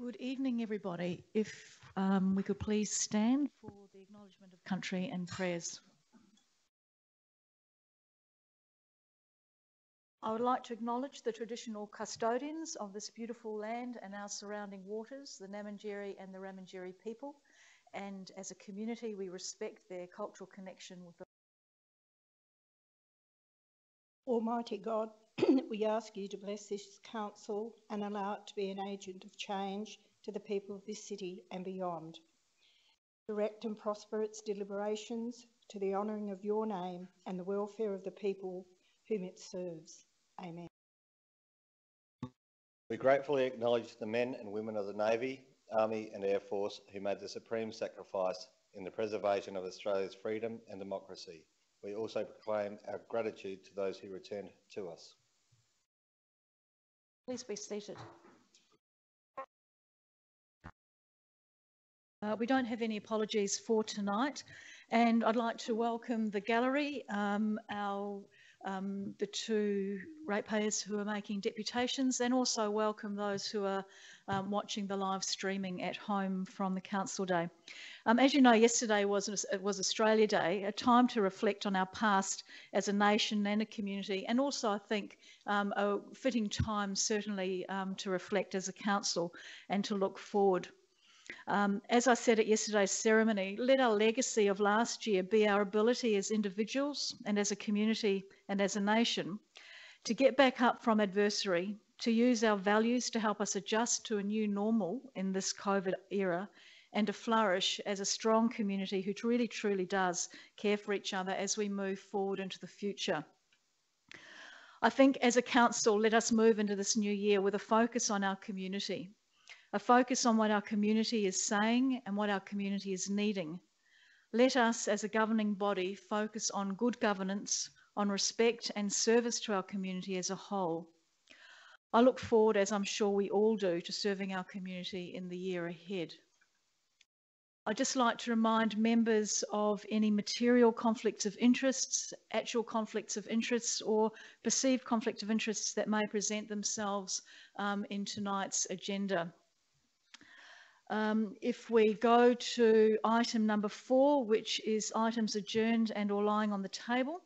Good evening, everybody. If we could please stand for the acknowledgement of country and prayers. I would like to acknowledge the traditional custodians of this beautiful land and our surrounding waters, the Namanjeri and the Ramangeri people, and as a community we respect their cultural connection with the Almighty God, we ask you to bless this council and allow it to be an agent of change to the people of this city and beyond. Direct and prosper its deliberations to the honouring of your name and the welfare of the people whom it serves. Amen. We gratefully acknowledge the men and women of the Navy, Army and Air Force who made the supreme sacrifice in the preservation of Australia's freedom and democracy. We also proclaim our gratitude to those who returned to us. Please be seated. We don't have any apologies for tonight, and I'd like to welcome the gallery, the two ratepayers who are making deputations, and also welcome those who are watching the live streaming at home from the Council Day. As you know, yesterday was Australia Day, a time to reflect on our past as a nation and a community, and also I think a fitting time certainly to reflect as a council and to look forward. As I said at yesterday's ceremony, let our legacy of last year be our ability as individuals and as a community and as a nation to get back up from adversity, to use our values to help us adjust to a new normal in this COVID era, and to flourish as a strong community who really truly does care for each other as we move forward into the future. I think as a council, let us move into this new year with a focus on our community. A focus on what our community is saying and what our community is needing. Let us, as a governing body, focus on good governance, on respect and service to our community as a whole. I look forward, as I'm sure we all do, to serving our community in the year ahead. I'd just like to remind members of any material conflicts of interests, actual conflicts of interests, or perceived conflict of interests that may present themselves in tonight's agenda. If we go to item number 4, which is items adjourned and or lying on the table.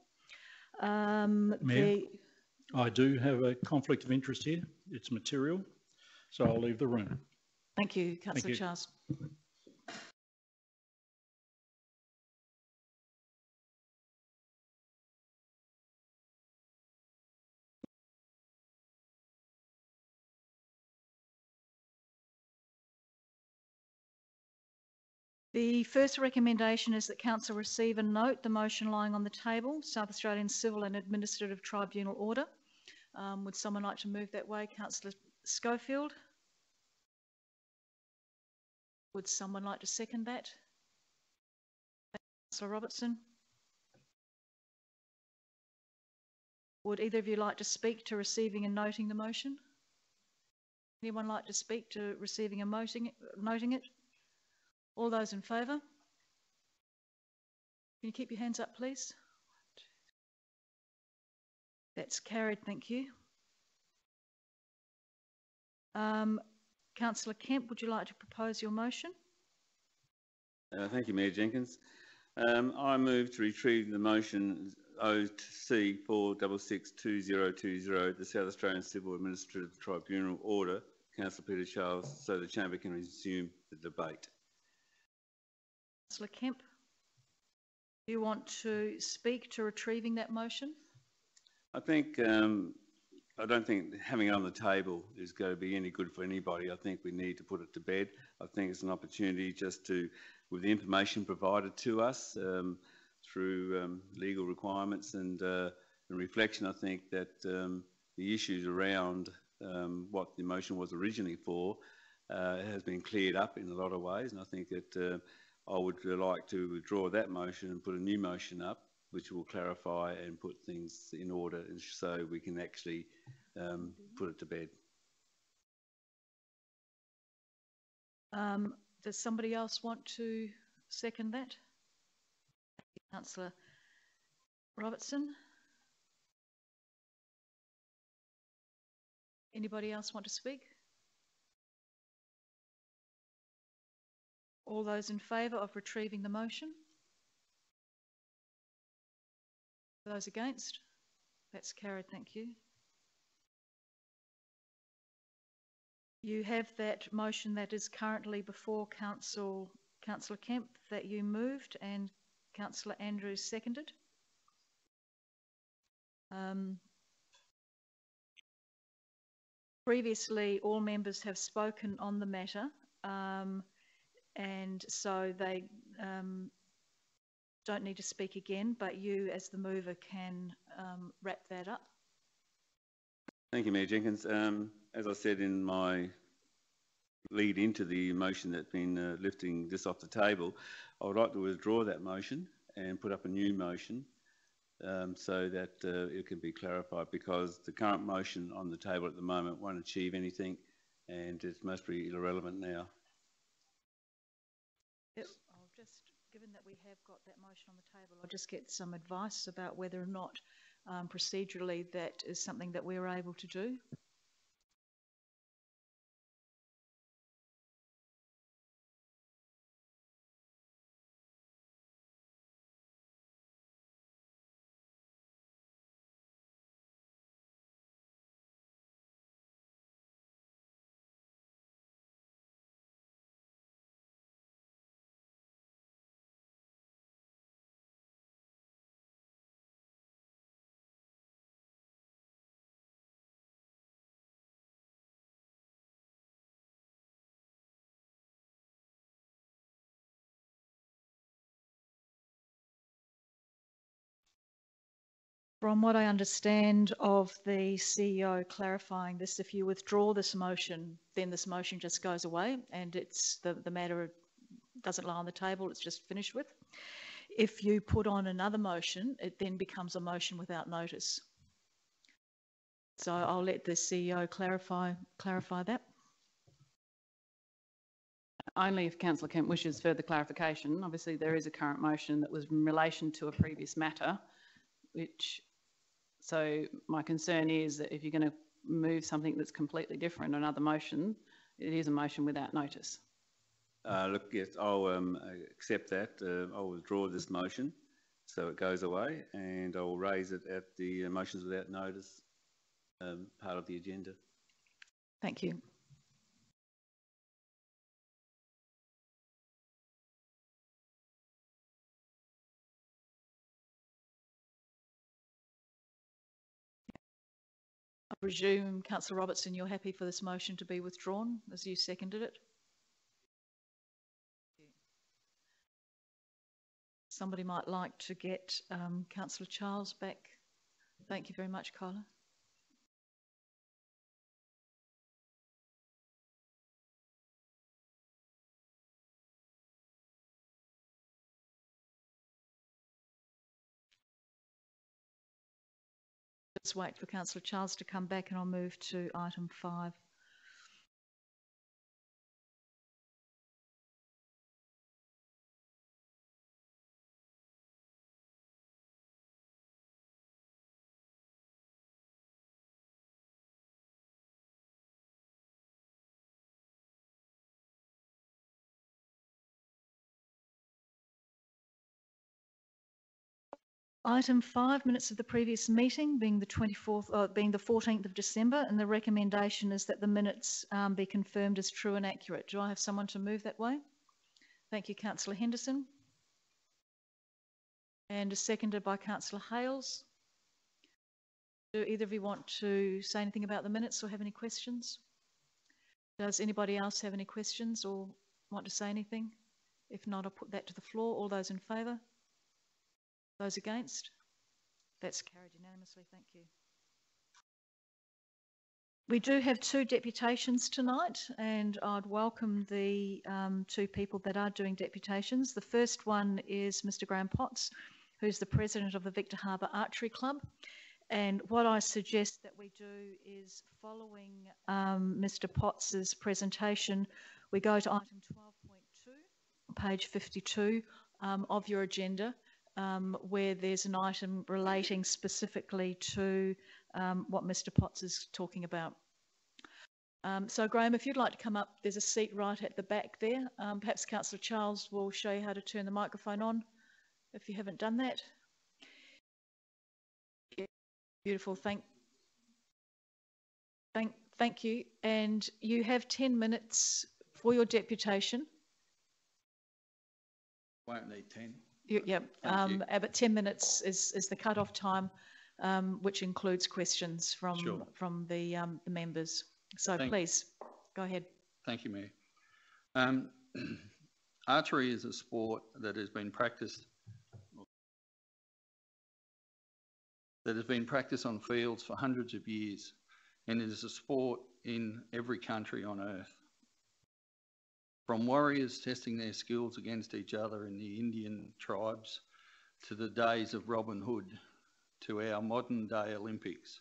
Mayor, I do have a conflict of interest here. It's material, so I'll leave the room. Thank you, Councillor Charles. The first recommendation is that Council receive and note the motion lying on the table, South Australian Civil and Administrative Tribunal Order. Would someone like to move that way? Councillor Schofield? Would someone like to second that? Councillor Robertson? Would either of you like to speak to receiving and noting the motion? Anyone like to speak to receiving and noting it? All those in favour? Can you keep your hands up, please? That's carried, thank you. Councillor Kemp, would you like to propose your motion? Thank you, Mayor Jenkins. I move to retrieve the motion OC 4662020, the South Australian Civil Administrative Tribunal Order, Councillor Peter Charles, so the Chamber can resume the debate. Councillor Kemp, do you want to speak to retrieving that motion? I don't think having it on the table is going to be any good for anybody. I think we need to put it to bed. I think it's an opportunity just to, with the information provided to us through legal requirements and reflection, I think that the issues around what the motion was originally for has been cleared up in a lot of ways, and I think that I would like to withdraw that motion and put a new motion up, which will clarify and put things in order, and so we can actually put it to bed. Does somebody else want to second that? Councillor Robertson? Anybody else want to speak? All those in favour of retrieving the motion? Those against? That's carried, thank you. You have that motion that is currently before Councillor Kemp that you moved and Councillor Andrews seconded. Previously, all members have spoken on the matter, and so they don't need to speak again, but you as the mover can wrap that up. Thank you, Mayor Jenkins. As I said in my lead into the motion that's been lifting this off the table, I would like to withdraw that motion and put up a new motion so that it can be clarified, because the current motion on the table at the moment won't achieve anything and it's mostly irrelevant now. Yep, I'll just, given that we have got that motion on the table, I'll just get some advice about whether or not procedurally that is something that we're able to do. From what I understand of the CEO clarifying this, if you withdraw this motion, then this motion just goes away and it's the matter doesn't lie on the table, it's just finished with. If you put on another motion, it then becomes a motion without notice. So I'll let the CEO clarify that. Only if Councillor Kemp wishes further clarification. Obviously, there is a current motion that was in relation to a previous matter, so my concern is that if you're going to move something that's completely different, another motion, it is a motion without notice. Look, yes, I'll accept that. I'll withdraw this motion so it goes away, and I'll raise it at the motions without notice part of the agenda. Thank you. I presume, Councillor Robertson, you're happy for this motion to be withdrawn as you seconded it? Somebody might like to get Councillor Charles back. Thank you very much, Kyla. Let's wait for Councillor Charles to come back and I'll move to item 5. Item 5, minutes of the previous meeting being the 14th of December, and the recommendation is that the minutes be confirmed as true and accurate. Do I have someone to move that way? Thank you, Councillor Henderson. And is seconded by Councillor Hales. Do either of you want to say anything about the minutes or have any questions? Does anybody else have any questions or want to say anything? If not, I'll put that to the floor. All those in favour? Those against? That's carried unanimously, thank you. We do have 2 deputations tonight, and I'd welcome the 2 people that are doing deputations. The first one is Mr. Graham Potts, who's the president of the Victor Harbour Archery Club. And what I suggest that we do is, following Mr. Potts's presentation, we go to item 12.2, page 52 of your agenda, where there's an item relating specifically to what Mr. Potts is talking about. So Graham, if you'd like to come up, there's a seat right at the back there. Perhaps Councillor Charles will show you how to turn the microphone on if you haven't done that. Yeah, beautiful, thank you. And you have 10 minutes for your deputation. Won't need 10. Yeah, but 10 minutes is the cut-off time, which includes questions from the members. So please, go ahead. Thank you, Mayor. Archery is a sport that has been practiced on fields for hundreds of years, and it is a sport in every country on earth. From warriors testing their skills against each other in the Indian tribes, to the days of Robin Hood, to our modern day Olympics,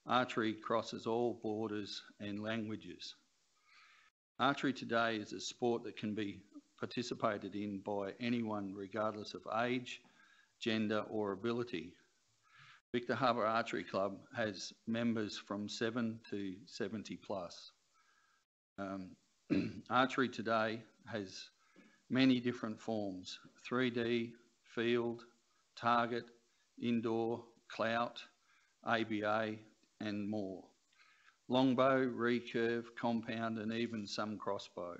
archery crosses all borders and languages. Archery today is a sport that can be participated in by anyone regardless of age, gender or ability. Victor Harbor Archery Club has members from 7 to 70 plus. Archery today has many different forms: 3D, field, target, indoor, clout, ABA and more. Longbow, recurve, compound and even some crossbow.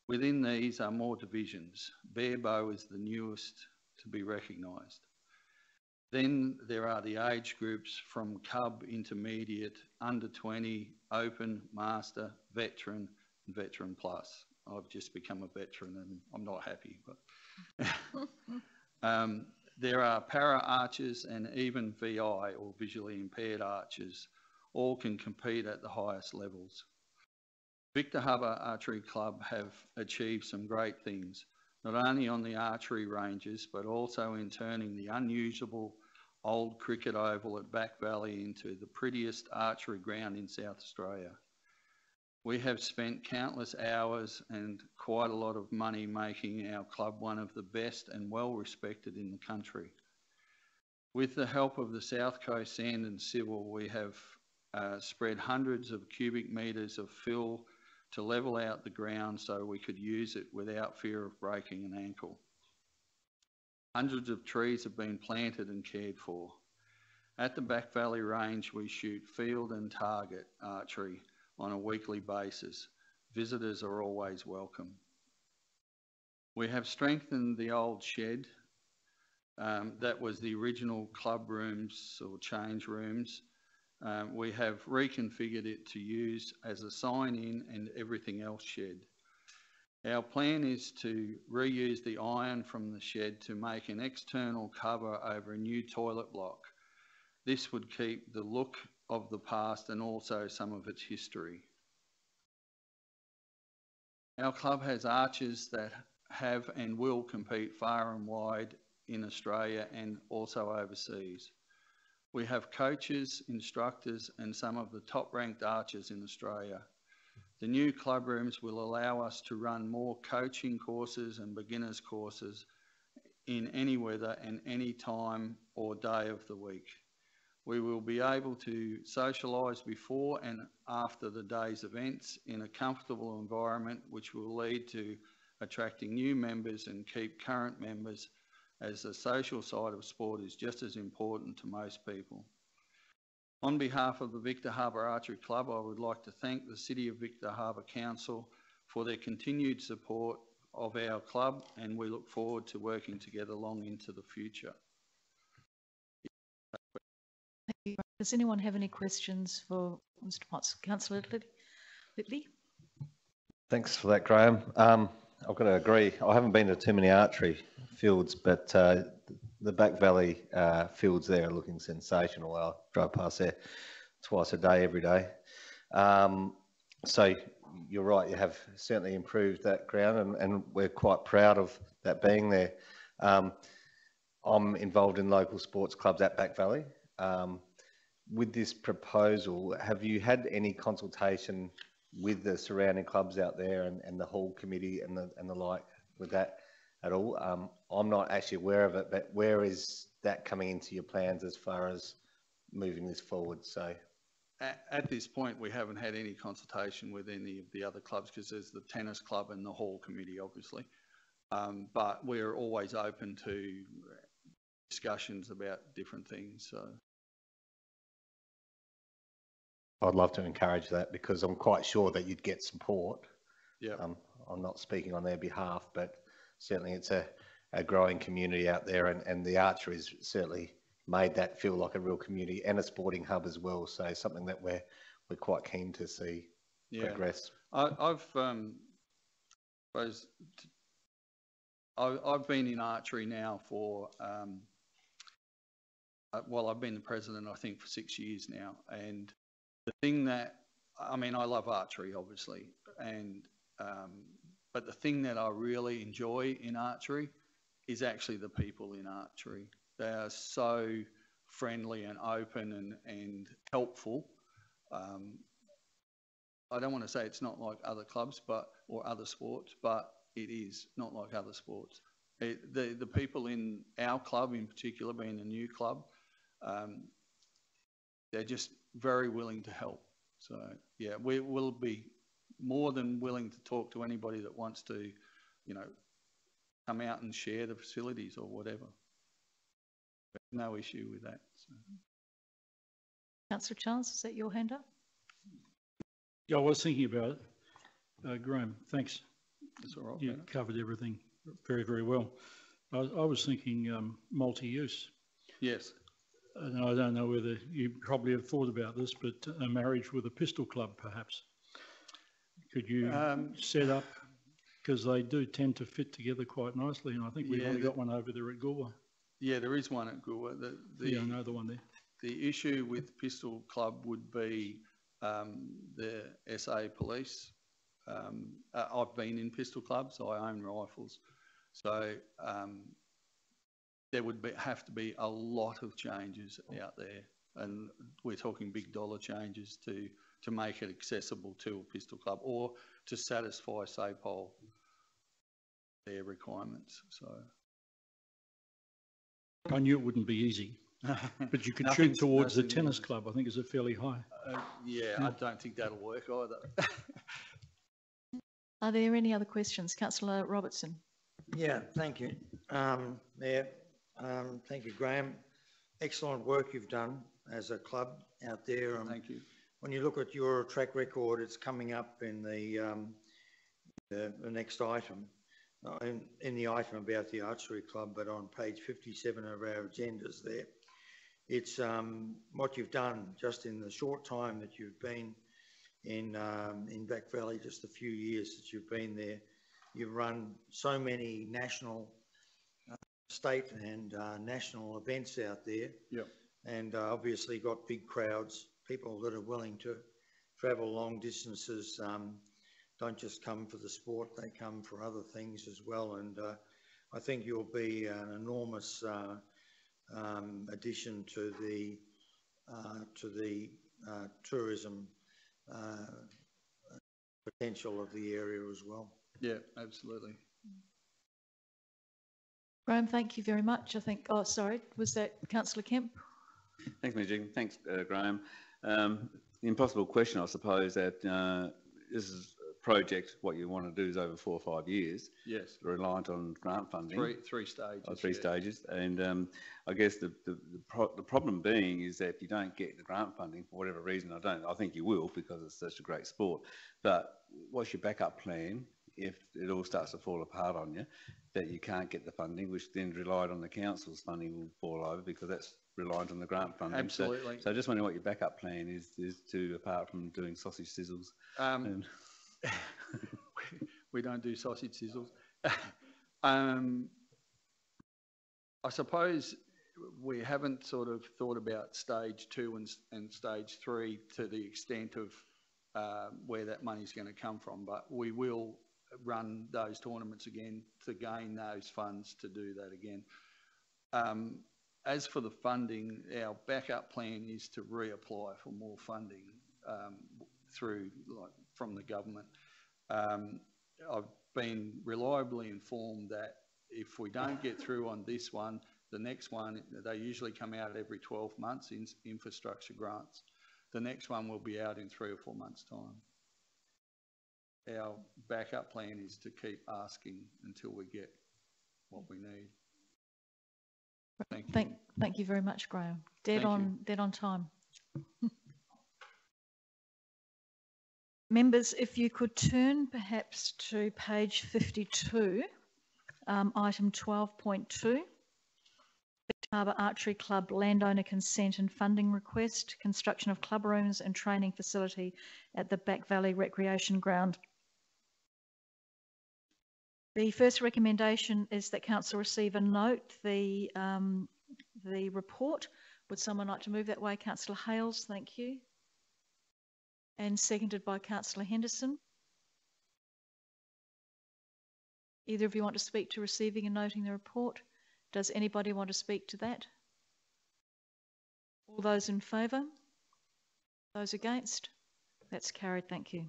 Within these are more divisions. Bare bow is the newest to be recognised. Then there are the age groups from cub, intermediate, under 20, open, master, veteran and veteran plus. I've just become a veteran and I'm not happy. But there are para archers and even VI or visually impaired archers. All can compete at the highest levels. Victor Harbor Archery Club have achieved some great things, not only on the archery ranges, but also in turning the unusable old cricket oval at Back Valley into the prettiest archery ground in South Australia. We have spent countless hours and quite a lot of money making our club one of the best and well respected in the country. With the help of the South Coast Sand and Civil, we have spread hundreds of cubic metres of fill to level out the ground so we could use it without fear of breaking an ankle. Hundreds of trees have been planted and cared for. At the Back Valley Range, we shoot field and target archery on a weekly basis. Visitors are always welcome. We have strengthened the old shed that was the original club rooms or change rooms. We have reconfigured it to use as a sign-in and everything else shed. Our plan is to reuse the iron from the shed to make an external cover over a new toilet block. This would keep the look of the past and also some of its history. Our club has archers that have and will compete far and wide in Australia and also overseas. We have coaches, instructors and some of the top ranked archers in Australia. The new club rooms will allow us to run more coaching courses and beginners courses in any weather and any time or day of the week. We will be able to socialise before and after the day's events in a comfortable environment, which will lead to attracting new members and keep current members, as the social side of sport is just as important to most people. On behalf of the Victor Harbor Archery Club, I would like to thank the City of Victor Harbor Council for their continued support of our club, and we look forward to working together long into the future. Does anyone have any questions for Mr. Potts? Councillor Littley? Thanks for that, Graham. I've got to agree. I haven't been to too many archery fields, but the Back Valley fields there are looking sensational. I drive past there twice a day, every day. So you're right, you have certainly improved that ground, and we're quite proud of that being there. I'm involved in local sports clubs at Back Valley. With this proposal, have you had any consultation with the surrounding clubs out there and the hall committee and the like with that at all? I'm not actually aware of it, but where is that coming into your plans as far as moving this forward? So at this point, we haven't had any consultation with any of the other clubs because there's the tennis club and the hall committee, obviously. But we're always open to discussions about different things. So I'd love to encourage that because I'm quite sure that you'd get support. yeah, I'm not speaking on their behalf, but certainly it's a growing community out there, and the archery's certainly made that feel like a real community and a sporting hub as well. So something that we're quite keen to see progress. I've been in archery now for well, I've been the president, I think, for 6 years now, and the thing that, I mean, I love archery, obviously, and but the thing that I really enjoy in archery is actually the people in archery. They are so friendly and open and helpful. I don't want to say it's not like other clubs, or other sports, but it is not like other sports. The people in our club, in particular, being a new club, they're just very willing to help. So yeah, we will be more than willing to talk to anybody that wants to, you know, come out and share the facilities or whatever. No issue with that. So. Councillor Charles, is that your hand up? Yeah, I was thinking about it. Graham, thanks. That's all right. You covered everything very, very well. I was thinking multi-use. Yes. And I don't know whether you probably have thought about this, but a marriage with a pistol club, perhaps. Could you set up, because they do tend to fit together quite nicely, and I think we've only got one over there at Goolwa. Yeah, there is one at Goolwa. Yeah, I know the one there. The issue with Pistol Club would be the SA Police. I've been in Pistol Club, so I own rifles. So there would have to be a lot of changes out there, and we're talking big dollar changes to make it accessible to a Pistol Club or to satisfy SAPOL their requirements. So I knew it wouldn't be easy, but you could shoot towards the tennis club. I think is a fairly high. Yeah, I don't think that'll work either. Are there any other questions? Councillor Robertson. Yeah, thank you, Mayor. Thank you, Graham. Excellent work you've done as a club out there. Thank you. When you look at your track record, it's coming up in the next item, in the item about the archery club, but on page 57 of our agendas there. It's what you've done just in the short time that you've been in Back Valley, just a few years that you've been there. You've run so many national, state and national events out there. Yep. And obviously got big crowds, people that are willing to travel long distances, don't just come for the sport, they come for other things as well. And I think you'll be an enormous addition to the tourism potential of the area as well. Yeah, absolutely. Graham, thank you very much. I think, oh, sorry, was that Councillor Kemp? Thanks, Mayor Jenkins. Thanks, Graham. The impossible question, I suppose, that this is a project, what you want to do is over 4 or 5 years. Yes. Reliant on grant funding. Three stages. Oh, three stages. And I guess the problem being is that if you don't get the grant funding, for whatever reason, I think you will because it's such a great sport. But what's your backup plan if it all starts to fall apart on you, that you can't get the funding, which then relied on the council's funding will fall over because that's reliant on the grant funding. Absolutely. So I just wondering what your backup plan is to, apart from doing sausage sizzles. We don't do sausage sizzles. I suppose we haven't sort of thought about stage 2 and stage 3 to the extent of where that money's going to come from, but we will run those tournaments again to gain those funds to do that again. As for the funding, our backup plan is to reapply for more funding from the government. I've been reliably informed that if we don't get through on this one, the next one, they usually come out every 12 months in infrastructure grants. The next one will be out in 3 or 4 months' time. Our backup plan is to keep asking until we get what we need. Thank you. Thank you very much, Graham. Dead on time. Members, if you could turn perhaps to page 52, item 12.2. Harbour Archery Club landowner consent and funding request, construction of club rooms and training facility at the Back Valley Recreation Ground. The first recommendation is that council receive and note the report. Would someone like to move that way? Councillor Hales, thank you. And seconded by Councillor Henderson. Either of you want to speak to receiving and noting the report? Does anybody want to speak to that? All those in favour? Those against? That's carried, thank you.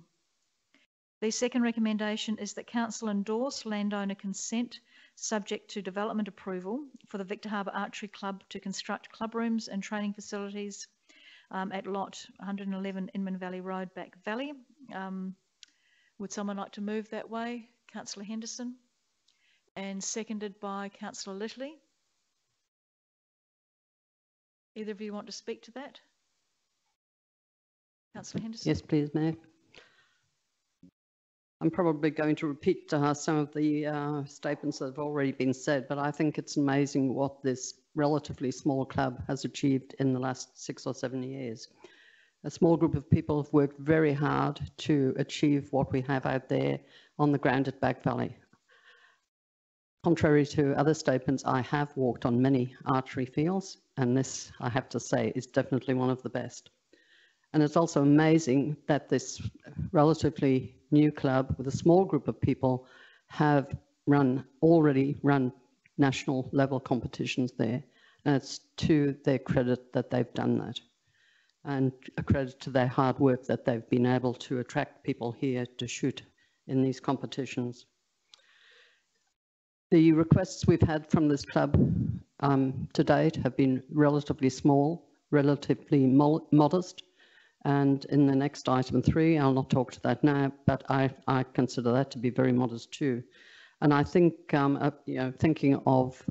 The second recommendation is that council endorse landowner consent subject to development approval for the Victor Harbour Archery Club to construct club rooms and training facilities at lot 111 Inman Valley Road, Back Valley. Would someone like to move that way? Councillor Henderson. And seconded by Councillor Littley. Either of you want to speak to that? Councillor Henderson. Yes, please, Mayor. I'm probably going to repeat some of the statements that have already been said, but I think it's amazing what this relatively small club has achieved in the last 6 or 7 years. A small group of people have worked very hard to achieve what we have out there on the ground at Back Valley. Contrary to other statements, I have walked on many archery fields, and this, I have to say, is definitely one of the best. And it's also amazing that this relatively new club with a small group of people have already run national level competitions there. And it's to their credit that they've done that. And a credit to their hard work that they've been able to attract people here to shoot in these competitions. The requests we've had from this club to date have been relatively small, relatively modest, and in the next item 3, I'll not talk to that now, but I consider that to be very modest too. And I think, thinking of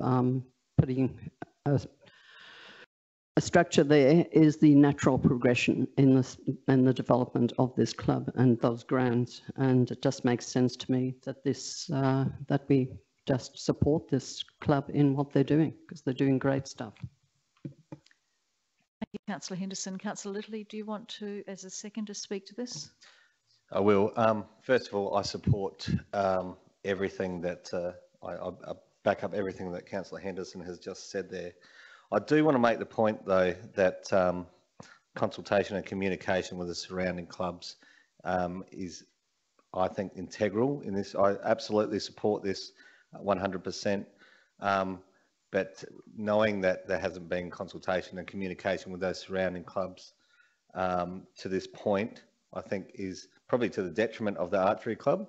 putting a structure there is the natural progression in the development of this club and those grounds, and it just makes sense to me that that we just support this club in what they're doing, because they're doing great stuff. Thank you, Councillor Henderson. Councillor Littley, do you want to, as a seconder, speak to this? I will. First of all, I support everything that, I back up everything that Councillor Henderson has just said there. I do want to make the point, though, that consultation and communication with the surrounding clubs is, I think, integral in this. I absolutely support this 100%, but knowing that there hasn't been consultation and communication with those surrounding clubs to this point, I think is probably to the detriment of the archery club,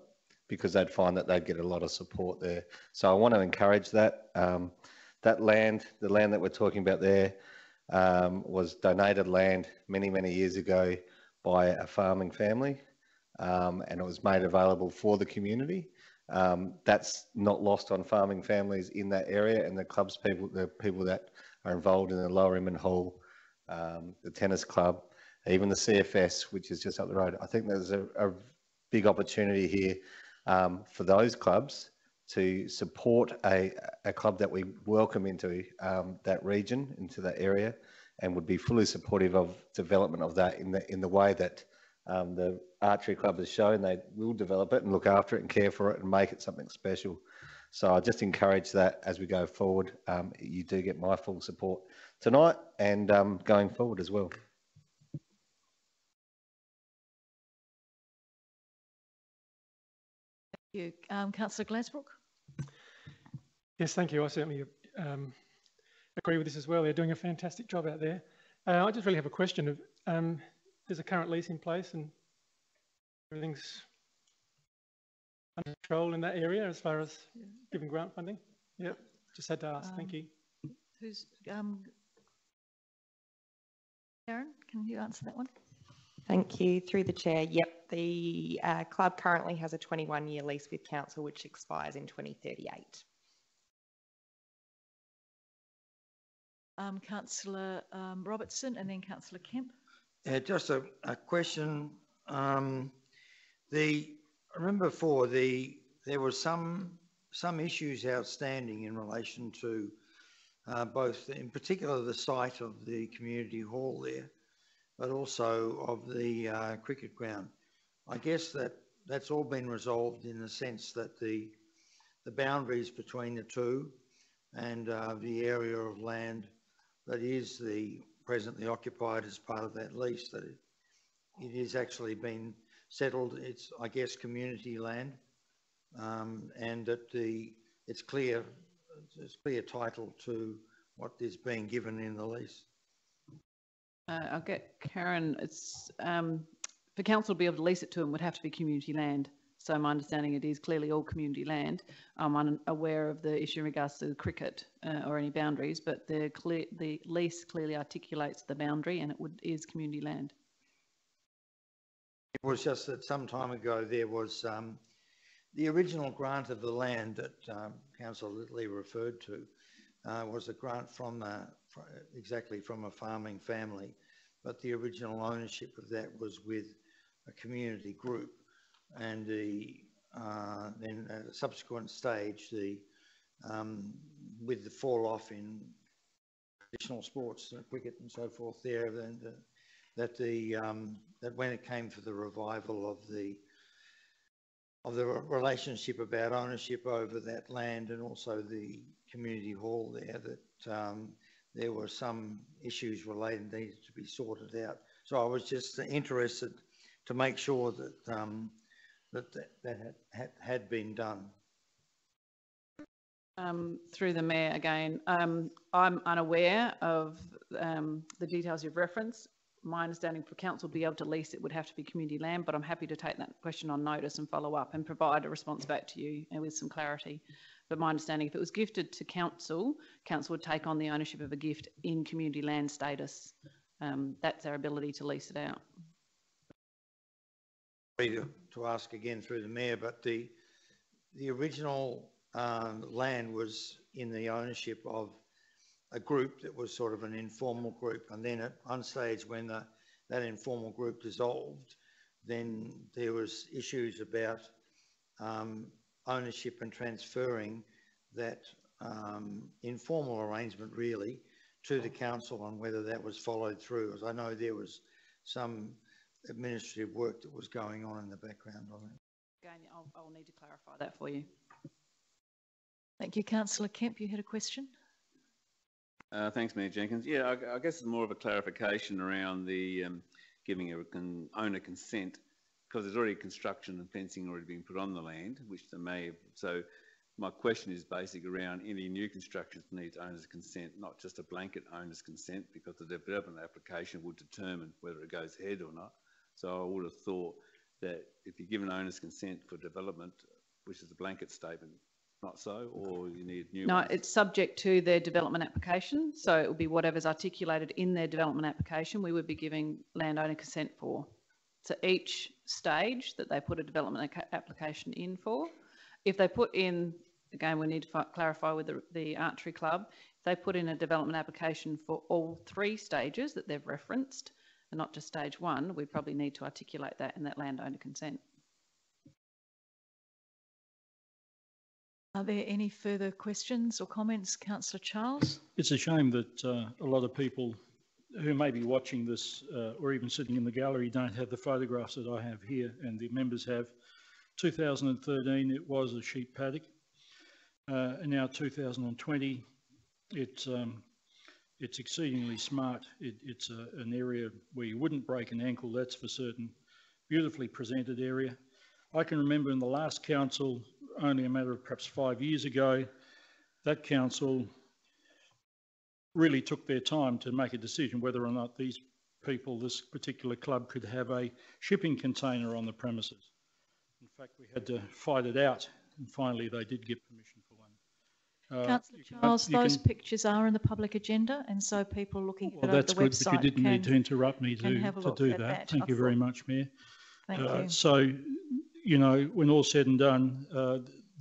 because they'd find that they'd get a lot of support there. So I want to encourage that. That land, the land that we're talking about there, was donated land many, many years ago by a farming family, and it was made available for the community. That's not lost on farming families in that area, and the club's people, the people that are involved in the Lower Inman Hall, the tennis club, even the CFS, which is just up the road. I think there's a big opportunity here for those clubs to support a club that we welcome into that region, into that area, and would be fully supportive of development of that in the way that the archery club has shown they will develop it and look after it and care for it and make it something special. So I just encourage that as we go forward. You do get my full support tonight and going forward as well. Thank you. Councillor Glasbrook. Yes, thank you. I certainly agree with this as well. They're doing a fantastic job out there. I just really have a question of, there's a current lease in place and everything's under control in that area as far as giving grant funding? Yep, just had to ask. Thank you. Who's, Karen, can you answer that one? Thank you. Through the chair, yep, the club currently has a 21-year lease with council which expires in 2038. Councillor Robertson and then Councillor Kemp. Yeah, just a question. I remember before there was some issues outstanding in relation to both, in particular, the site of the community hall there, but also of the cricket ground. I guess that's all been resolved in the sense that the boundaries between the two and the area of land that is presently occupied as part of that lease, that it is actually been settled. It's, I guess, community land, and that it's clear title to what is being given in the lease. I'll get Karen. It's for council to be able to lease it to them would have to be community land. So my understanding it is clearly all community land. I'm unaware of the issue in regards to the cricket or any boundaries, but the lease clearly articulates the boundary and it is community land. It was just that some time ago there was the original grant of the land that Councillor Littley referred to was a grant from exactly from a farming family, but the original ownership of that was with a community group, and then at a subsequent stage, with the fall off in traditional sports, cricket and so forth, there, that when it came for the revival of the relationship about ownership over that land and also the community hall there, that there were some issues related needed to be sorted out. So I was just interested to make sure that that had been done. Through the Mayor again, I'm unaware of the details you've referenced. My understanding for council to be able to lease it would have to be community land, but I'm happy to take that question on notice and follow up and provide a response back to you and with some clarity. But my understanding, if it was gifted to council, council would take on the ownership of a gift in community land status. That's our ability to lease it out. To ask again through the Mayor, but the original land was in the ownership of a group that was sort of an informal group, and then at one stage when that informal group dissolved, then there was issues about ownership and transferring that informal arrangement really to the council on whether that was followed through, as I know there was some administrative work that was going on in the background on it. Again, I'll need to clarify that for you. Thank you. Councillor Kemp, you had a question? Thanks, Mayor Jenkins. Yeah, I guess it's more of a clarification around the giving an owner consent, because there's already construction and fencing already being put on the land, which they may have. So my question is basically around any new constructions needs owner's consent, not just a blanket owner's consent, because the development application would determine whether it goes ahead or not. So I would have thought that if you give an owner's consent for development, which is a blanket statement, not so, or you need new ones? It's subject to their development application. So it will be whatever's articulated in their development application we would be giving landowner consent for. So each stage that they put a development application in for, if they put in, again, we need to clarify with the archery club, if they put in a development application for all 3 stages that they've referenced, and not just stage 1, we probably need to articulate that in that landowner consent. Are there any further questions or comments, Councillor Charles? It's a shame that a lot of people who may be watching this or even sitting in the gallery don't have the photographs that I have here and the members have. 2013, it was a sheep paddock. And now 2020, it's exceedingly smart. It's an area where you wouldn't break an ankle, that's for certain. Beautifully presented area. I can remember in the last council, only a matter of perhaps 5 years ago, that council really took their time to make a decision whether or not these people, this particular club, could have a shipping container on the premises. In fact, we had to fight it out, and finally they did get permission for Councillor Charles, those pictures are in the public agenda, and so people looking at that's the good, website but you didn't need to interrupt me to do that. Thank you very much, Mayor. Thank you. So, you know, when all's said and done,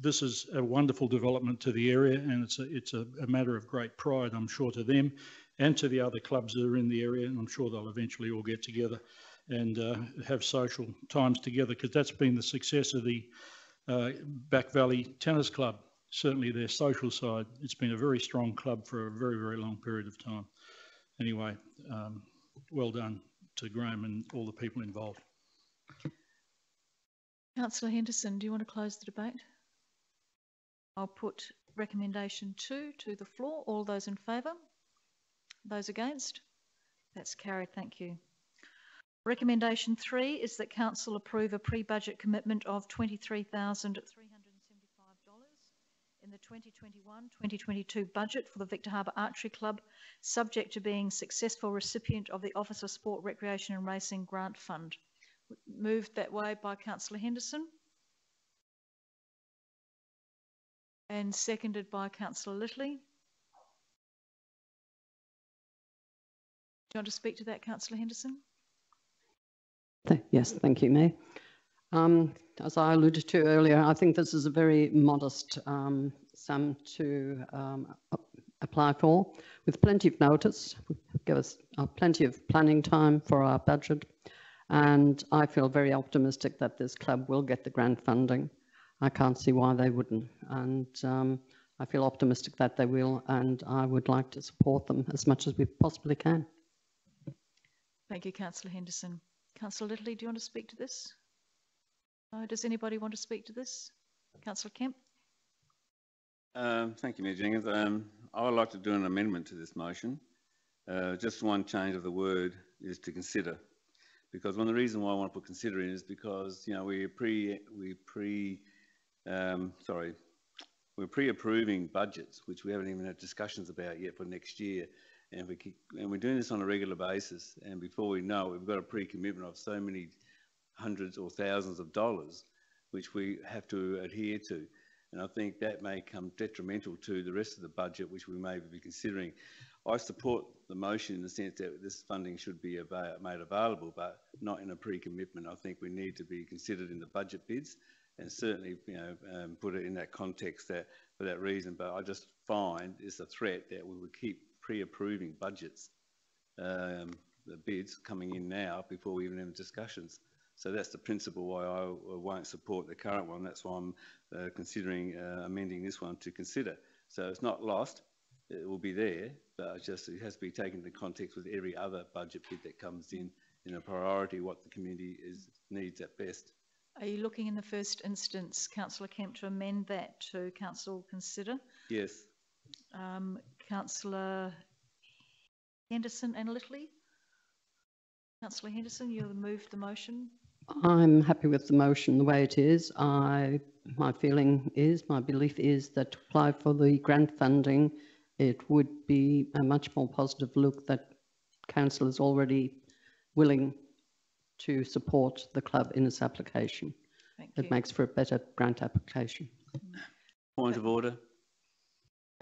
this is a wonderful development to the area, and it's a matter of great pride, I'm sure, to them and to the other clubs that are in the area, and I'm sure they'll eventually all get together and have social times together, because that's been the success of the Back Valley Tennis Club. Certainly their social side. It's been a very strong club for a very, very long period of time. Anyway, well done to Graham and all the people involved. Councillor Henderson, do you want to close the debate? I'll put recommendation 2 to the floor. All those in favour? Those against? That's carried. Thank you. Recommendation 3 is that Council approve a pre-budget commitment of $23,375 in the 2021-2022 budget for the Victor Harbor Archery Club, subject to being successful recipient of the Office of Sport, Recreation and Racing Grant Fund. Moved that way by Councillor Henderson and seconded by Councillor Littley. Do you want to speak to that, Councillor Henderson? Yes, thank you, Mayor. As I alluded to earlier, I think this is a very modest sum to apply for, with plenty of notice, give us plenty of planning time for our budget, and I feel very optimistic that this club will get the grant funding. I can't see why they wouldn't, and I feel optimistic that they will, and I would like to support them as much as we possibly can. Thank you, Councillor Henderson. Councillor Littley, do you want to speak to this? Does anybody want to speak to this? Councillor Kemp? Thank you, Mayor Jenkins. I would like to do an amendment to this motion. Just one change of the word is to consider, because one of the reasons why I want to put consider in is because, you know, we're pre-approving budgets, which we haven't even had discussions about yet for next year. And we're doing this on a regular basis, and before we know it, we've got a pre-commitment of so many hundreds or thousands of dollars, which we have to adhere to. And I think that may come detrimental to the rest of the budget, which we may be considering. I support the motion in the sense that this funding should be made available, but not in a pre-commitment. I think we need to be considered in the budget bids, and certainly, you know, put it in that context that for that reason. But I just find it's a threat that we would keep pre-approving budgets, the bids coming in now before we even have discussions. So that's the principle why I won't support the current one. That's why I'm considering amending this one to consider. So it's not lost, it will be there, but it has to be taken into context with every other budget bid that comes in a priority, what the community needs at best. Are you looking in the first instance, Councillor Kemp, to amend that to Council consider? Yes. Councillor Henderson and Littley? Councillor Henderson, you moved the motion. I'm happy with the motion the way it is. My belief is that to apply for the grant funding, it would be a much more positive look that Council is already willing to support the club in its application. It makes for a better grant application. Point of order.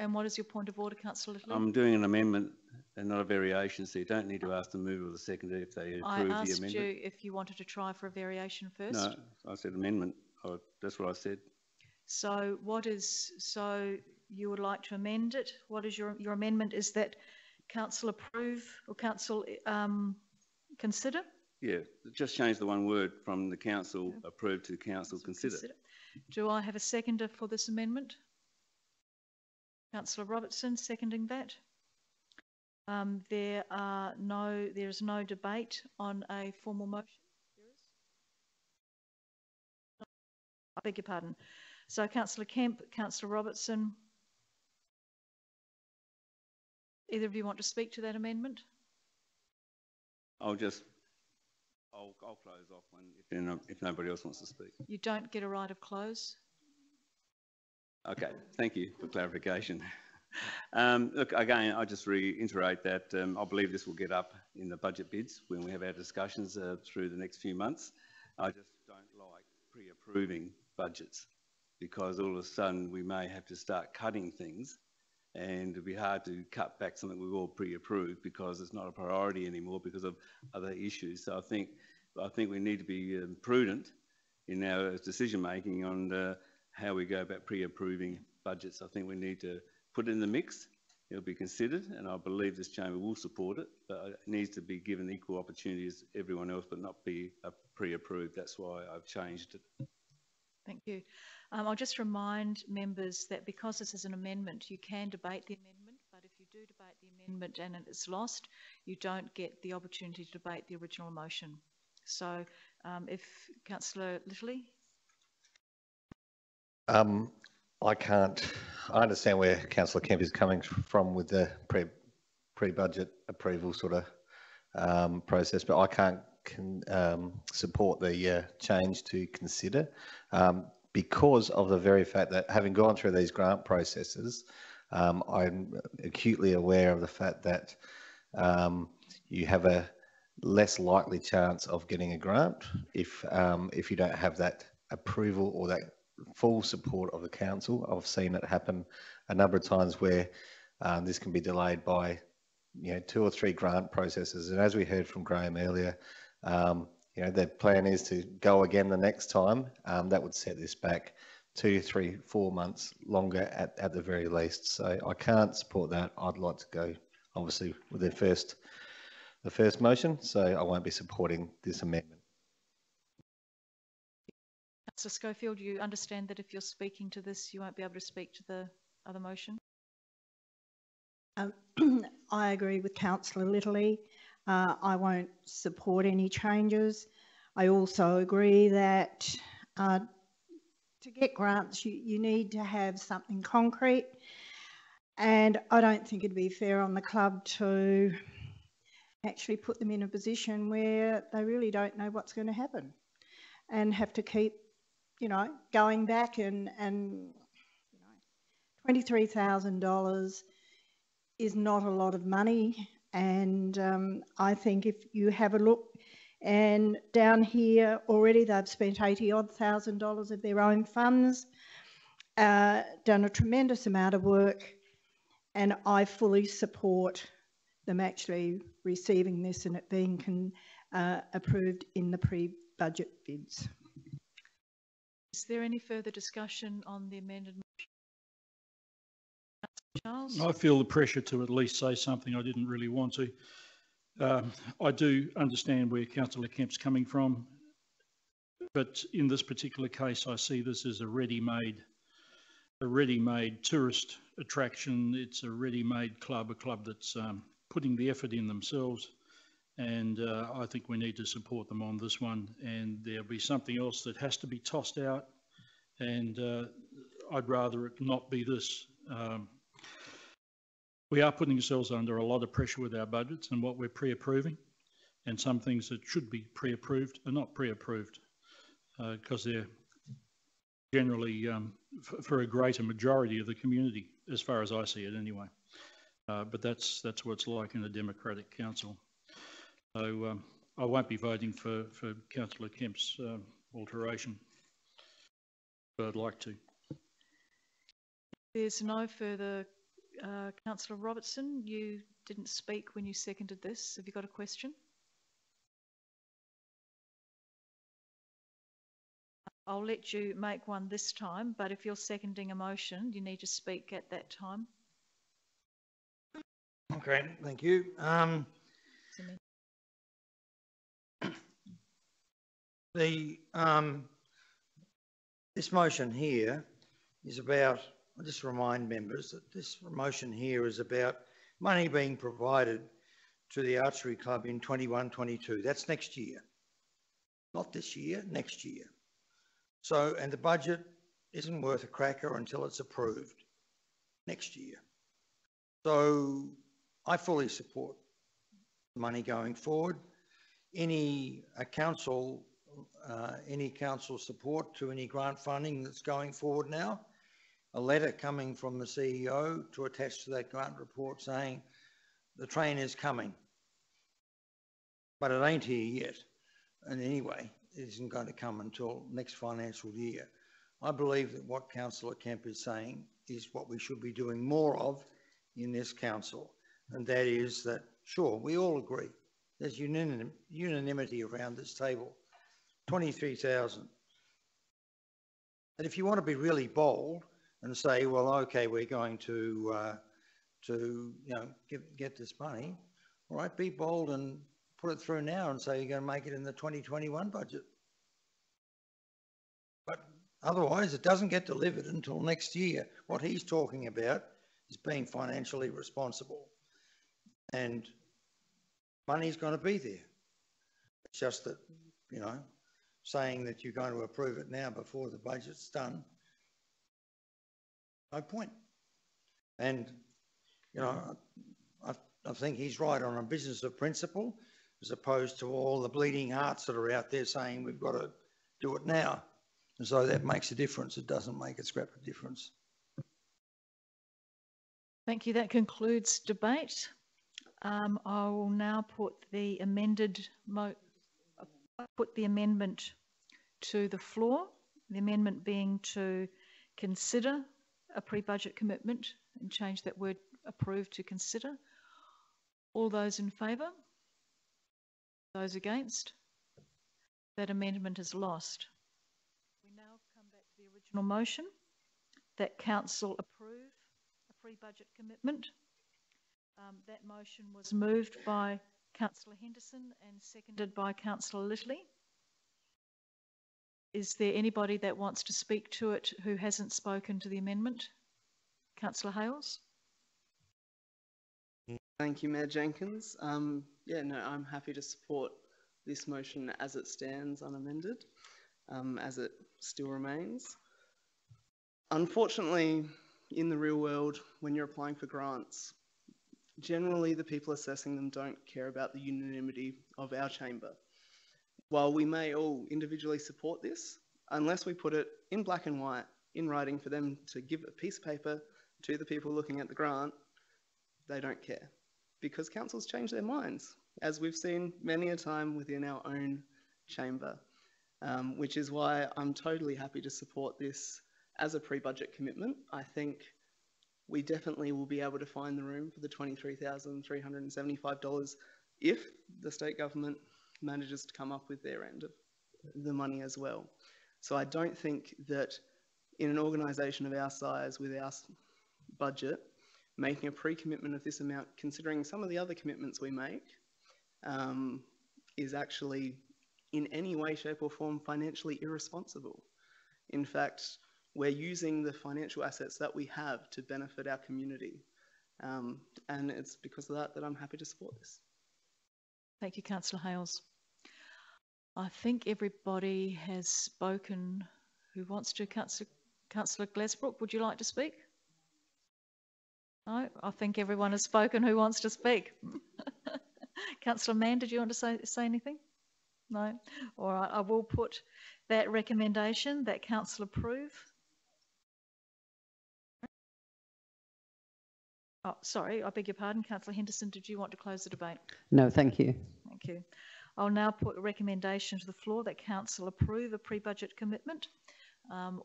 And what is your point of order, Councillor Littley? I'm doing an amendment and not a variation, so you don't need to ask the mover or the seconder if they approve the amendment. I asked you if you wanted to try for a variation first. No, I said amendment. That's what I said. So you would like to amend it? What is your amendment? Is that Council approve or Council consider? Yeah, just change the one word from the Council approve to Council consider. Do I have a seconder for this amendment? Councillor Robertson seconding that. There is no debate on a formal motion. I beg your pardon. So Councillor Kemp, Councillor Robertson, either of you want to speak to that amendment? I'll close off if nobody else wants to speak. You don't get a right of close. Okay, thank you for clarification. Look, again, I just reiterate that I believe this will get up in the budget bids when we have our discussions through the next few months. I just don't like pre-approving budgets. because all of a sudden we may have to start cutting things, and it'd be hard to cut back something we've all pre-approved because it's not a priority anymore because of other issues. So I think we need to be prudent in our decision making on how we go about pre-approving budgets. I think we need to put it in the mix. It'll be considered, and I believe this chamber will support it, but it needs to be given equal opportunity as everyone else, but not be pre-approved. That's why I've changed it. Thank you. I'll just remind members that because this is an amendment, you can debate the amendment, but if you do debate the amendment and it is lost, you don't get the opportunity to debate the original motion. So if Councillor Litterly. I understand where Councillor Kemp is coming from with the pre-budget approval sort of process, but I can't support the change to consider because of the very fact that having gone through these grant processes, I'm acutely aware of the fact that you have a less likely chance of getting a grant if you don't have that approval or that full support of the council. I've seen it happen a number of times where this can be delayed by 2 or 3 grant processes, and as we heard from Graham earlier, the plan is to go again the next time. That would set this back 2, 3, 4 months longer at the very least. So I can't support that. I'd like to go obviously with the first motion, so I won't be supporting this amendment. Councillor Schofield, you understand that if you're speaking to this, you won't be able to speak to the other motion? I agree with Councillor Litterly. I won't support any changes. I also agree that to get grants, you need to have something concrete, and I don't think it'd be fair on the club to actually put them in a position where they really don't know what's going to happen and have to keep going back and $23,000 is not a lot of money. And I think if you have a look, and down here already they've spent $80,000 of their own funds, done a tremendous amount of work, and I fully support them actually receiving this and it being approved in the pre-budget bids. Is there any further discussion on the amended motion? Charles? I feel the pressure to at least say something. I didn't really want to. I do understand where Councillor Kemp's coming from, but in this particular case, I see this as a ready-made tourist attraction. It's a ready-made club, a club that's putting the effort in themselves, and I think we need to support them on this one. And there'll be something else that has to be tossed out, and I'd rather it not be this. We are putting ourselves under a lot of pressure with our budgets and what we're pre-approving, and some things that should be pre-approved are not pre-approved because they're generally for a greater majority of the community, as far as I see it anyway. But that's what it's like in a democratic council. So I won't be voting for Councillor Kemp's alteration, but I'd like to. There's no further. Councillor Robertson, you didn't speak when you seconded this. Have you got a question? I'll let you make one this time, but if you're seconding a motion, you need to speak at that time. Okay, thank you. This motion here is about, I'll just remind members that this motion here is about money being provided to the Archery Club in 21-22. That's next year. Not this year, next year. So, and the budget isn't worth a cracker until it's approved next year. So I fully support money going forward. Any council support to any grant funding that's going forward now, a letter coming from the CEO to attach to that grant report saying the train is coming, but it ain't here yet. And anyway, it isn't going to come until next financial year. I believe that what Councillor Kemp is saying is what we should be doing more of in this council. And that is that, sure, we all agree. There's unanimity around this table. 23,000. And if you want to be really bold and say, well, okay, we're going to get this money, all right, be bold and put it through now and say you're going to make it in the 2021 budget. But otherwise, it doesn't get delivered until next year. What he's talking about is being financially responsible. And money's going to be there. It's just that, you know, saying that you're going to approve it now before the budget's done, no point. And, you know, I think he's right on a business of principle, as opposed to all the bleeding hearts that are out there saying we've got to do it now. And so that makes a difference. It doesn't make a scrap of difference. Thank you. That concludes debate. I will now put the amendment to the floor. The amendment being to consider a pre-budget commitment and change that word approve to consider. All those in favour? Those against? That amendment is lost. We now come back to the original motion that Council approve a pre-budget commitment. That motion was moved by Councillor Henderson and seconded by Councillor Littley. Is there anybody that wants to speak to it who hasn't spoken to the amendment? Councillor Hales. Thank you, Mayor Jenkins. I'm happy to support this motion as it stands unamended, as it still remains. Unfortunately, in the real world, when you're applying for grants, generally the people assessing them don't care about the unanimity of our chamber. While we may all individually support this, unless we put it in black and white, in writing for them to give a piece of paper to the people looking at the grant, they don't care. Because councils change their minds, as we've seen many a time within our own chamber, which is why I'm totally happy to support this as a pre-budget commitment. I think we definitely will be able to find the room for the $23,375 if the state government manages to come up with their end of the money as well. So I don't think that in an organisation of our size with our budget, making a pre-commitment of this amount, considering some of the other commitments we make, is actually in any way, shape or form financially irresponsible. In fact, we're using the financial assets that we have to benefit our community. And it's because of that I'm happy to support this. Thank you, Councillor Hales. I think everybody has spoken who wants to. Councillor Glazbrook, would you like to speak? No, I think everyone has spoken who wants to speak. Councillor Mann, did you want to say anything? No? All right, I will put that recommendation that Council approve. Oh, sorry, I beg your pardon. Councillor Henderson, did you want to close the debate? No, thank you. Thank you. I'll now put a recommendation to the floor that Council approve a pre-budget commitment.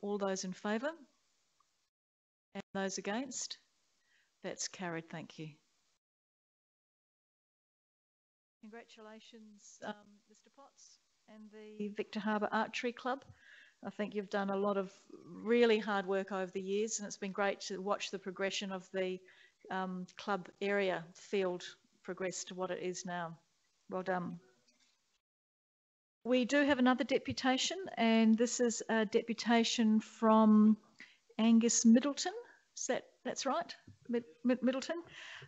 All those in favour? And those against? That's carried. Thank you. Congratulations, Mr. Potts and the Victor Harbor Archery Club. I think you've done a lot of really hard work over the years, and it's been great to watch the progression of the club area field progress to what it is now. Well done. We do have another deputation, and this is a deputation from Angus Middleton. That's right, Middleton.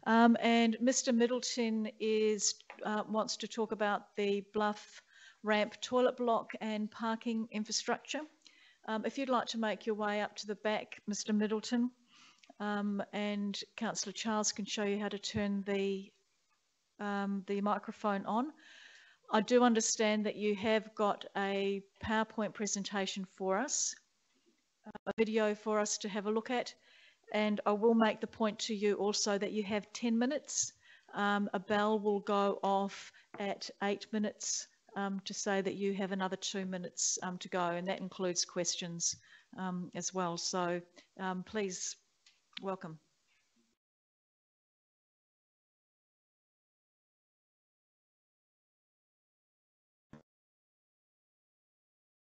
And Mr. Middleton wants to talk about the Bluff ramp toilet block and parking infrastructure. If you'd like to make your way up to the back, Mr. Middleton, and Councillor Charles can show you how to turn the microphone on. I do understand that you have got a PowerPoint presentation for us, a video for us to have a look at, and I will make the point to you also that you have 10 minutes. A bell will go off at 8 minutes to say that you have another 2 minutes to go, and that includes questions as well. So please welcome.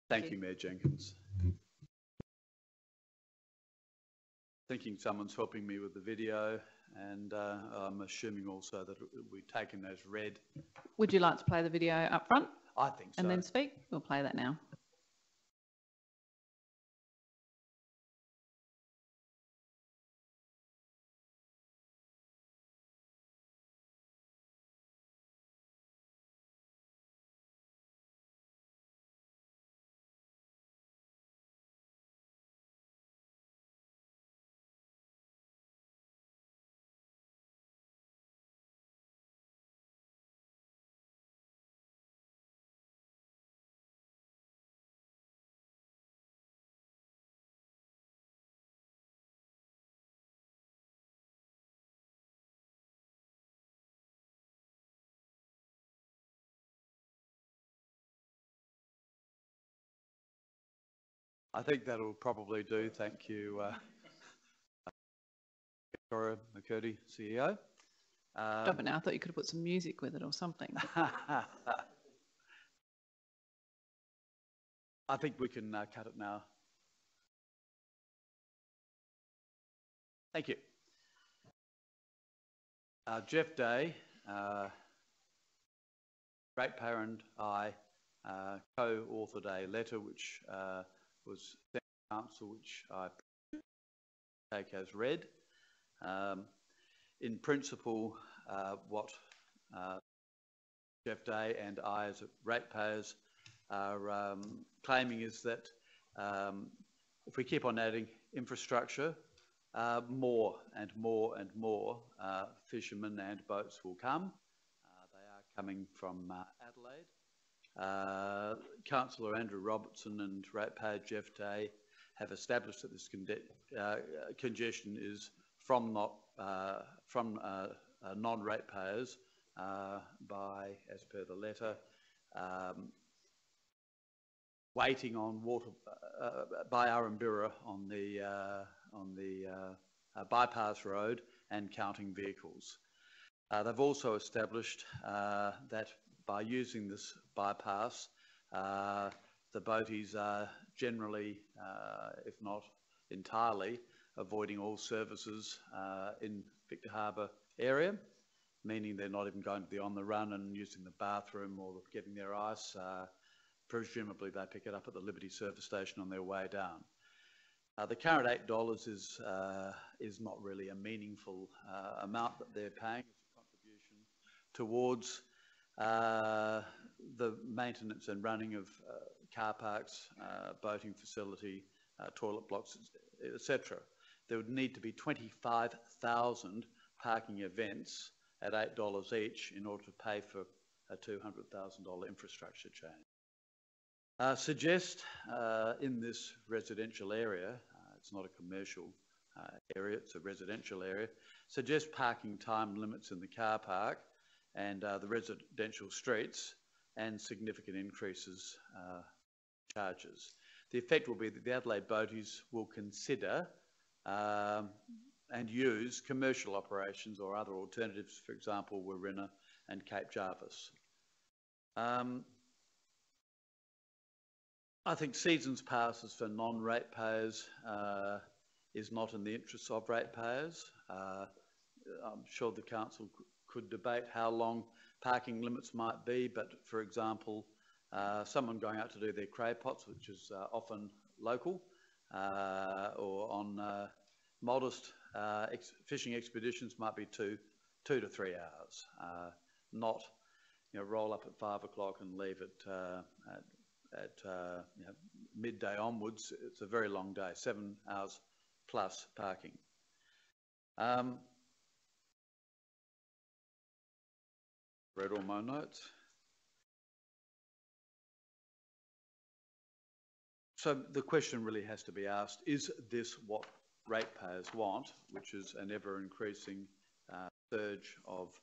Thank you, Mayor Jenkins. Thinking someone's helping me with the video, and I'm assuming also that we've taken as read. Would you like to play the video up front? I think so. And then speak? We'll play that now. I think that'll probably do. Thank you, Victoria McCurdy, CEO. Stop it now. I thought you could have put some music with it or something. I think we can cut it now. Thank you. Jeff Day, ratepayer, and I co-authored a letter which was sent to Council, which I take as read. In principle, what Jeff Day and I as ratepayers are claiming is that if we keep on adding infrastructure, more and more and more fishermen and boats will come. They are coming from Adelaide. Councillor Andrew Robertson and ratepayer Jeff Day have established that this congestion is from non-ratepayers by, as per the letter, waiting on water by Arambura on the bypass road and counting vehicles. They've also established that by using this bypass, the boaties are generally, if not entirely, avoiding all services in Victor Harbour area, meaning they're not even going to be on the run and using the bathroom or getting their ice. Presumably they pick it up at the Liberty service station on their way down. The current $8 is not really a meaningful amount that they're paying as a contribution towards the maintenance and running of car parks, boating facility, toilet blocks, etc. There would need to be 25,000 parking events at $8 each in order to pay for a $200,000 infrastructure change. Suggest in this residential area, it's not a commercial area, it's a residential area, suggest parking time limits in the car park and the residential streets and significant increases charges. The effect will be that the Adelaide boaties will consider and use commercial operations or other alternatives, for example, Warina and Cape Jarvis. I think seasons passes for non-ratepayers is not in the interests of ratepayers. I'm sure the council could debate how long parking limits might be, but for example, someone going out to do their cray pots, which is often local, or on modest fishing expeditions might be two to 3 hours, not roll up at 5 o'clock and leave at midday onwards. It's a very long day, 7 hours plus parking. Read all my notes. So the question really has to be asked, is this what ratepayers want, which is an ever-increasing surge of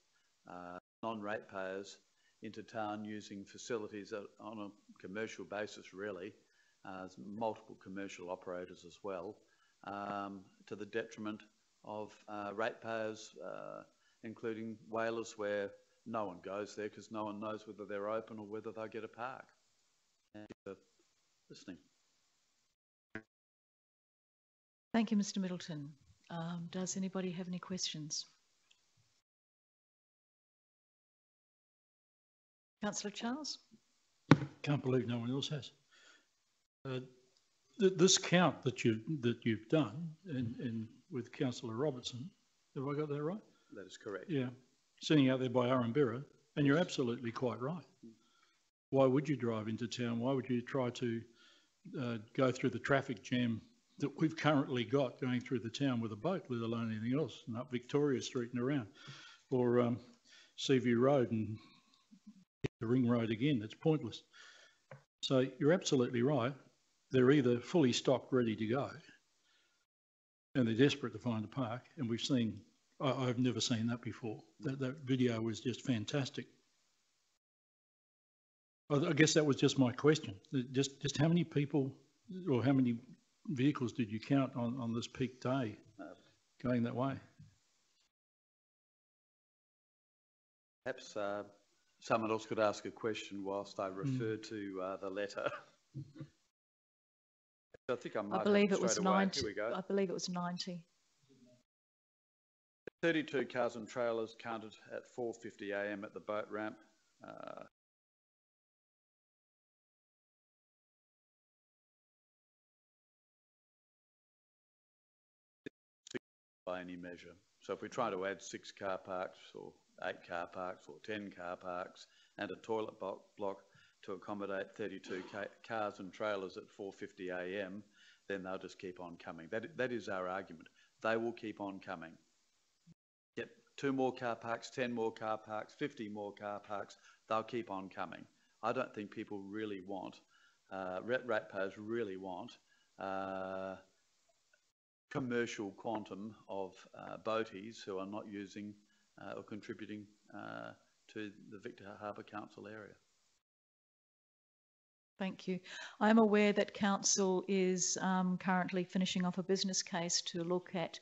non-ratepayers into town using facilities on a commercial basis, really, multiple commercial operators as well, to the detriment of ratepayers, including whalers, where no one goes there because no one knows whether they're open or whether they'll get a park. Thank you for listening. Thank you, Mr. Middleton. Does anybody have any questions? Councillor Charles? Can't believe no one else has. This count that you've done and with Councillor Robertson, have I got that right? That is correct. Yeah, sitting out there by Arambira, and you're absolutely quite right. Why would you drive into town? Why would you try to go through the traffic jam that we've currently got going through the town with a boat, let alone anything else, and up Victoria Street and around, or Seaview Road and the Ring Road again? It's pointless. So you're absolutely right. They're either fully stocked, ready to go, and they're desperate to find a park. And we've seen, I've never seen that before. That video was just fantastic. I guess that was just my question. Just how many people or how many vehicles did you count on this peak day going that way? Perhaps someone else could ask a question whilst I refer to the letter. I think I believe it was 90. Here we go. I believe it was 90. 32 cars and trailers counted at 4:50 a.m. at the boat ramp. By any measure. So if we try to add 6 car parks or 8 car parks or 10 car parks and a toilet block to accommodate 32 cars and trailers at 4:50 a.m, then they'll just keep on coming. That is our argument. They will keep on coming. Get 2 more car parks, 10 more car parks, 50 more car parks, they'll keep on coming. I don't think people really want, ratepayers really want, commercial quantum of boaties who are not using or contributing to the Victor Harbour Council area. Thank you. I'm aware that Council is currently finishing off a business case to look at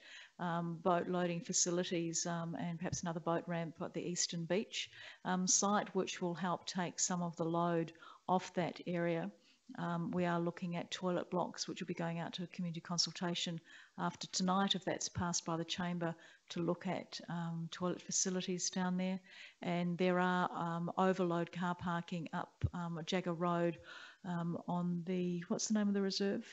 boat loading facilities and perhaps another boat ramp at the Eastern Beach site, which will help take some of the load off that area. We are looking at toilet blocks, which will be going out to a community consultation after tonight, if that's passed by the Chamber, to look at toilet facilities down there. And there are overload car parking up Jagger Road on the, what's the name of the reserve?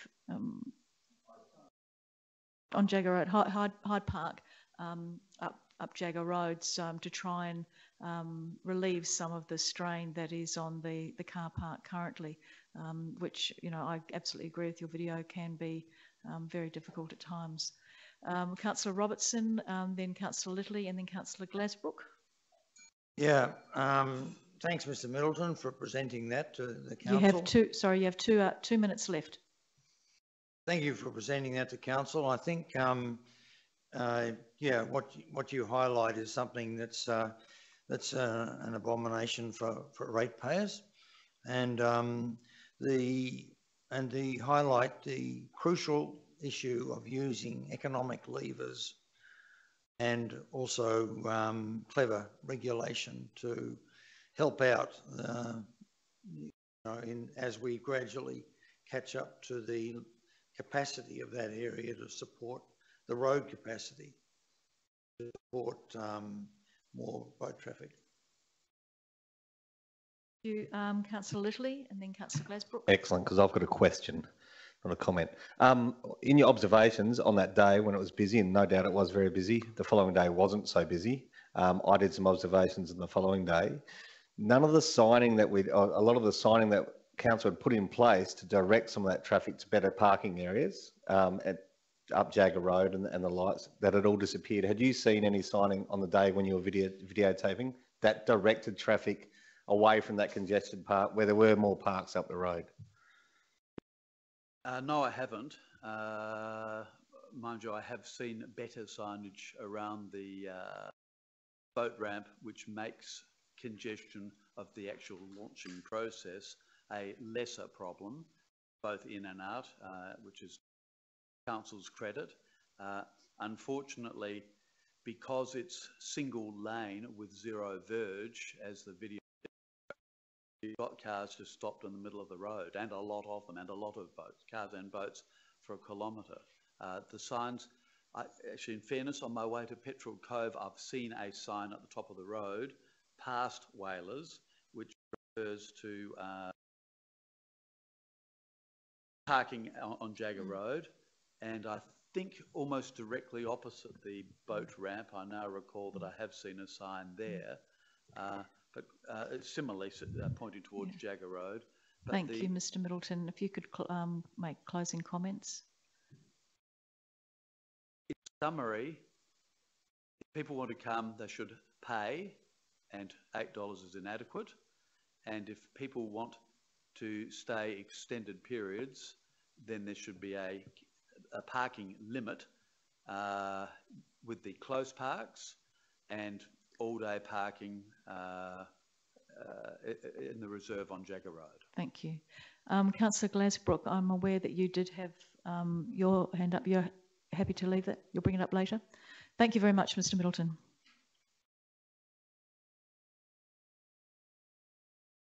On Jagger Road, Hyde Park, up Jagger Roads to try and relieve some of the strain that is on the car park currently, which, you know, I absolutely agree with your video, can be very difficult at times. Councillor Robertson, then Councillor Littley, and then Councillor Glasbrook. Yeah, thanks, Mr. Middleton, for presenting that to the council. You have two. Sorry, you have 2 minutes left. Thank you for presenting that to council. I think, yeah, what you highlight is something that's an abomination for ratepayers, and highlight the crucial issue of using economic levers and also clever regulation to help out, you know, as we gradually catch up to the capacity of that area to support the road capacity, to support more boat traffic. Thank you, Councillor Littley, and then Councillor Glasbrook. Excellent, because I've got a question, not a comment. In your observations on that day when it was busy, and no doubt it was very busy, the following day wasn't so busy. I did some observations in the following day. None of the signing that a lot of the signing that council had put in place to direct some of that traffic to better parking areas up Jagger Road and the lights, that had all disappeared. Had you seen any signing on the day when you were videotaping that directed traffic away from that congested part where there were more parks up the road? No, I haven't. Mind you, I have seen better signage around the boat ramp, which makes congestion of the actual launching process a lesser problem. both in and out, which is council's credit. Unfortunately, because it's single lane with zero verge, as the video, you've got cars just stopped in the middle of the road, and a lot of them, and a lot of boats, cars and boats, for a kilometre. The signs, actually, in fairness, on my way to Petrel Cove, I've seen a sign at the top of the road past Whalers, which refers to parking on Jagger Road, and I think almost directly opposite the boat ramp, I now recall that I have seen a sign there, but it's similarly pointing towards Jagger Road. But Thank you, Mr. Middleton. If you could make closing comments. In summary, if people want to come, they should pay, and $8 is inadequate. And if people want to stay extended periods, then there should be a parking limit with the closed parks and all-day parking in the reserve on Jagger Road. Thank you. Councillor Glasbrook, I'm aware that you did have your hand up. You're happy to leave that? You'll bring it up later? Thank you very much, Mr. Middleton.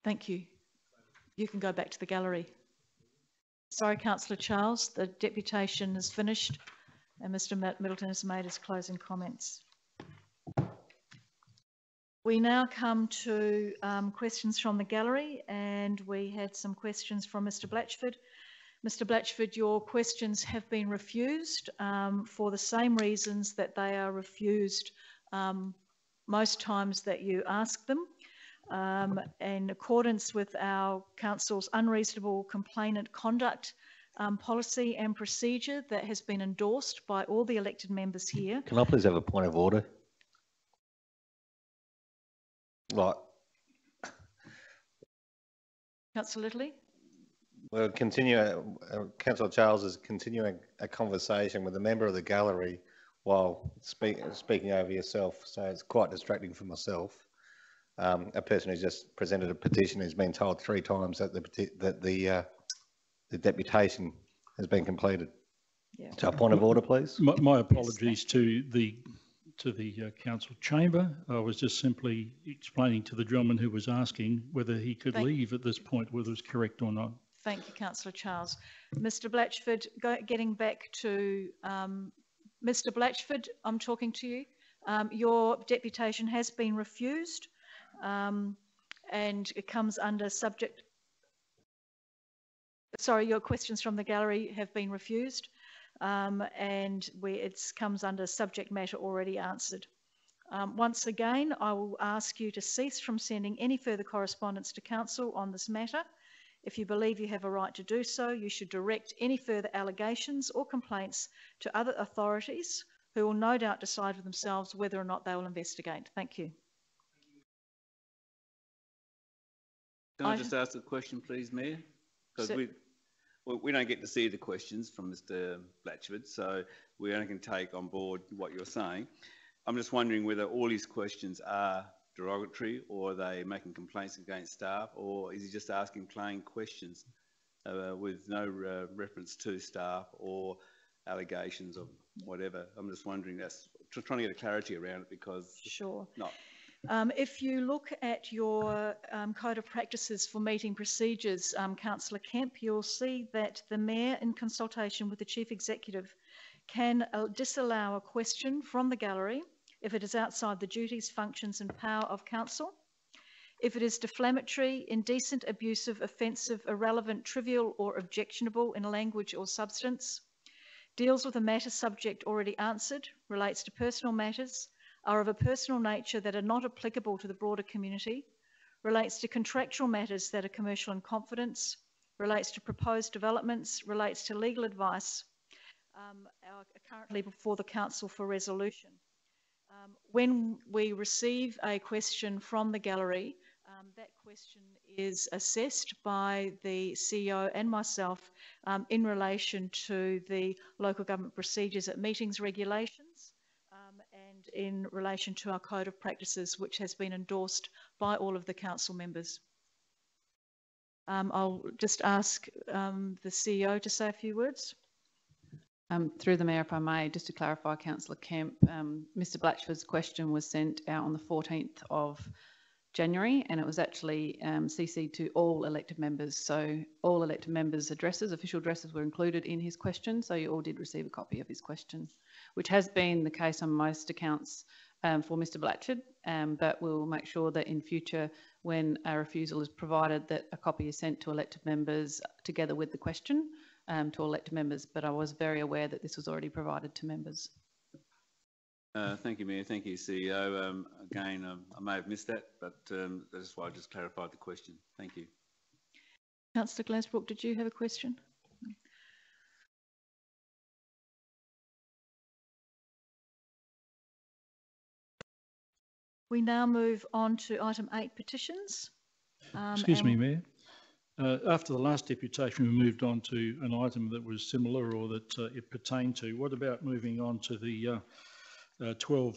Thank you. You can go back to the gallery. Sorry, Councillor Charles, the deputation is finished and Mr. Middleton has made his closing comments. We now come to questions from the gallery, and we had some questions from Mr. Blatchford. Mr. Blatchford, your questions have been refused for the same reasons that they are refused most times that you ask them. In accordance with our council's unreasonable complainant conduct policy and procedure that has been endorsed by all the elected members here. Can I please have a point of order? Right. Councillor Littley? We'll continue, Councillor Charles is continuing a conversation with a member of the gallery while speaking over yourself, so it's quite distracting for myself. A person who's just presented a petition has been told 3 times that the deputation has been completed. Yeah. So a point of order, please. My apologies to the council chamber. I was just simply explaining to the gentleman who was asking whether he could leave at this point, whether it was correct or not. Thank you, Councillor Charles. Mr. Blatchford, getting back to Mr. Blatchford, I'm talking to you. Your deputation has been refused. And it comes under subject. Sorry, your questions from the gallery have been refused, and it comes under subject matter already answered. Once again, I will ask you to cease from sending any further correspondence to council on this matter. If you believe you have a right to do so, you should direct any further allegations or complaints to other authorities who will no doubt decide for themselves whether or not they will investigate. Thank you. Can I just ask a question, please, Mayor? Because we don't get to see the questions from Mr. Blatchford, so we only can take on board what you're saying. I'm just wondering whether all his questions are derogatory, or are they making complaints against staff, or is he just asking plain questions with no reference to staff or allegations of whatever? I'm just wondering, that's just trying to get a clarity around it, because sure. Not. If you look at your Code of Practices for Meeting Procedures, Councillor Kemp, you'll see that the Mayor, in consultation with the Chief Executive, can disallow a question from the gallery if it is outside the duties, functions and power of Council, if it is defamatory, indecent, abusive, offensive, irrelevant, trivial or objectionable in language or substance, deals with a matter subject already answered, relates to personal matters, are of a personal nature that are not applicable to the broader community, relates to contractual matters that are commercial in confidence, relates to proposed developments, relates to legal advice, are currently before the Council for resolution. When we receive a question from the gallery, that question is assessed by the CEO and myself in relation to the local government procedures at meetings regulations, and in relation to our Code of Practices, which has been endorsed by all of the council members. I'll just ask the CEO to say a few words. Through the Mayor, if I may, just to clarify, Councillor Kemp, Mr Blatchford's question was sent out on the 14th of January, and it was actually CC'd to all elected members. So all elected members' addresses, official addresses, were included in his question. So you all did receive a copy of his question, which has been the case on most accounts for Mr Blatchford, but we'll make sure that in future, when a refusal is provided, that a copy is sent to elected members together with the question to all elected members. But I was very aware that this was already provided to members. Thank you, Mayor. Thank you, CEO. Again, I may have missed that, but that's why I just clarified the question. Thank you. Councillor Glasbrook, did you have a question? We now move on to item 8, petitions. Excuse me, Mayor. After the last deputation, we moved on to an item that was similar or that it pertained to. What about moving on to the 12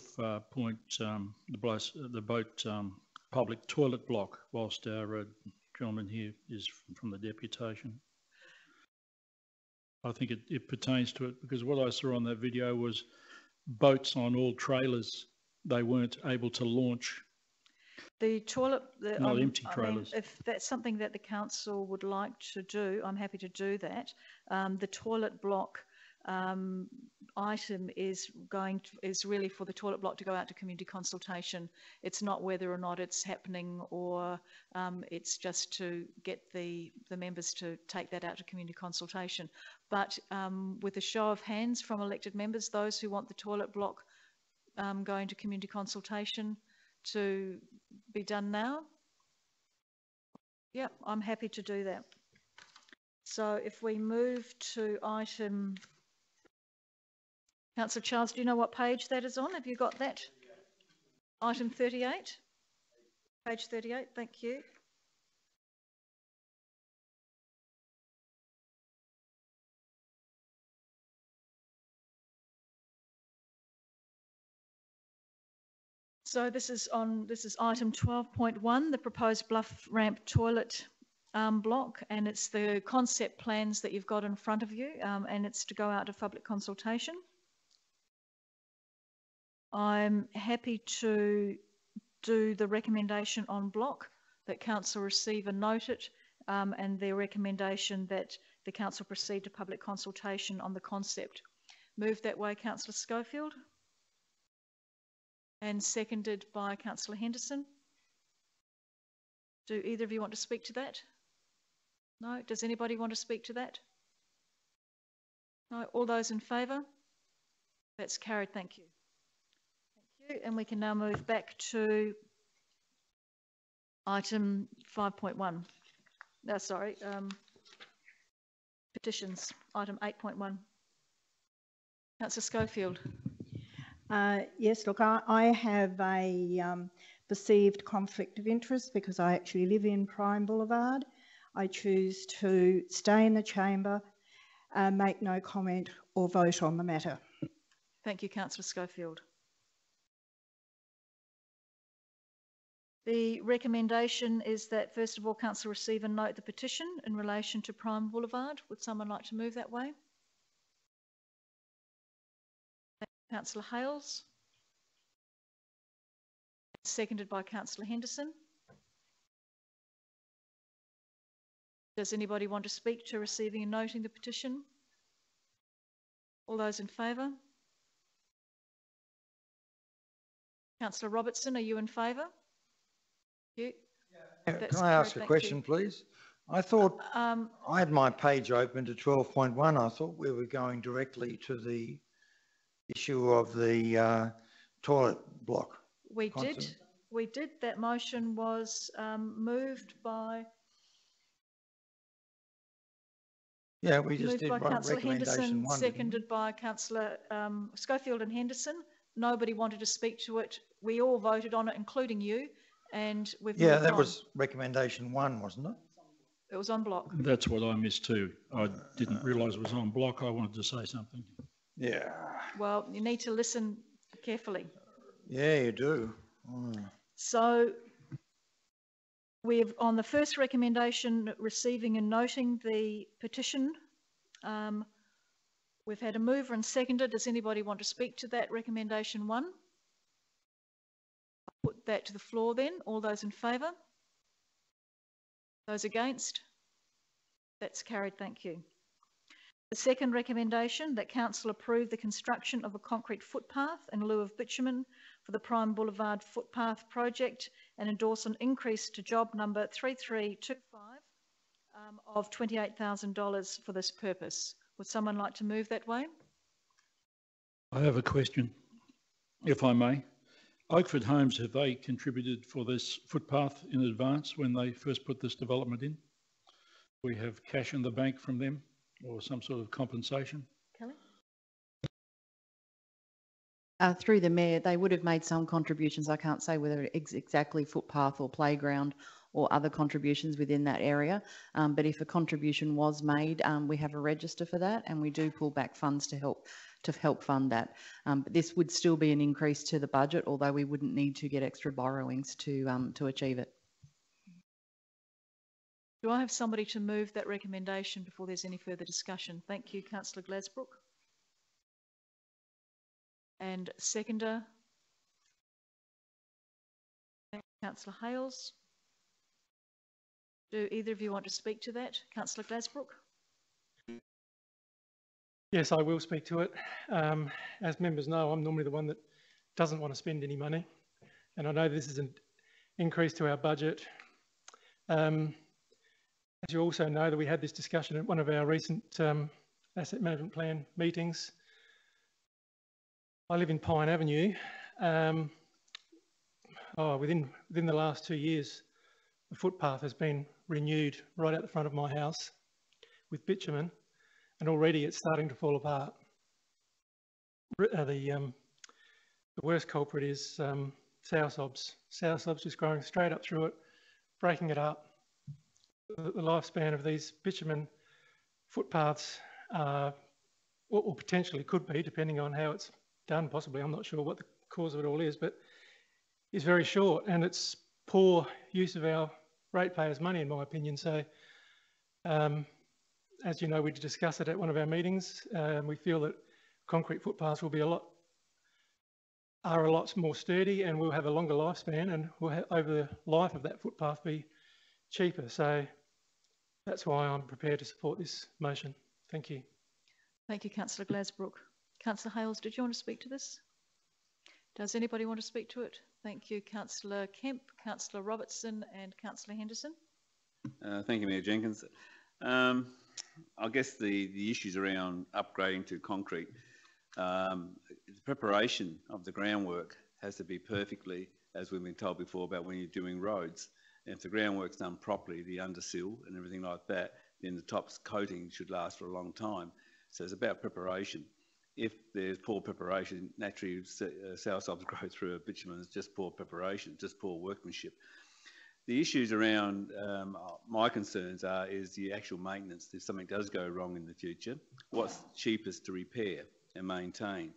point, the boat public toilet block, whilst our gentleman here is from the deputation? I think it pertains to it, because what I saw on that video was boats on all trailers. They weren't able to launch. The toilet, not empty trailers. I mean, if that's something that the council would like to do, I'm happy to do that. The toilet block item is really for the toilet block to go out to community consultation. It's not whether or not it's happening, or it's just to get the members to take that out to community consultation. But with a show of hands from elected members, those who want the toilet block going to community consultation to be done now? Yeah, I'm happy to do that. So if we move to item... Councillor Charles, do you know what page that is on? Have you got that? Item 38? Page 38, thank you. So this is item 12.1, the proposed bluff ramp toilet block, and it's the concept plans that you've got in front of you, and it's to go out to public consultation. I'm happy to do the recommendation on block, that council receive and note it, and their recommendation that the council proceed to public consultation on the concept. Move that way, Councillor Schofield. And seconded by Councillor Henderson. Do either of you want to speak to that? No? Does anybody want to speak to that? No? All those in favour? That's carried, thank you. Thank you. And we can now move back to item 5.1. No, sorry, petitions, item 8.1. Councillor Schofield. Yes, look, I have a perceived conflict of interest because I actually live in Prime Boulevard. I choose to stay in the chamber, make no comment or vote on the matter. Thank you, Councillor Schofield. The recommendation is that, first of all, council receive and note the petition in relation to Prime Boulevard. Would someone like to move that way? Councillor Hales. Seconded by Councillor Henderson. Does anybody want to speak to receiving and noting the petition? All those in favour? Councillor Robertson, are you in favour? You? Can I ask a question, please? I thought I had my page open to 12.1. I thought we were going directly to the issue of the toilet block. We did. That motion was moved by... Yeah, we just did by Councillor Henderson, one, seconded by Councillor Schofield and Henderson. Nobody wanted to speak to it. We all voted on it, including you, and we've moved that on. was recommendation 1, wasn't it? It was on block. That's what I missed too. I didn't realise it was on block. I wanted to say something. Yeah. Well, you need to listen carefully. Yeah, you do. Mm. So We've, on the first recommendation, receiving and noting the petition, we've had a mover and seconder. Does anybody want to speak to that recommendation 1? I'll put that to the floor then. All those in favour? Those against? That's carried, thank you. The second recommendation, that council approve the construction of a concrete footpath in lieu of bitumen for the Prime Boulevard footpath project and endorse an increase to job number 3325 of $28,000 for this purpose. Would someone like to move that way? I have a question, if I may. Oakford Homes, have they contributed for this footpath in advance when they first put this development in? We have cash in the bank from them or some sort of compensation? Kelly? Through the Mayor, they would have made some contributions. I can't say whether it's exactly footpath or playground or other contributions within that area. But if a contribution was made, we have a register for that, and we do pull back funds to help fund that. But this would still be an increase to the budget, although we wouldn't need to get extra borrowings to achieve it. Do I have somebody to move that recommendation before there's any further discussion? Thank you, Councillor Glasbrook. And seconder, Councillor Hales. Do either of you want to speak to that? Councillor Glasbrook? Yes, I will speak to it. As members know, I'm normally the one that doesn't want to spend any money. And I know this is an increase to our budget. As you also know, that we had this discussion at one of our recent asset management plan meetings. I live in Pine Avenue. Within the last 2 years, the footpath has been renewed right out the front of my house with bitumen, and already it's starting to fall apart. The worst culprit is soursops. Soursops just growing straight up through it, breaking it up. The lifespan of these bitumen footpaths, or potentially could be, depending on how it's done, possibly, I'm not sure what the cause of it all is, but is very short, and it's poor use of our ratepayers' money, in my opinion. So, as you know, we discussed it at one of our meetings. We feel that concrete footpaths will be a lot more sturdy, and we'll have a longer lifespan, and will have, over the life of that footpath, be cheaper. So that's why I'm prepared to support this motion. Thank you. Thank you, Councillor Glasbrook. Councillor Hales, did you want to speak to this? Does anybody want to speak to it? Thank you, Councillor Kemp, Councillor Robertson and Councillor Henderson. Thank you, Mayor Jenkins. I guess the issues around upgrading to concrete, the preparation of the groundwork has to be perfectly, as we've been told before, about when you're doing roads. And if the groundwork's done properly, the undersill and everything like that, then the top's coating should last for a long time. So it's about preparation. If there's poor preparation, naturally soursops grow through a bitumen. It's just poor preparation, just poor workmanship. The issues around my concerns is the actual maintenance. If something does go wrong in the future, what's cheapest to repair and maintain?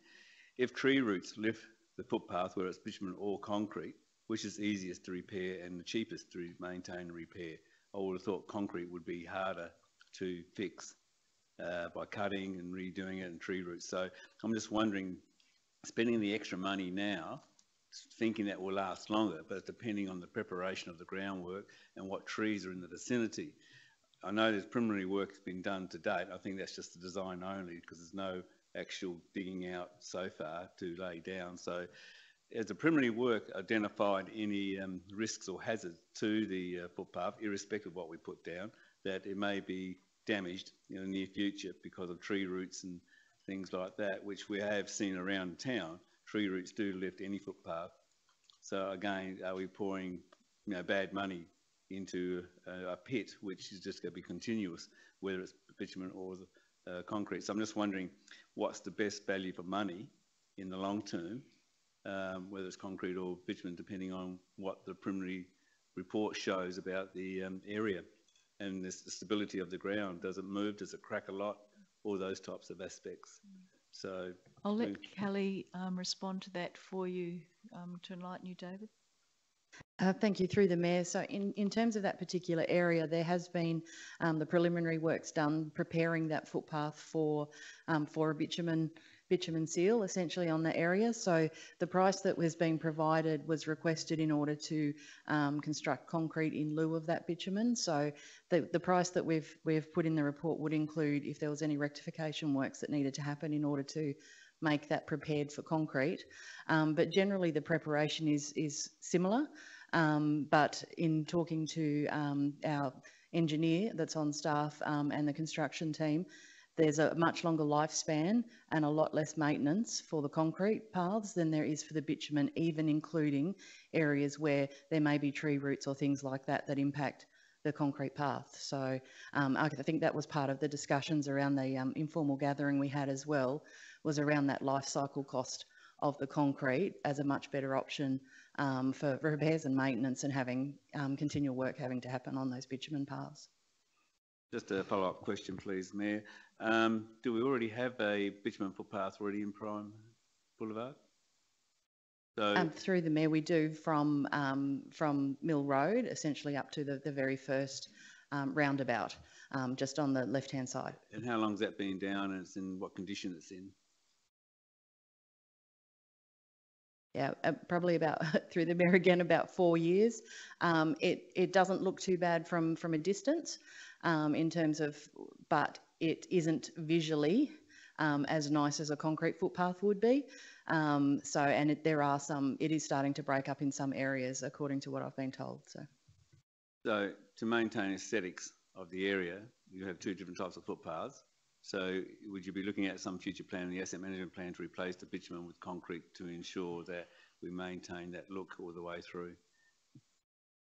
If tree roots lift the footpath, where it's bitumen or concrete, which is easiest to repair and the cheapest to maintain and repair? I would have thought concrete would be harder to fix by cutting and redoing it, and tree roots. So I'm just wondering, spending the extra money now, thinking that will last longer, but depending on the preparation of the groundwork and what trees are in the vicinity. I know there's preliminary work that's been done to date. I think that's just the design only, because there's no actual digging out so far to lay down. So has the preliminary work identified any risks or hazards to the footpath, irrespective of what we put down, that it may be damaged in the near future because of tree roots and things like that, which we have seen around town? Tree roots do lift any footpath. So again, are we pouring bad money into a pit which is just going to be continuous, whether it's bitumen or concrete? So I'm just wondering what's the best value for money in the long term, whether it's concrete or bitumen, depending on what the preliminary report shows about the area and the stability of the ground. Does it move? Does it crack a lot? All those types of aspects. So I'll let Kelly respond to that for you to enlighten you, David. Thank you. Through the Mayor. So in terms of that particular area, there has been the preliminary works done preparing that footpath for a bitumen seal essentially on the area. So the price that was being provided was requested in order to construct concrete in lieu of that bitumen. So the price that we've put in the report would include if there was any rectification works that needed to happen in order to make that prepared for concrete. But generally the preparation is similar. But in talking to our engineer that's on staff and the construction team, there's a much longer lifespan and a lot less maintenance for the concrete paths than there is for the bitumen, even including areas where there may be tree roots or things like that that impact the concrete path. So I think that was part of the discussions around the informal gathering we had as well, was around that life cycle cost of the concrete as a much better option for repairs and maintenance and having continual work having to happen on those bitumen paths. Just a follow-up question, please, Mayor. Do we already have a bitumen footpath already in Prime Boulevard? So through the Mayor, we do from Mill Road, essentially up to the very first roundabout, just on the left-hand side. And how long has that been down and it's in what condition it's in? Yeah, probably about, through the Mayor again, about 4 years. It doesn't look too bad from a distance in terms of, but it isn't visually as nice as a concrete footpath would be. And it is starting to break up in some areas according to what I've been told. So to maintain aesthetics of the area, you have two different types of footpaths. So would you be looking at some future plan, the asset management plan, to replace the bitumen with concrete to ensure that we maintain that look all the way through?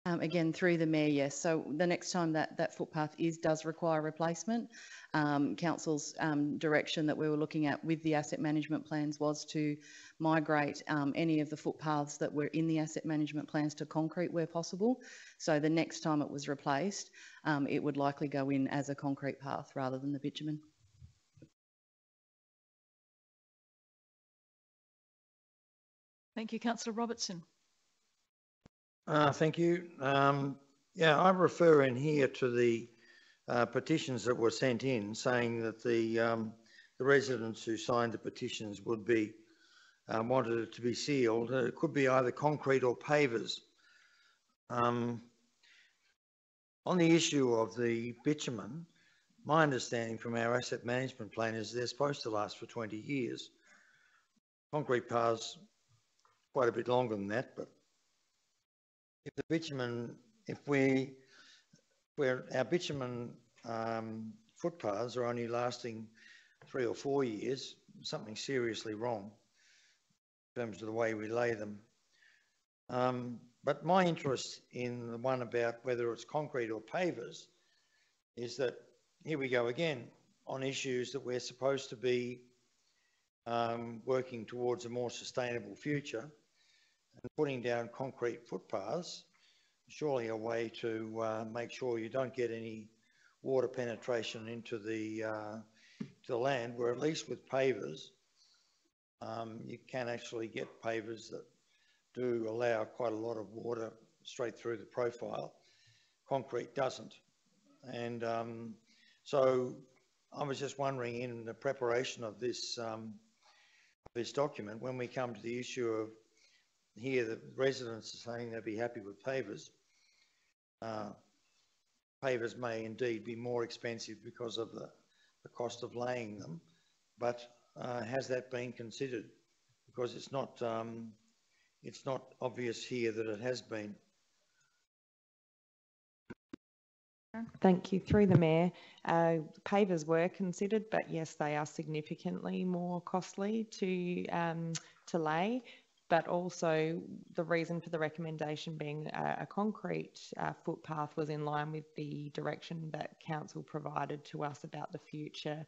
Again, through the Mayor, yes. So the next time that footpath does require replacement, Council's direction that we were looking at with the asset management plans was to migrate any of the footpaths that were in the asset management plans to concrete where possible. So the next time it was replaced, it would likely go in as a concrete path rather than the bitumen. Thank you. Councillor Robertson. Thank you. Yeah, I refer in here to the petitions that were sent in saying that the residents who signed the petitions would be wanted it to be sealed. It could be either concrete or pavers. On the issue of the bitumen, my understanding from our asset management plan is they're supposed to last for 20 years. Concrete paths quite a bit longer than that, but if the bitumen, our bitumen footpaths are only lasting 3 or 4 years, something seriously wrong in terms of the way we lay them. But my interest in the one about whether it's concrete or pavers is that here we go again on issues that we're supposed to be working towards a more sustainable future, and putting down concrete footpaths, surely a way to make sure you don't get any water penetration into the land, where at least with pavers, you can actually get pavers that do allow quite a lot of water straight through the profile. Concrete doesn't. And so I was just wondering, in the preparation of this document, when we come to the issue of here, the residents are saying they'd be happy with pavers. Pavers may indeed be more expensive because of the cost of laying them, but has that been considered? Because it's not obvious here that it has been. Thank you. Through the Mayor, pavers were considered, but yes, they are significantly more costly to lay. But also the reason for the recommendation being a concrete footpath was in line with the direction that Council provided to us about the future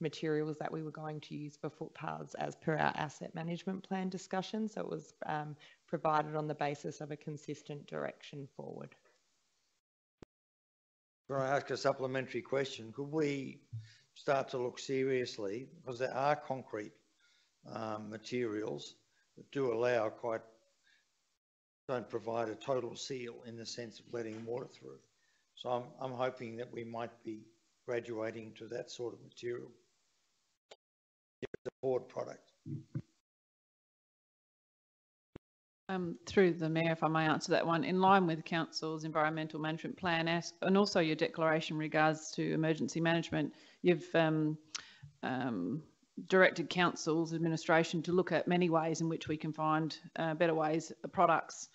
materials that we were going to use for footpaths as per our asset management plan discussion. So it was provided on the basis of a consistent direction forward. Can I ask a supplementary question? Could we start to look seriously, because there are concrete materials that do allow quite don't provide a total seal in the sense of letting water through. So I'm hoping that we might be graduating to that sort of material. It's a board product. Through the Mayor, if I may answer that one, in line with Council's environmental management plan and also your declaration in regards to emergency management, you've directed Council's administration to look at many ways in which we can find better ways, products,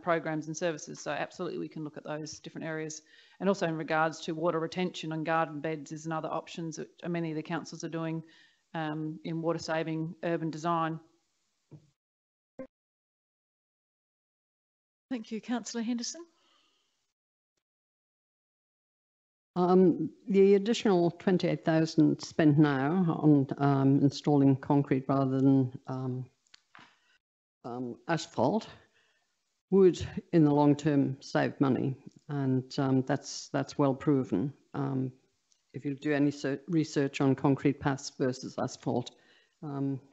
programs and services. So absolutely we can look at those different areas. And also in regards to water retention and garden beds is another options that many of the councils are doing in water saving urban design. Thank you. Councillor Henderson. The additional 28,000 spent now on installing concrete rather than asphalt would, in the long term, save money, and that's well proven. If you do any research on concrete paths versus asphalt,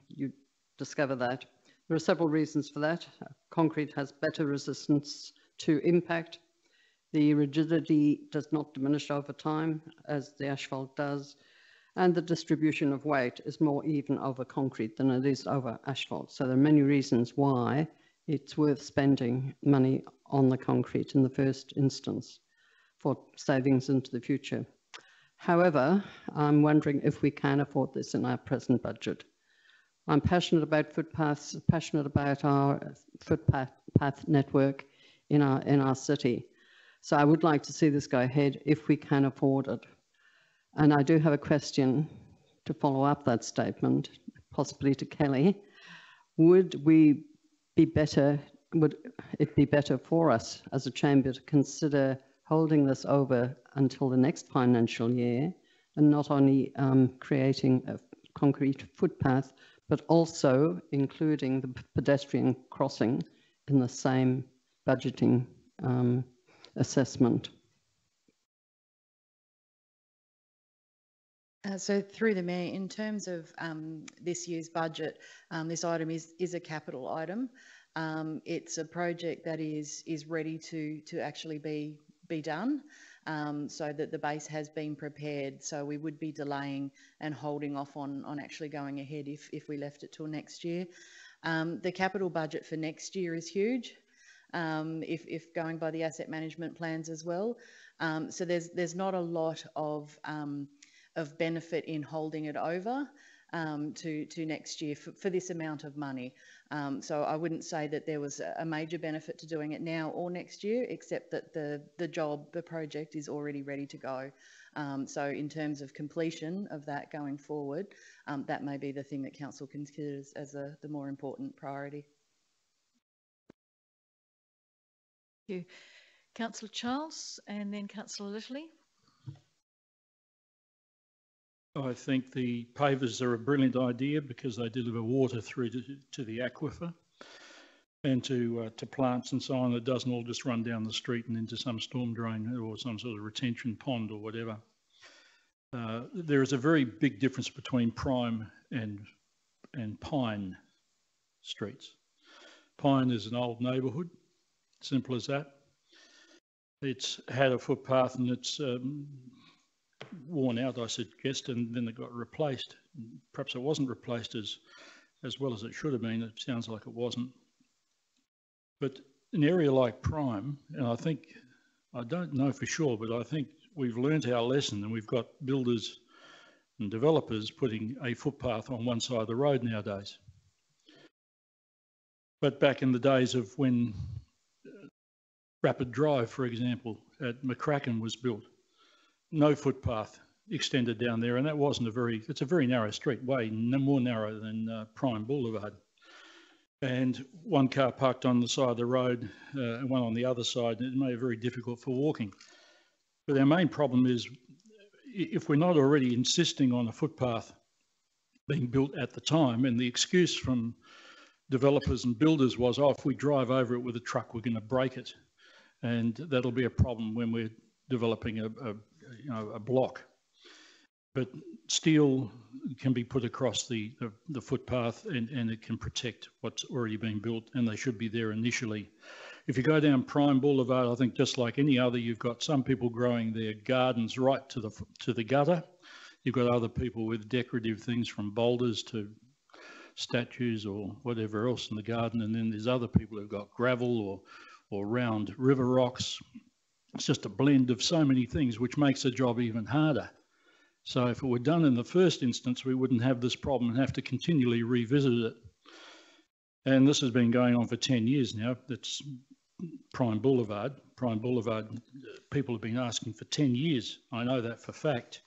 you discover that. There are several reasons for that. Concrete has better resistance to impact. The rigidity does not diminish over time as the asphalt does, and the distribution of weight is more even over concrete than it is over asphalt. So there are many reasons why it's worth spending money on the concrete in the first instance for savings into the future. However, I'm wondering if we can afford this in our present budget. I'm passionate about footpaths, passionate about our footpath network in our city. So I would like to see this go ahead if we can afford it. And I do have a question to follow up that statement, possibly to Kelly. Would it be better for us as a chamber to consider holding this over until the next financial year and not only creating a concrete footpath, but also including the pedestrian crossing in the same budgeting assessment? So through the Mayor, in terms of this year's budget, this item is a capital item. It's a project that is ready to actually be done, so that the base has been prepared. So we would be delaying and holding off on actually going ahead if we left it till next year. The capital budget for next year is huge, if going by the asset management plans as well. So there's not a lot of benefit in holding it over to next year for this amount of money. So I wouldn't say that there was a major benefit to doing it now or next year, except that the project is already ready to go. So in terms of completion of that going forward, that may be the thing that council considers as the more important priority. Thank you. Councillor Charles and then Councillor Littley. I think the pavers are a brilliant idea because they deliver water through to the aquifer and to plants and so on. It doesn't all just run down the street and into some storm drain or some sort of retention pond or whatever. There is a very big difference between Prime and Pine streets. Pine is an old neighbourhood, simple as that. It's had a footpath and it's worn out, I suggest, and then it got replaced. Perhaps it wasn't replaced as well as it should have been. It sounds like it wasn't. But an area like Prime, and I don't know for sure, but I think we've learnt our lesson and we've got builders and developers putting a footpath on one side of the road nowadays. But back in the days of when Rapid Drive, for example, at McCracken was built, no footpath extended down there, and that wasn't it's a very narrow street, way more narrow than Prime Boulevard. And one car parked on the side of the road and one on the other side, and it made it very difficult for walking. But our main problem is, if we're not already insisting on a footpath being built at the time, and the excuse from developers and builders was, oh, if we drive over it with a truck, we're going to break it. And that'll be a problem when we're developing a block. But steel can be put across the footpath and it can protect what's already been built, and they should be there initially. If you go down Prime Boulevard, I think just like any other, you've got some people growing their gardens right to the gutter. You've got other people with decorative things from boulders to statues or whatever else in the garden. And then there's other people who've got gravel or round river rocks. It's just a blend of so many things, which makes the job even harder. So if it were done in the first instance, we wouldn't have this problem and have to continually revisit it. And this has been going on for 10 years now. That's Prime Boulevard. Prime Boulevard, people have been asking for 10 years. I know that for fact.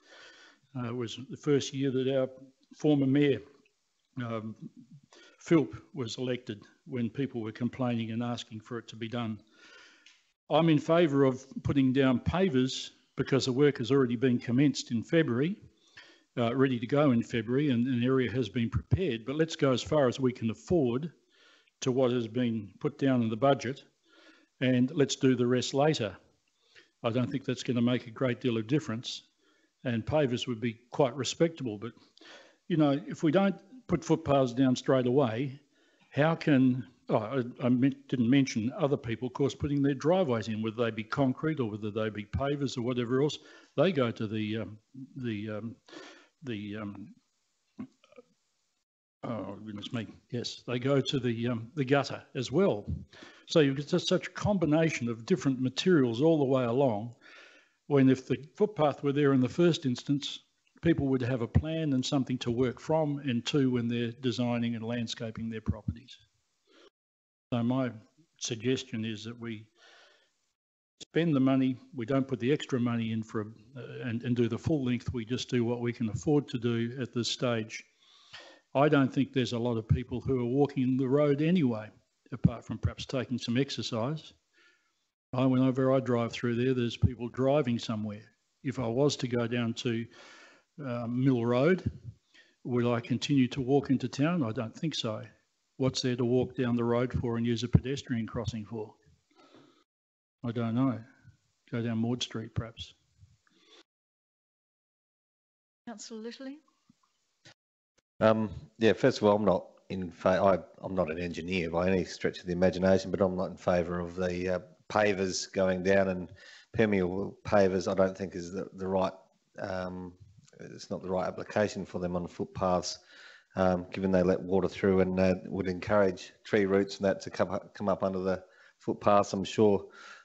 It was the first year that our former mayor, Philp, was elected, when people were complaining and asking for it to be done. I'm in favour of putting down pavers because the work has already been commenced in February, ready to go in February, and an area has been prepared. But let's go as far as we can afford to what has been put down in the budget, and let's do the rest later. I don't think that's going to make a great deal of difference, and pavers would be quite respectable. But, you know, if we don't put footpaths down straight away, how can, didn't mention other people, of course, putting their driveways in, whether they be concrete or whether they be pavers or whatever else. They go to oh goodness me, yes, they go to the gutter as well. So you've got just such a combination of different materials all the way along, when if the footpath were there in the first instance, people would have a plan and something to work from, and two, when they're designing and landscaping their properties. So my suggestion is that we spend the money, we don't put the extra money in for and do the full length, we just do what we can afford to do at this stage. I don't think there's a lot of people who are walking the road anyway, apart from perhaps taking some exercise. Whenever I drive through there, there's people driving somewhere. If I was to go down to Mill Road, would I continue to walk into town? I don't think so. What's there to walk down the road for and use a pedestrian crossing for? I don't know. Go down Maud Street, perhaps. Councillor Litterly? Yeah, first of all, I'm not in favour. I'm not an engineer by any stretch of the imagination, but I'm not in favour of the pavers going down, and permeable pavers I don't think is the right, it's not the right application for them on footpaths, given they let water through and would encourage tree roots and that to come up under the footpaths, I'm sure.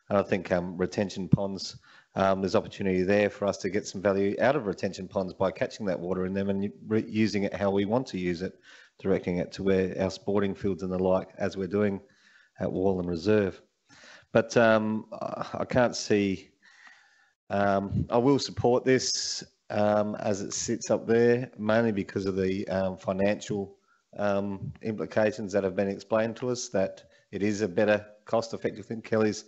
And I think retention ponds, there's opportunity there for us to get some value out of retention ponds by catching that water in them and using it how we want to use it, directing it to where our sporting fields and the like, as we're doing at Wall and Reserve. But I can't see, I will support this as it sits up there, mainly because of the financial implications that have been explained to us, that it is a better cost-effective thing. Kelly's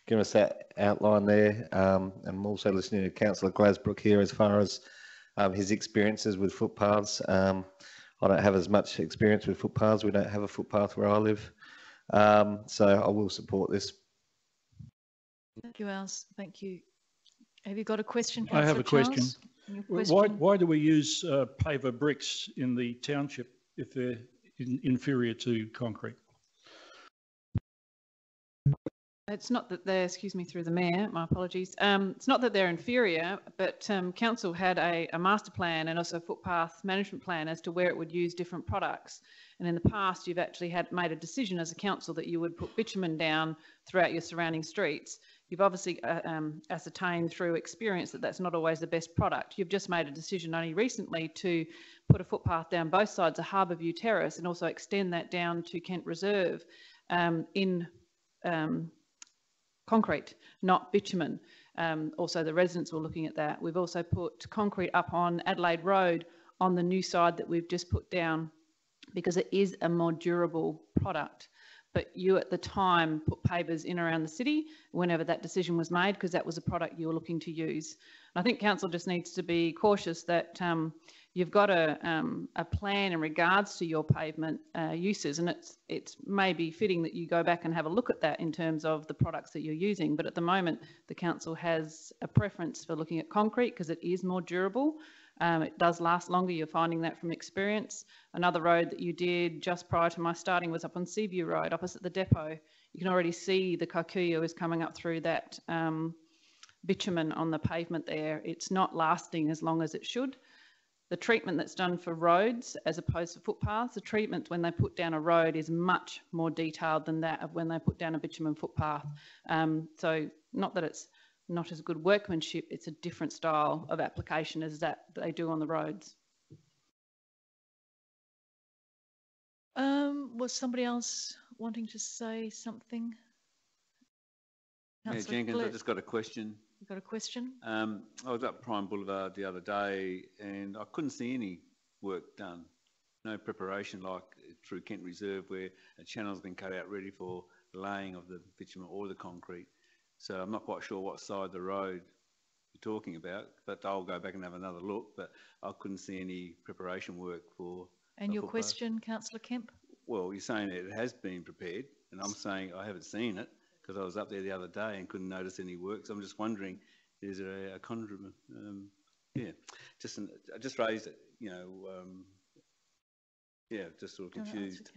given us that outline there, and I'm also listening to Councillor Glasbrook here as far as his experiences with footpaths. I don't have as much experience with footpaths. We don't have a footpath where I live, so I will support this. Thank you, Els. Thank you. Have you got a question, I have a question. question. Why do we use paver bricks in the township if they're inferior to concrete? It's not that they're, excuse me through the mayor, my apologies. It's not that they're inferior, but council had a master plan and also a footpath management plan as to where it would use different products. And in the past, you've actually made a decision as a council that you would put bitumen down throughout your surrounding streets. You've obviously ascertained through experience that that's not always the best product. You've just made a decision only recently to put a footpath down both sides of Harbourview Terrace and also extend that down to Kent Reserve in concrete, not bitumen. Also, the residents were looking at that. We've also put concrete up on Adelaide Road on the new side that we've just put down because it is a more durable product. But you at the time put pavers in around the city whenever that decision was made because that was a product you were looking to use. And I think council just needs to be cautious that you've got a plan in regards to your pavement uses, and it's maybe fitting that you go back and have a look at that in terms of the products that you're using. But at the moment, the council has a preference for looking at concrete because it is more durable. It does last longer. You're finding that from experience. Another road that you did just prior to my starting was up on Seaview Road, opposite the depot. You can already see the kikuyu is coming up through that bitumen on the pavement there. It's not lasting as long as it should. The treatment that's done for roads as opposed to footpaths, the treatment when they put down a road is much more detailed than that of when they put down a bitumen footpath. So not that it's not as good workmanship, it's a different style of application as that they do on the roads. Was somebody else wanting to say something? Mayor Councillor Jenkins, Gillett, I just got a question. you got a question? I was up Prime Boulevard the other day and I couldn't see any work done. No preparation like through Kent Reserve where a channel's been cut out ready for the laying of the bitumen or the concrete. So I'm not quite sure what side of the road you're talking about, but I'll go back and have another look. But I couldn't see any preparation work for. And your question, Councillor Kemp? Well, you're saying it has been prepared, and I'm saying I haven't seen it because I was up there the other day and couldn't notice any work. So I'm just wondering, is it a conundrum? Yeah, I just raised it, yeah, just sort of confused.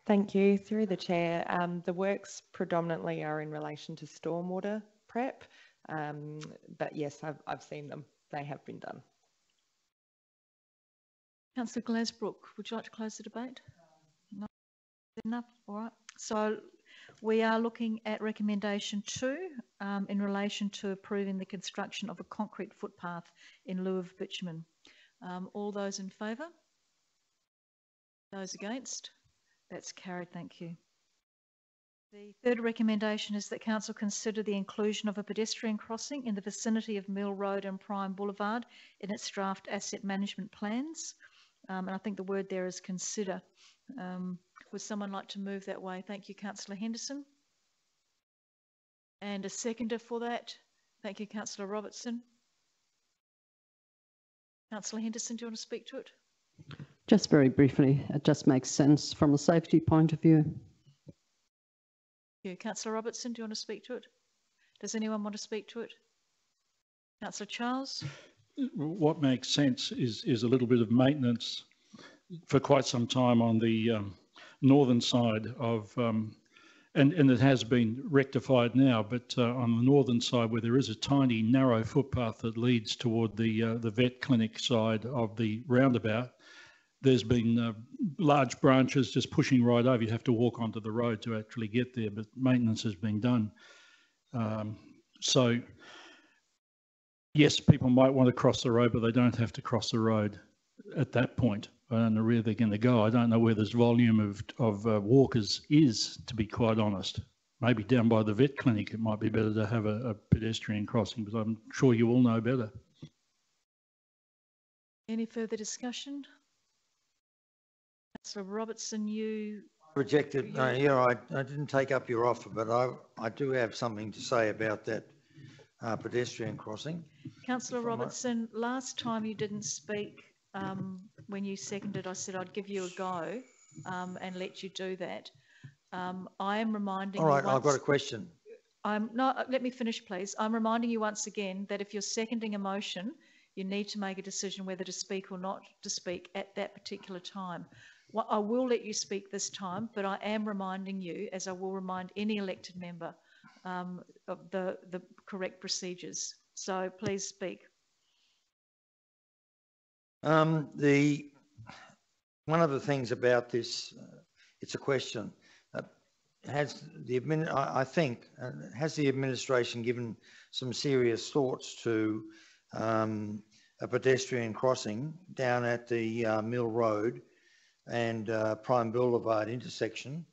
Thank you. Through the chair, the works predominantly are in relation to stormwater prep, but yes, I've seen them. They have been done. Councillor Glasbrook, would you like to close the debate? No? Enough? All right. So we are looking at recommendation 2 in relation to approving the construction of a concrete footpath in lieu of bitumen. All those in favour? Those against? That's carried, thank you. The third recommendation is that Council consider the inclusion of a pedestrian crossing in the vicinity of Mill Road and Prime Boulevard in its draft asset management plans. And I think the word there is consider. Would someone like to move that way? Thank you, Councillor Henderson. And a seconder for that. Thank you, Councillor Robertson. Councillor Henderson, do you want to speak to it? Just very briefly, it just makes sense from a safety point of view. Yeah, Councillor Robertson, do you want to speak to it? Does anyone want to speak to it? Councillor Charles? What makes sense is a little bit of maintenance for quite some time on the northern side of, and it has been rectified now, but on the northern side where there is a tiny narrow footpath that leads toward the vet clinic side of the roundabout, there's been large branches just pushing right over. You have to walk onto the road to actually get there, but maintenance has been done. So yes, people might want to cross the road, but they don't have to cross the road at that point. I don't know where they're going to go. I don't know where this volume of walkers is, to be quite honest. Maybe down by the vet clinic, it might be better to have a pedestrian crossing, but I'm sure you all know better. Any further discussion? Councillor Robertson, you... Rejected. No, yeah, I didn't take up your offer, but I do have something to say about that pedestrian crossing. Councillor Robertson, last time you didn't speak, when you seconded, I said I'd give you a go and let you do that. I am reminding you... All right, I've got a question. No, let me finish, please. I'm reminding you once again that if you're seconding a motion, you need to make a decision whether to speak or not to speak at that particular time. Well, I will let you speak this time, but I am reminding you, as I will remind any elected member, of the correct procedures. So please speak. One of the things about this, it's a question. Has the administration given some serious thoughts to a pedestrian crossing down at the Mill Road and Prime Boulevard intersection?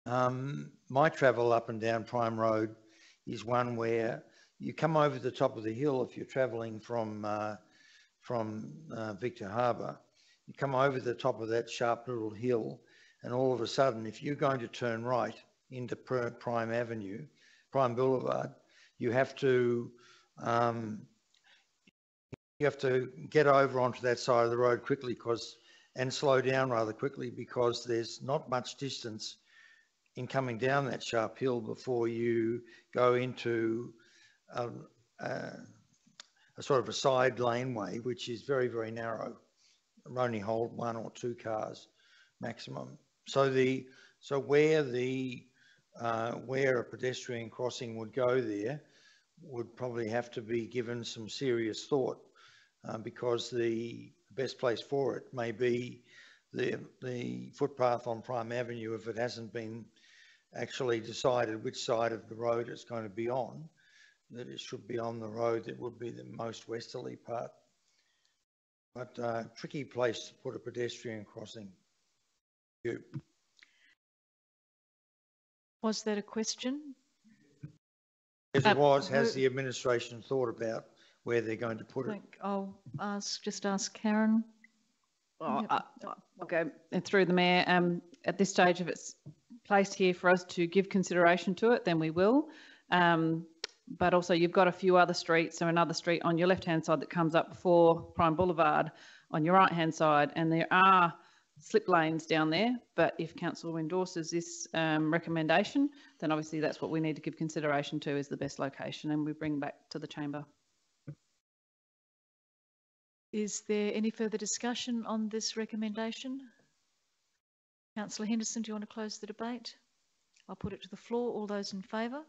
My travel up and down Prime Road is one where you come over the top of the hill if you're travelling from Victor Harbour. You come over the top of that sharp little hill, and all of a sudden, if you're going to turn right into Prime Avenue, Prime Boulevard, you have to get over onto that side of the road quickly and slow down rather quickly, because there's not much distance in coming down that sharp hill before you go into a sort of a side laneway, which is very, very narrow. It'll only hold 1 or 2 cars maximum. So where a pedestrian crossing would go there would probably have to be given some serious thought, because the best place for it may be the footpath on Prime Avenue if it hasn't been actually decided which side of the road it's going to be on, that it should be on the road that would be the most westerly part. But tricky place to put a pedestrian crossing. Was that a question? Yes, it was. Has the administration thought about where they're going to put it? I'll just ask Karen. Well, I'll go through the Mayor. At this stage, if it's placed here for us to give consideration to it, then we will. But also you've got a few other streets, so another street on your left-hand side that comes up before Prime Boulevard on your right-hand side, and there are slip lanes down there. But if Council endorses this recommendation, then obviously that's what we need to give consideration to, is the best location, and we bring back to the chamber. Is there any further discussion on this recommendation? Councillor Henderson, do you want to close the debate? I'll put it to the floor. All those in favour?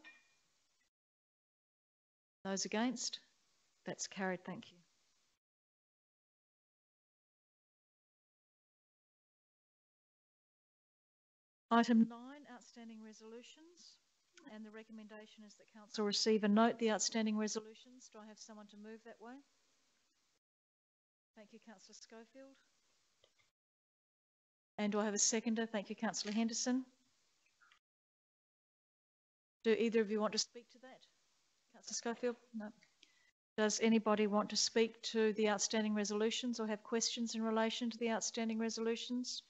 Those against? That's carried. Thank you. Item 9, outstanding resolutions. And the recommendation is that Council receive and note the outstanding resolutions. Do I have someone to move that way? Thank you, Councillor Schofield. And do I have a seconder? Thank you, Councillor Henderson. Do either of you want to speak to that? Councillor Schofield? No. Does anybody want to speak to the outstanding resolutions or have questions in relation to the outstanding resolutions?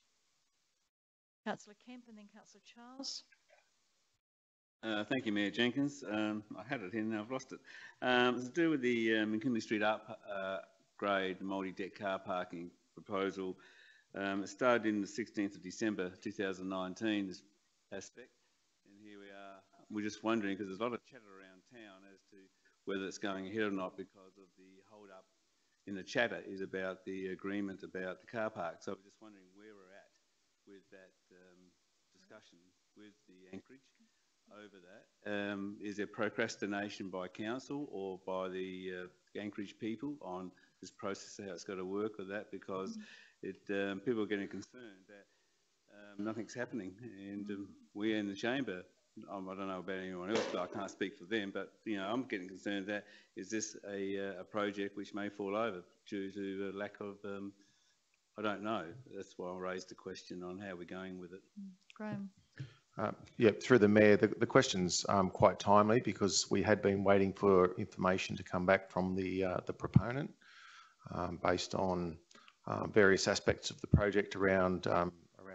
Councillor Kemp and then Councillor Charles. Thank you, Mayor Jenkins. I had it in, I've lost it. It's to do with the McKinley Street upgrade multi-deck car parking proposal. It started in the 16th of December 2019, this aspect, and here we are. We're just wondering, because there's a lot of chatter around town as to whether it's going ahead or not, because of the hold-up in the chatter is about the agreement about the car park. So we're just wondering where we're at with that discussion with the Anchorage over that. Is there procrastination by council or by the Anchorage people on this process, how it's got to work with that? Because people are getting concerned that nothing's happening, and we in the chamber, I don't know about anyone else, but I can't speak for them, but you know, I'm getting concerned that is this a project which may fall over due to a lack of I don't know. That's why I raised the question on how we're going with it. Graham. Yeah, through the Mayor, the question's quite timely, because we had been waiting for information to come back from the proponent based on various aspects of the project around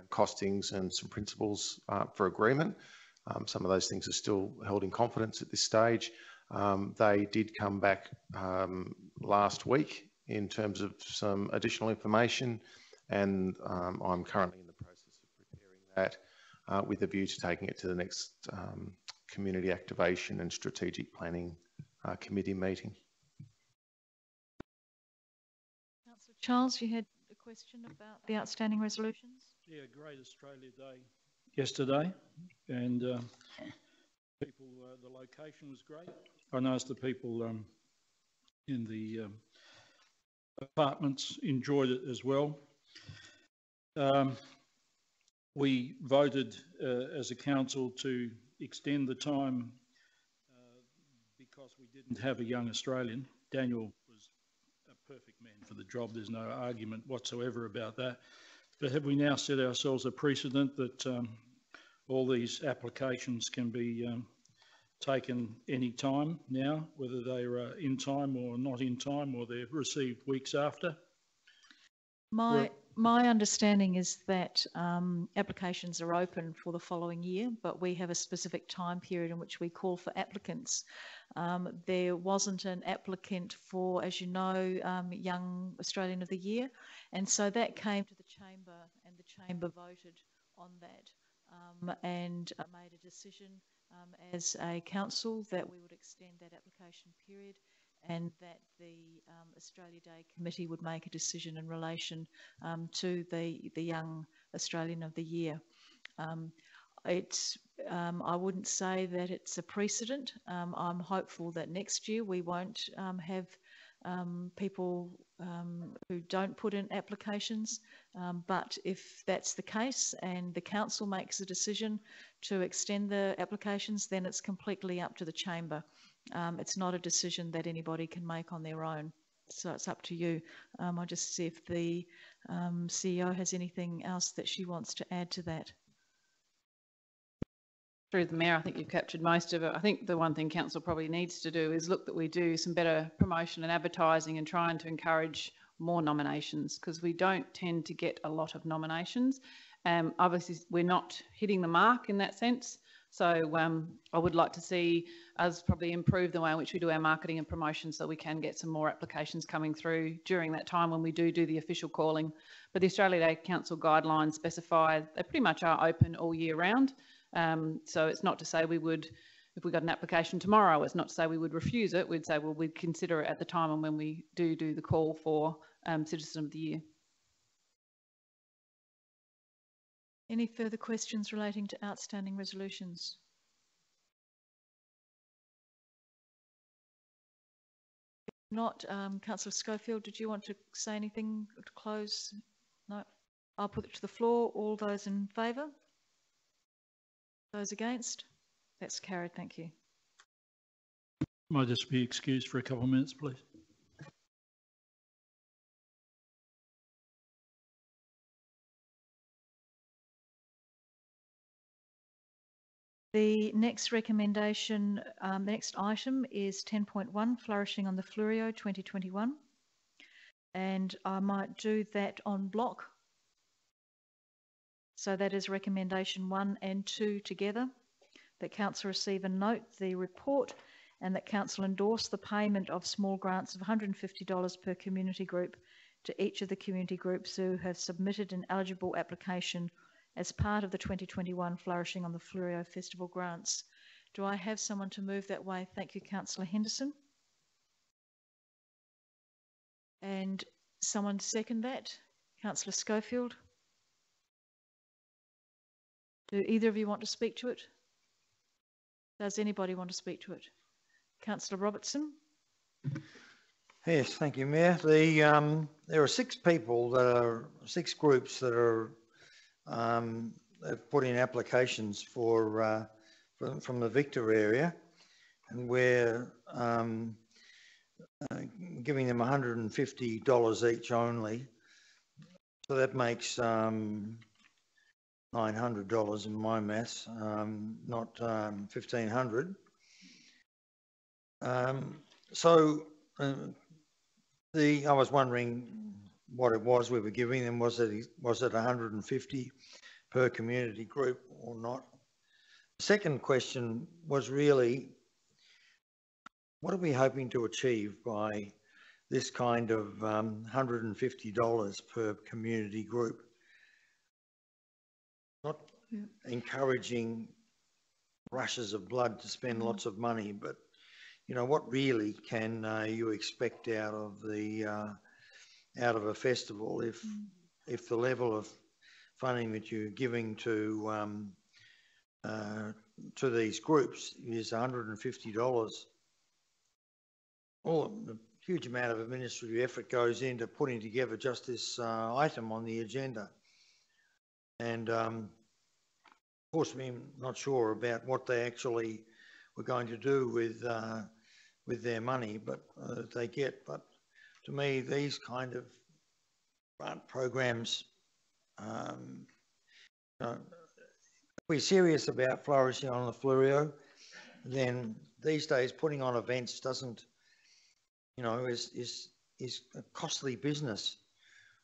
costings and some principles for agreement. Some of those things are still held in confidence at this stage. They did come back last week in terms of some additional information, and I'm currently in the process of preparing that with a view to taking it to the next Community Activation and Strategic Planning Committee meeting. Councillor Charles, you had a question about the outstanding resolutions? Yeah, Great Australia Day yesterday, and people, the location was great. I noticed the people in the apartments enjoyed it as well. We voted as a council to extend the time because we didn't have a young Australian. Daniel was a perfect man for the job. There's no argument whatsoever about that. But have we now set ourselves a precedent that all these applications can be taken any time now, whether they are in time or not in time, or they're received weeks after? My understanding is that applications are open for the following year, but we have a specific time period in which we call for applicants. There wasn't an applicant for, as you know, Young Australian of the Year, and so that came to the chamber, and the chamber voted on that and made a decision as a council that we would extend that application period, and that the Australia Day Committee would make a decision in relation to the Young Australian of the Year. I wouldn't say that it's a precedent. I'm hopeful that next year we won't have people who don't put in applications, but if that's the case and the council makes a decision to extend the applications, then it's completely up to the chamber. It's not a decision that anybody can make on their own, so it's up to you. I'll just see if the CEO has anything else that she wants to add to that. Through the Mayor, I think you've captured most of it. I think the one thing Council probably needs to do is look that we do some better promotion and advertising and trying to encourage more nominations, because we don't tend to get a lot of nominations. Obviously, we're not hitting the mark in that sense. So I would like to see us probably improve the way in which we do our marketing and promotion so we can get some more applications coming through during that time when we do the official calling. But the Australia Day Council guidelines specify they pretty much are open all year round. So it's not to say we would, if we got an application tomorrow, it's not to say we would refuse it. We'd say, well, we'd consider it at the time and when we do the call for Citizen of the Year. Any further questions relating to outstanding resolutions? If not, Councillor Schofield, did you want to say anything to close? No. I'll put it to the floor. All those in favour? Those against? That's carried. Thank you. Might just be excused for a couple of minutes, please. The next recommendation, the next item is 10.1, Flourishing on the Fleurieu 2021. And I might do that on block. So that is recommendation 1 and 2 together. That Council receive and note the report and that Council endorse the payment of small grants of $150 per community group to each of the community groups who have submitted an eligible application as part of the 2021 Flourishing on the Fleurieu Festival grants. Do I have someone to move that way? Thank you, Councillor Henderson. And someone to second that? Councillor Schofield. Do either of you want to speak to it? Does anybody want to speak to it? Councillor Robertson. Yes, thank you, Mayor. There are 6 people that are 6 groups that are have put in applications for from the Victor area, and we're giving them $150 each only. So that makes $900 in my maths, not $1,500. I was wondering what it was we were giving them. Was it 150 per community group or not? The second question was really, what are we hoping to achieve by this kind of $150 per community group? Not encouraging rushes of blood to spend lots of money, but you know, what really can you expect out of a festival if the level of funding that you're giving to these groups is $150? A huge amount of administrative effort goes into putting together just this item on the agenda, and of course we're not sure about what they actually were going to do with their money, but they get. But to me, these kind of grant programs, if we're serious about flourishing on the Fleurieu, then these days putting on events doesn't, you know, is a costly business.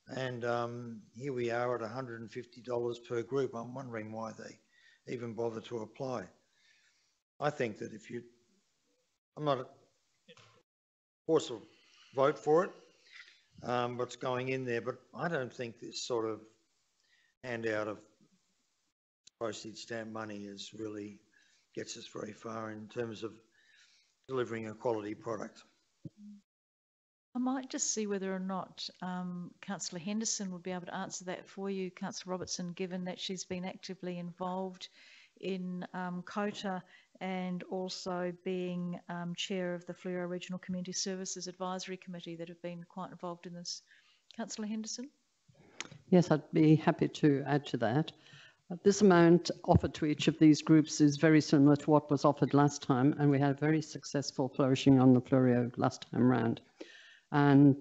And here we are at $150 per group. I'm wondering why they even bother to apply. I think that if you, I'm not, of course, I'll vote for it, what's going in there, but I don't think this sort of handout of postage stamp money is really gets us very far in terms of delivering a quality product. I might just see whether or not Councillor Henderson would be able to answer that for you, Councillor Robertson, given that she's been actively involved in COTA and also being chair of the Fleurieu Regional Community Services Advisory Committee that have been quite involved in this. Councillor Henderson? Yes, I'd be happy to add to that. This amount offered to each of these groups is very similar to what was offered last time, and we had a very successful flourishing on the Fleurieu last time round. And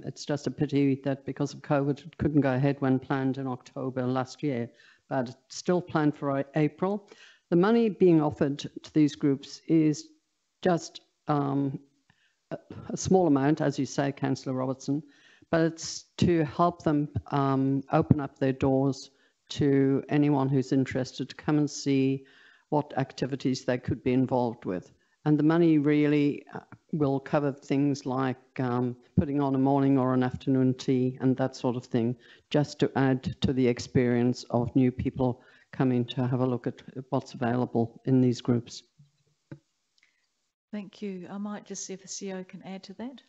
it's just a pity that because of COVID, it couldn't go ahead when planned in October last year, but it's still planned for April. The money being offered to these groups is just a small amount, as you say, Councillor Robertson, but it's to help them open up their doors to anyone who's interested to come and see what activities they could be involved with. And the money really will cover things like putting on a morning or an afternoon tea and that sort of thing, just to add to the experience of new people coming to have a look at what's available in these groups. Thank you. I might just see if the CEO can add to that.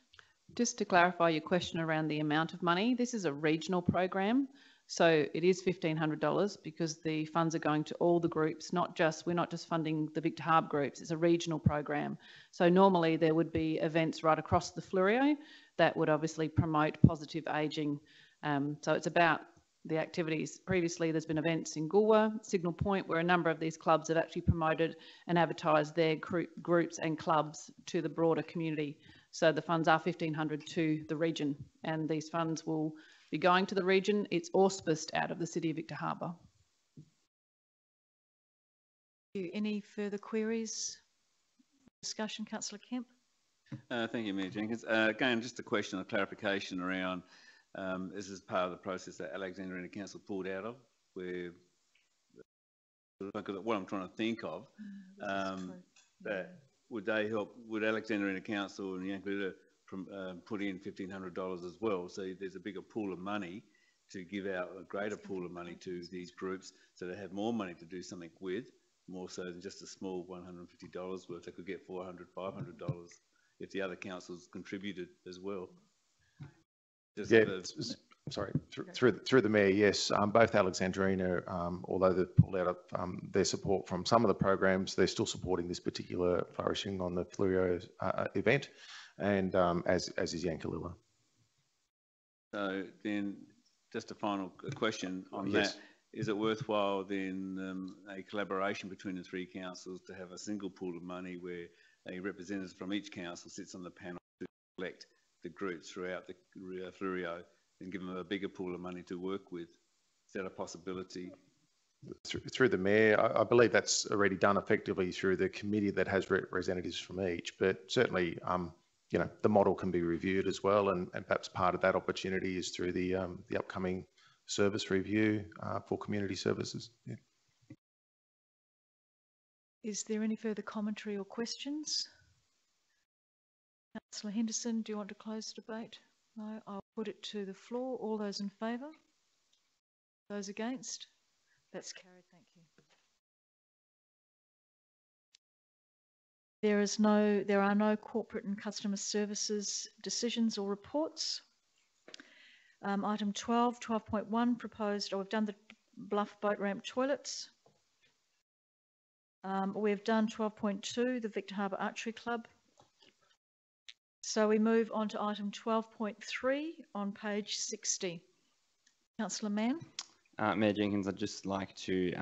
Just to clarify your question around the amount of money, this is a regional program. So it is $1,500 because the funds are going to all the groups, we're not just funding the Victor Harbour groups, it's a regional program. So normally there would be events right across the Fleurieu that would obviously promote positive ageing. So it's about the activities. Previously there's been events in Goolwa, Signal Point, where a number of these clubs have actually promoted and advertised their groups and clubs to the broader community. So the funds are $1,500 to the region, and these funds will be going to the region. It's auspiced out of the City of Victor Harbour. Any further queries? Discussion, Councillor Kemp? Thank you, Mayor Jenkins. Again, just a question of clarification around, this is part of the process that Alexandrina Council pulled out of, where, what I'm trying to think of, that would they help, would Alexandrina Council and Yankalilla put in $1,500 as well, so there's a bigger pool of money to give out, a greater pool of money to these groups, so they have more money to do something with, more so than just a small $150 worth. They could get $400, $500 if the other councils contributed as well. Just sorry, through the Mayor, yes, both Alexandrina, although they've pulled out of their support from some of the programs, they're still supporting this particular flourishing on the Fleurieu event, and as is Yankalilla. So then, just a final question on yes. that. Is it worthwhile then a collaboration between the three councils to have a single pool of money where a representative from each council sits on the panel to select the groups throughout the Fleurieu and give them a bigger pool of money to work with? Is that a possibility? Through the Mayor, I believe that's already done effectively through the committee that has representatives from each, but certainly you know, the model can be reviewed as well, and perhaps part of that opportunity is through the upcoming service review for community services. Yeah. Is there any further commentary or questions? Councillor Henderson, do you want to close the debate? No, I'll put it to the floor. All those in favour? Those against? That's carried, thank you. There are no corporate and customer services decisions or reports. Item 12.1 proposed, we've done the Bluff boat ramp toilets. We've done 12.2, the Victor Harbour Archery Club. So we move on to item 12.3 on page 60. Councillor Mann. Mayor Jenkins, I'd just like to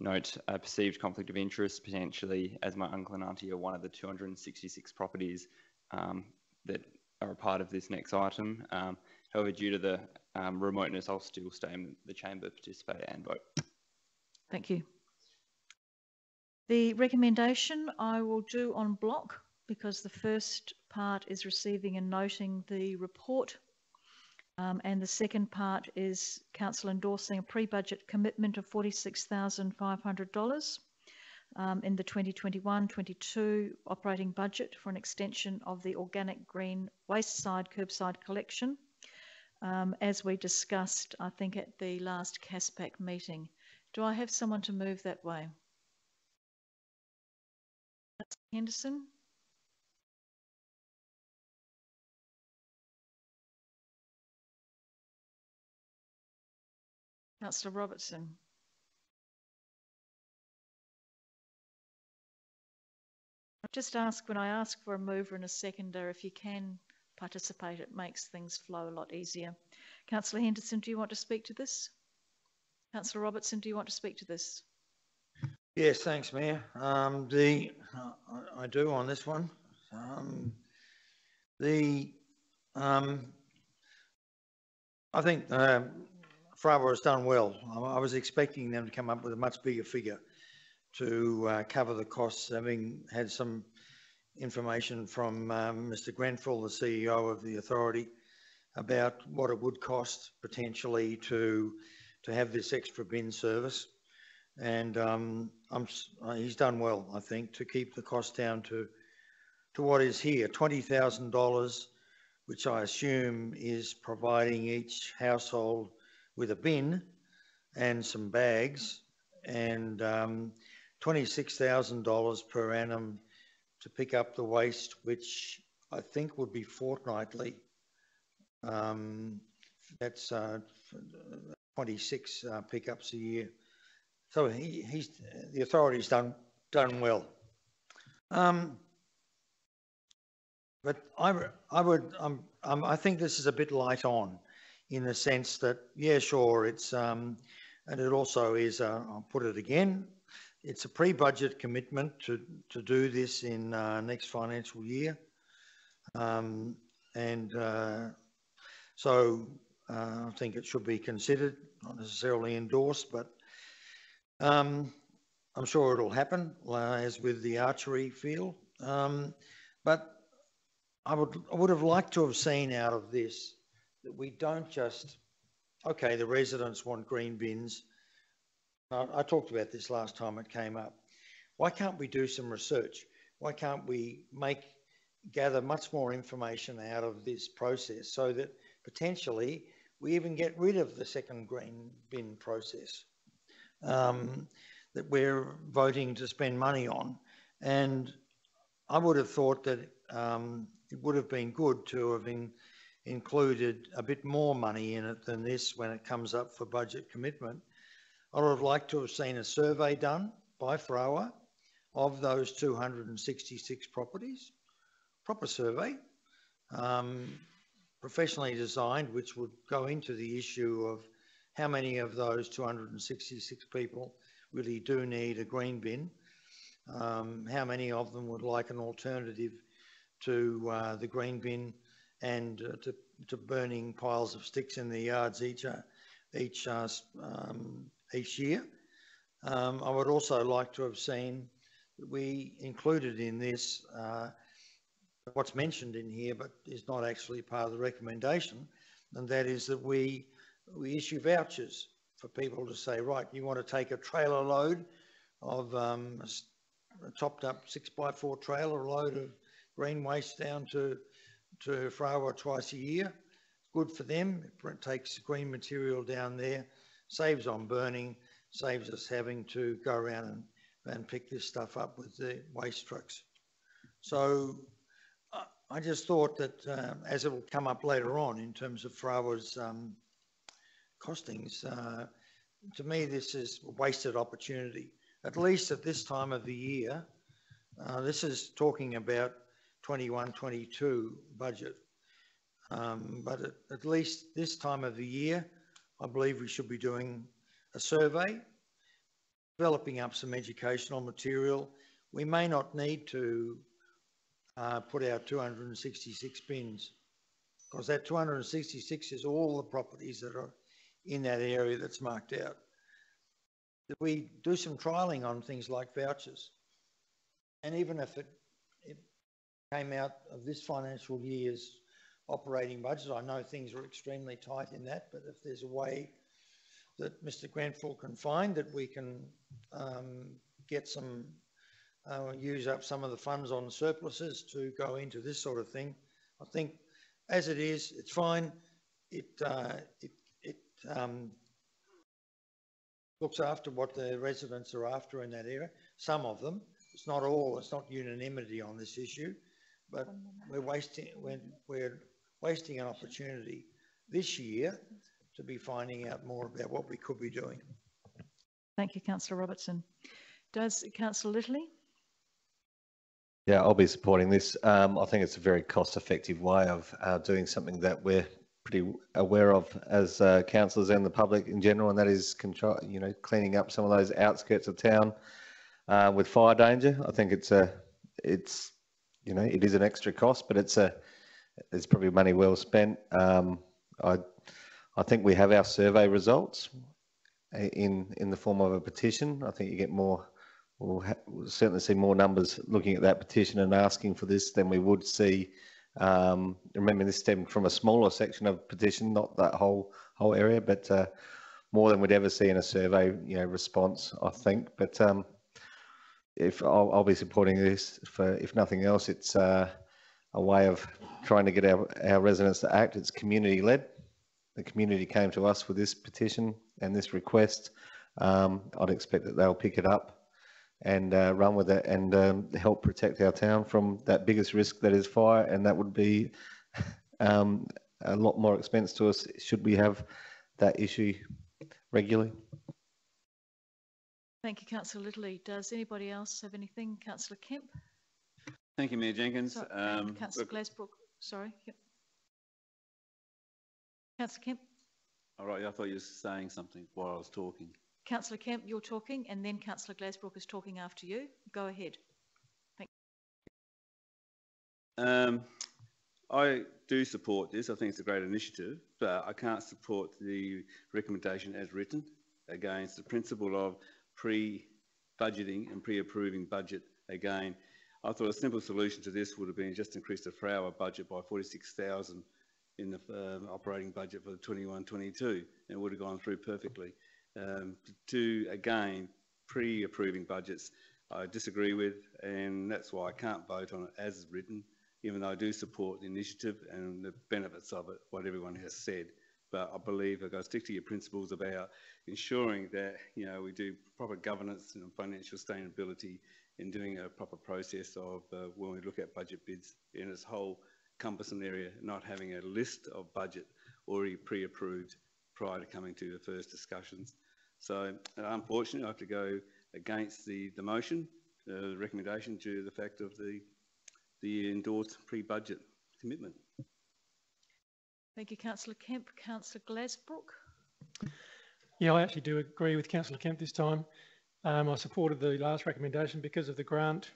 note a perceived conflict of interest potentially, as my uncle and auntie are one of the 266 properties that are a part of this next item. However, due to the remoteness, I'll still stay in the chamber, participate and vote. Thank you. The recommendation I will do on block, because the first part is receiving and noting the report, and the second part is Council endorsing a pre-budget commitment of $46,500 in the 2021-22 operating budget for an extension of the organic green waste side curbside collection, as we discussed, I think, at the last CASPAC meeting. Do I have someone to move that way? Henderson? Councillor Robertson. I just ask, when I ask for a mover and a seconder, if you can participate, it makes things flow a lot easier. Councillor Henderson, do you want to speak to this? Councillor Robertson, do you want to speak to this? Yes, thanks, Mayor. I do on this one. I think Frawa has done well. I was expecting them to come up with a much bigger figure to cover the costs, having had some information from Mr. Grenfell, the CEO of the authority, about what it would cost potentially to have this extra bin service. And he's done well, I think, to keep the cost down to what is here, $20,000, which I assume is providing each household with a bin and some bags, and $26,000 per annum to pick up the waste, which I think would be fortnightly. That's 26 pickups a year. So the authority's done well. But I think this is a bit light on, in the sense that, yeah, sure, it's and it also is. I'll put it again. It's a pre-budget commitment to do this in next financial year, so I think it should be considered, not necessarily endorsed, but I'm sure it'll happen, as with the archery field. But I would have liked to have seen out of this that we don't just, okay, the residents want green bins. I talked about this last time it came up. Why can't we do some research? Why can't we gather much more information out of this process so that potentially we even get rid of the second green bin process that we're voting to spend money on? And I would have thought that it would have been good to have included a bit more money in it than this when it comes up for budget commitment. I would have liked to have seen a survey done by Frawa of those 266 properties, proper survey, professionally designed, which would go into the issue of how many of those 266 people really do need a green bin, how many of them would like an alternative to the green bin and to burning piles of sticks in their yards each year. I would also like to have seen that we included in this what's mentioned in here, but is not actually part of the recommendation, and that is that we issue vouchers for people to say, right, you want to take a trailer load of a topped up 6x4 trailer load of green waste down to Frawa twice a year. Good for them. It takes green material down there, saves on burning, saves us having to go around and pick this stuff up with the waste trucks. So I just thought that as it will come up later on in terms of Frawa's costings, to me this is a wasted opportunity, at least at this time of the year. This is talking about 21-22 budget. But at least this time of the year, I believe we should be doing a survey, developing up some educational material. We may not need to put out 266 bins, because that 266 is all the properties that are in that area that's marked out. That we do some trialling on things like vouchers. And even if it came out of this financial year's operating budget, I know things are extremely tight in that, but if there's a way that Mr. Grenfell can find that we can get some, use up some of the funds on surpluses to go into this sort of thing, I think as it is, it's fine. It looks after what the residents are after in that area. Some of them, it's not all, it's not unanimity on this issue, but we're wasting an opportunity this year to be finding out more about what we could be doing. Thank you, Councillor Robertson. Does Councillor Littley? Yeah, I'll be supporting this. I think it's a very cost-effective way of doing something that we're pretty aware of as councillors and the public in general, and that is control, cleaning up some of those outskirts of town with fire danger. I think it is an extra cost, but it's probably money well spent. I think we have our survey results in the form of a petition. I think you get more. We'll certainly see more numbers looking at that petition and asking for this than we would see. Remember, this stemmed from a smaller section of petition, not that whole area, but more than we'd ever see in a survey, response, I think. But if I'll be supporting this for, if nothing else, it's a way of trying to get our residents to act. It's community-led. The community came to us with this petition and this request. I'd expect that they'll pick it up and run with it and help protect our town from that biggest risk that is fire, and that would be a lot more expense to us should we have that issue regularly. Thank you, Councillor Littley. Does anybody else have anything? Councillor Kemp? Thank you, Mayor Jenkins. Councillor Glazebrook, sorry. Yep. Councillor Kemp? All right, I thought you were saying something while I was talking. Councillor Kemp, you're talking, and then Councillor Glazebrook is talking after you. Go ahead. Thank you. I do support this. I think it's a great initiative, but I can't support the recommendation as written against the principle of pre-budgeting and pre-approving budget. Again, I thought a simple solution to this would have been just increase the Frower budget by 46,000 in the operating budget for the 21-22, and it would have gone through perfectly. To again, pre-approving budgets, I disagree with, and that's why I can't vote on it as written, even though I do support the initiative and the benefits of it, what everyone has said. But I believe I've got to stick to your principles about ensuring that we do proper governance and financial sustainability in doing a proper process of when we look at budget bids in its whole compassing area, not having a list of budget already pre-approved prior to coming to the first discussions. So unfortunately, I have to go against the motion, the recommendation, due to the fact of the endorsed pre-budget commitment. Thank you, Councillor Kemp. Councillor Glazebrook? Yeah, I actually do agree with Councillor Kemp this time. I supported the last recommendation because of the grant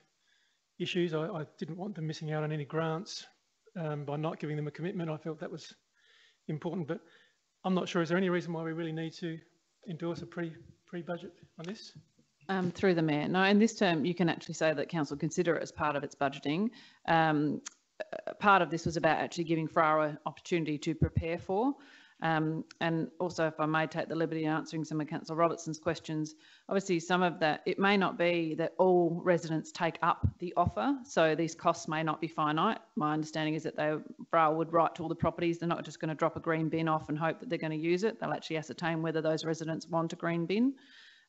issues. I didn't want them missing out on any grants by not giving them a commitment. I felt that was important, but I'm not sure. Is there any reason why we really need to endorse a pre-budget on this? Through the Mayor. No, in this term, you can actually say that Council consider it as part of its budgeting. Part of this was about actually giving Frower an opportunity to prepare for. And also, if I may take the liberty of answering some of Councillor Robertson's questions, obviously some of that, it may not be that all residents take up the offer, so these costs may not be finite. My understanding is that Frower would write to all the properties. They're not just going to drop a green bin off and hope that they're going to use it. They'll actually ascertain whether those residents want a green bin.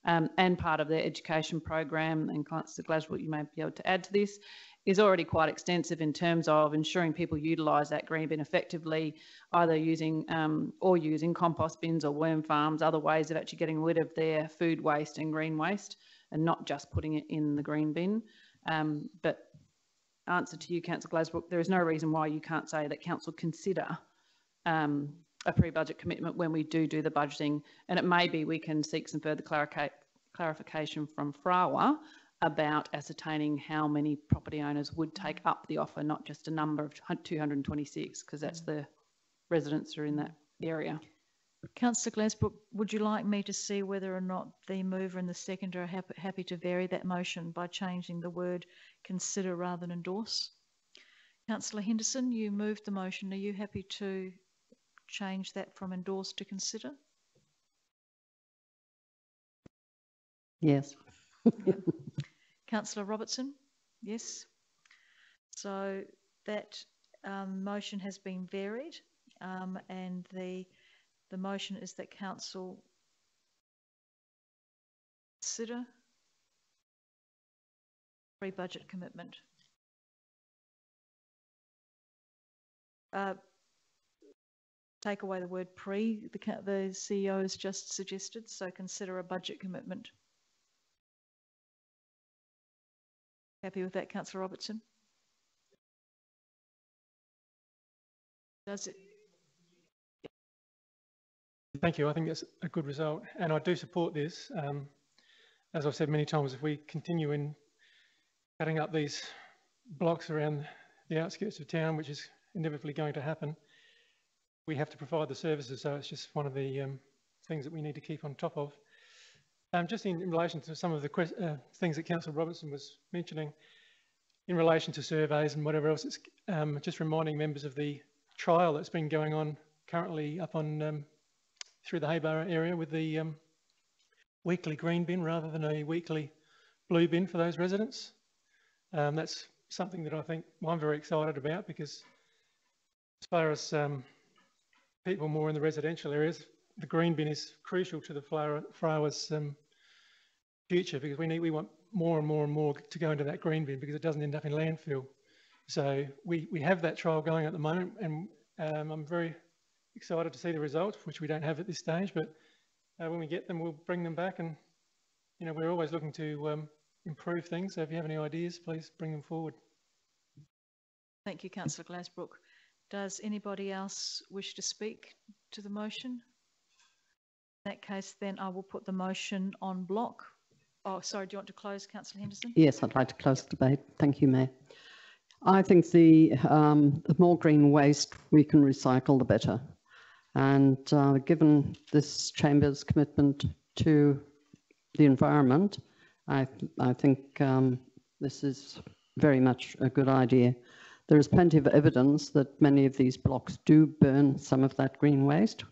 And part of their education program, and Councillor Glazebrook, you may be able to add to this, is already quite extensive in terms of ensuring people utilise that green bin effectively, either using compost bins or worm farms, other ways of actually getting rid of their food waste and green waste, and not just putting it in the green bin. But answer to you, Councillor Glazebrook, there is no reason why you can't say that Council consider a pre-budget commitment when we do the budgeting, and it may be we can seek some further clarification from Frower about ascertaining how many property owners would take up the offer, not just a number of 226, because that's the residents who are in that area. Councillor Glazebrook, would you like me to see whether or not the mover and the seconder are happy to vary that motion by changing the word consider rather than endorse? Councillor Henderson, you moved the motion. Are you happy to change that from endorse to consider? Yes. Councillor Robertson? Yes. So that motion has been varied, and the motion is that Council consider pre-budget commitment. take away the word pre, the CEO has just suggested, so consider a budget commitment. Happy with that, Councillor Robertson? Does it? Thank you. I think that's a good result, and I do support this. As I've said many times, if we continue in cutting up these blocks around the outskirts of town, which is inevitably going to happen, we have to provide the services. So it's just one of the things that we need to keep on top of. Just in relation to some of the things that Councillor Robertson was mentioning, in relation to surveys and whatever else, it's just reminding members of the trial that's been going on currently up on through the Hayborough area with the weekly green bin rather than a weekly blue bin for those residents. That's something that I think I'm very excited about, because as far as people more in the residential areas, the green bin is crucial to the Frawa's future, because we want more and more and more to go into that green bin, because it doesn't end up in landfill. So we have that trial going at the moment, and I'm very excited to see the results, which we don't have at this stage, but when we get them, we'll bring them back, and we're always looking to improve things. So if you have any ideas, please bring them forward. Thank you, Councillor Glasbrook. Does anybody else wish to speak to the motion? In that case, then I will put the motion on block. Oh, sorry, do you want to close, Councillor Henderson? Yes, I'd like to close the debate. Thank you, Mayor. I think the more green waste we can recycle, the better. And given this Chamber's commitment to the environment, I think this is very much a good idea. There is plenty of evidence that many of these blocks do burn some of that green waste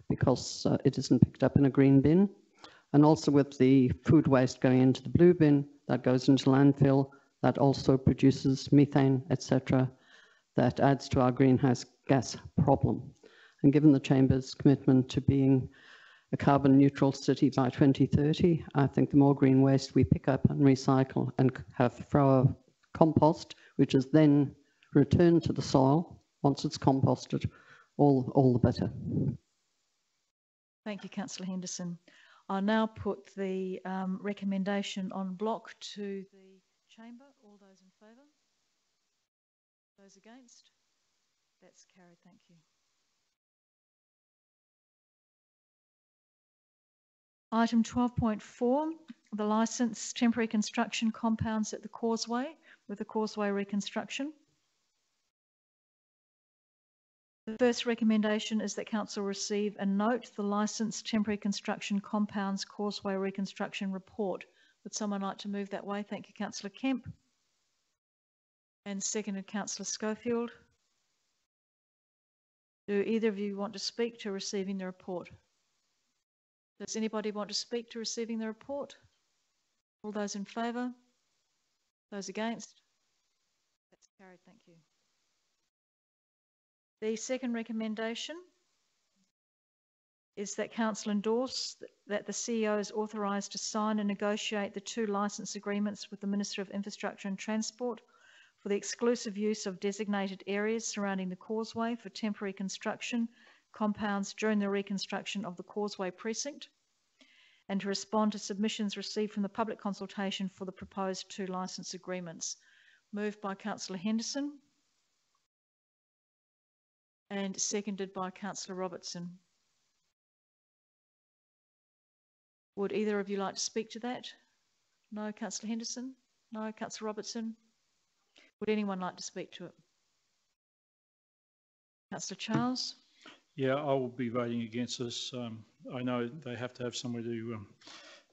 because it isn't picked up in a green bin. And also with the food waste going into the blue bin, that goes into landfill, that also produces methane, etc. That adds to our greenhouse gas problem. And given the Chamber's commitment to being a carbon neutral city by 2030, I think the more green waste we pick up and recycle and have Frawa compost, which is then returned to the soil once it's composted, all the better. Thank you, Councillor Henderson. I'll now put the recommendation on block to the Chamber. All those in favour? Those against? That's carried. Thank you. Item 12.4, the licence temporary construction compounds at the Causeway with the Causeway reconstruction. The first recommendation is that Council receive and note the licensed temporary construction compounds Causeway reconstruction report. Would someone like to move that way? Thank you, Councillor Kemp. And seconded, Councillor Schofield. Do either of you want to speak to receiving the report? Does anybody want to speak to receiving the report? All those in favour? Those against? That's carried. Thank you. The second recommendation is that Council endorse that the CEO is authorised to sign and negotiate the 2 licence agreements with the Minister of Infrastructure and Transport for the exclusive use of designated areas surrounding the Causeway for temporary construction compounds during the reconstruction of the Causeway precinct, and to respond to submissions received from the public consultation for the proposed 2 licence agreements. Moved by Councillor Henderson and seconded by Councillor Robertson. Would either of you like to speak to that? No, Councillor Henderson? No, Councillor Robertson? Would anyone like to speak to it? Councillor Charles? Yeah, I will be voting against this. I know they have to have somewhere to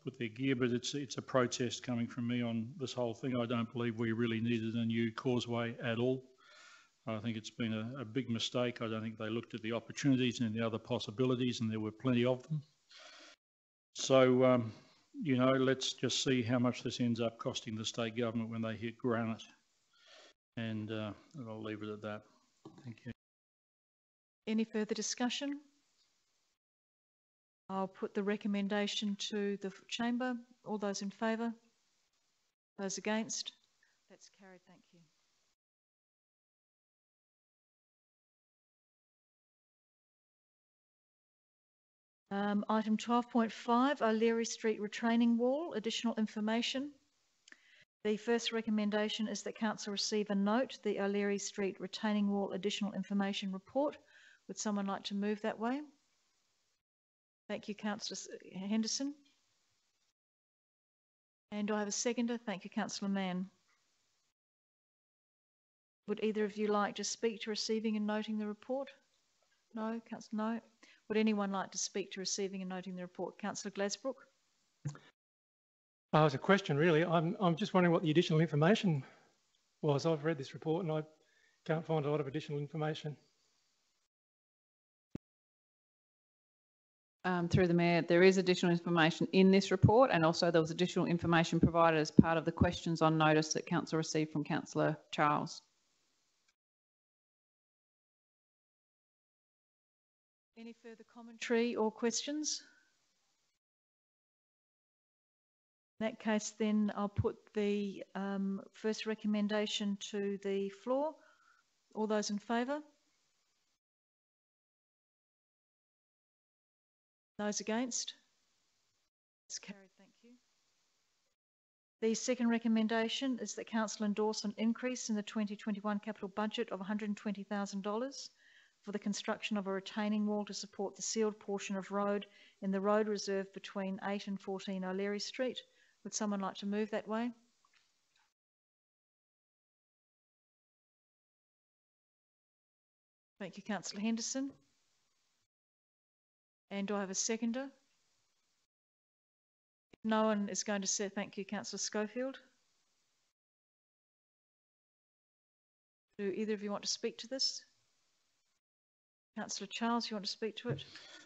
put their gear, but it's a protest coming from me on this whole thing. I don't believe we really needed a new causeway at all. I think it's been a big mistake. I don't think they looked at the opportunities and the other possibilities, and there were plenty of them. So, you know, let's just see how much this ends up costing the state government when they hit granite. And I'll leave it at that. Thank you. Any further discussion? I'll put the recommendation to the Chamber. All those in favour? Those against? That's carried. Thank you. Item 12.5, O'Leary Street retaining wall, additional information. The first recommendation is that Council receive and note the O'Leary Street retaining wall additional information report. Would someone like to move that way? Thank you, Councillor Henderson. And do I have a seconder? Thank you, Councillor Mann. Would either of you like to speak to receiving and noting the report? No, Councillor, no. Would anyone like to speak to receiving and noting the report? Councillor Glasbrook. It's a question, really. I'm just wondering what the additional information was. I've read this report and I can't find a lot of additional information. Through the Mayor, there is additional information in this report, and also there was additional information provided as part of the questions on notice that Council received from Councillor Charles. Any further commentary or questions? In that case, then I'll put the first recommendation to the floor. All those in favour? Those against? It's carried, thank you. The second recommendation is that Council endorse an increase in the 2021 capital budget of $120,000 for the construction of a retaining wall to support the sealed portion of road in the road reserve between 8 and 14 O'Leary Street. Would someone like to move that way? Thank you, Councillor Henderson. And do I have a seconder? If no one is going to say thank you, Councillor Schofield. Do either of you want to speak to this? Councillor Charles, you want to speak to it?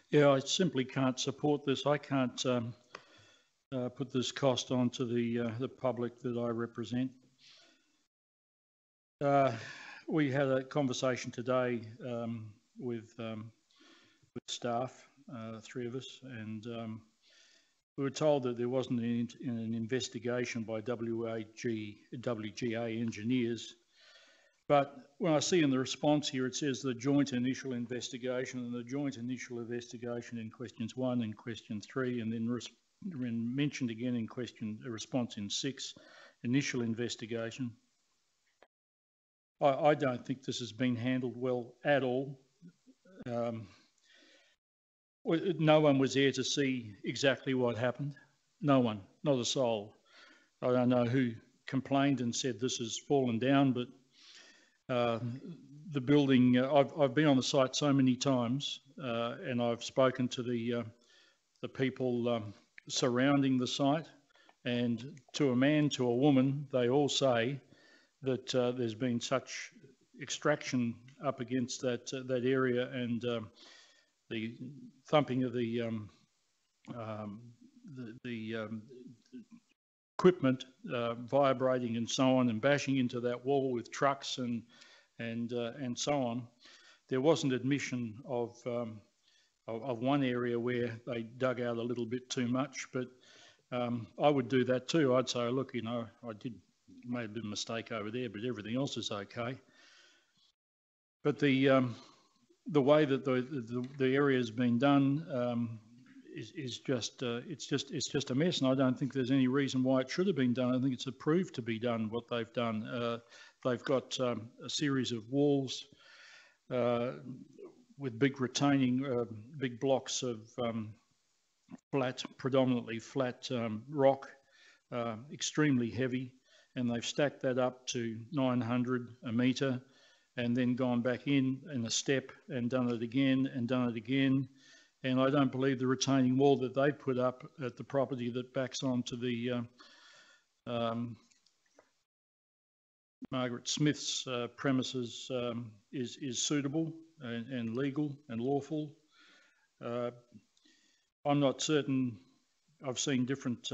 Yeah, I simply can't support this. I can't put this cost onto the public that I represent. We had a conversation today with staff, three of us, and we were told that there wasn't an investigation by WGA engineers. But when I see in the response here, it says the joint initial investigation, and the joint initial investigation in questions 1 and question 3, and then mentioned again in response in 6, initial investigation. I don't think this has been handled well at all. No one was there to see exactly what happened. No one, not a soul. I don't know who complained and said this has fallen down, but the building, I've been on the site so many times, and I've spoken to the people surrounding the site, and to a man, to a woman, they all say that there's been such extraction up against that area, and the thumping of the equipment vibrating and so on, and bashing into that wall with trucks and so on. There wasn't admission of one area where they dug out a little bit too much, but I would do that too. I'd say, look, you know, I made a bit of a mistake over there, but everything else is okay. But the way that the area has been done is just it's just a mess, and I don't think there's any reason why it should have been done. I think it's approved to be done what they've done. They've got a series of walls with big retaining, big blocks of predominantly flat rock, extremely heavy, and they've stacked that up to 900 a metre, and then gone back in a step and done it again and done it again. And I don't believe the retaining wall that they put up at the property that backs onto the Margaret Smith's premises is suitable and legal and lawful. I'm not certain. I've seen different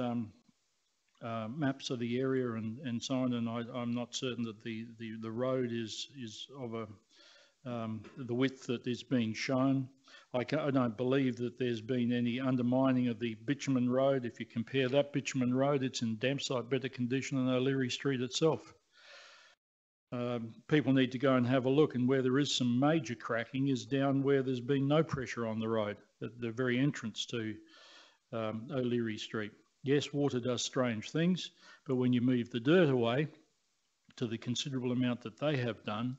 maps of the area and so on, and I'm not certain that the road is of the width that is being shown. I don't believe that there's been any undermining of the bitumen road. If you compare that bitumen road, it's in damp site better condition than O'Leary Street itself. People need to go and have a look, and where there is some major cracking is down where there's been no pressure on the road. at the very entrance to O'Leary Street. Yes, water does strange things, but when you move the dirt away to the considerable amount that they have done,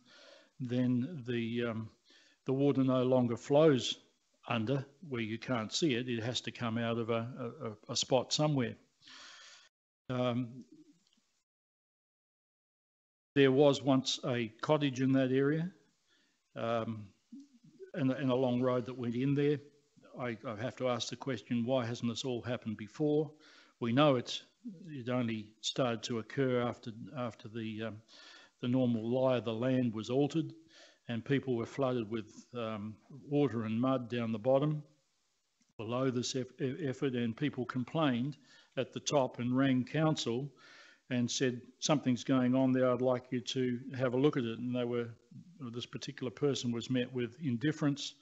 then the water no longer flows under where you can't see it. It has to come out of a spot somewhere. There was once a cottage in that area and a long road that went in there. I have to ask the question, why hasn't this all happened before? We know it only started to occur after the normal lie of the land was altered and people were flooded with water and mud down the bottom below this effort, and people complained at the top and rang council and said, something's going on there, I'd like you to have a look at it. And this particular person was met with indifference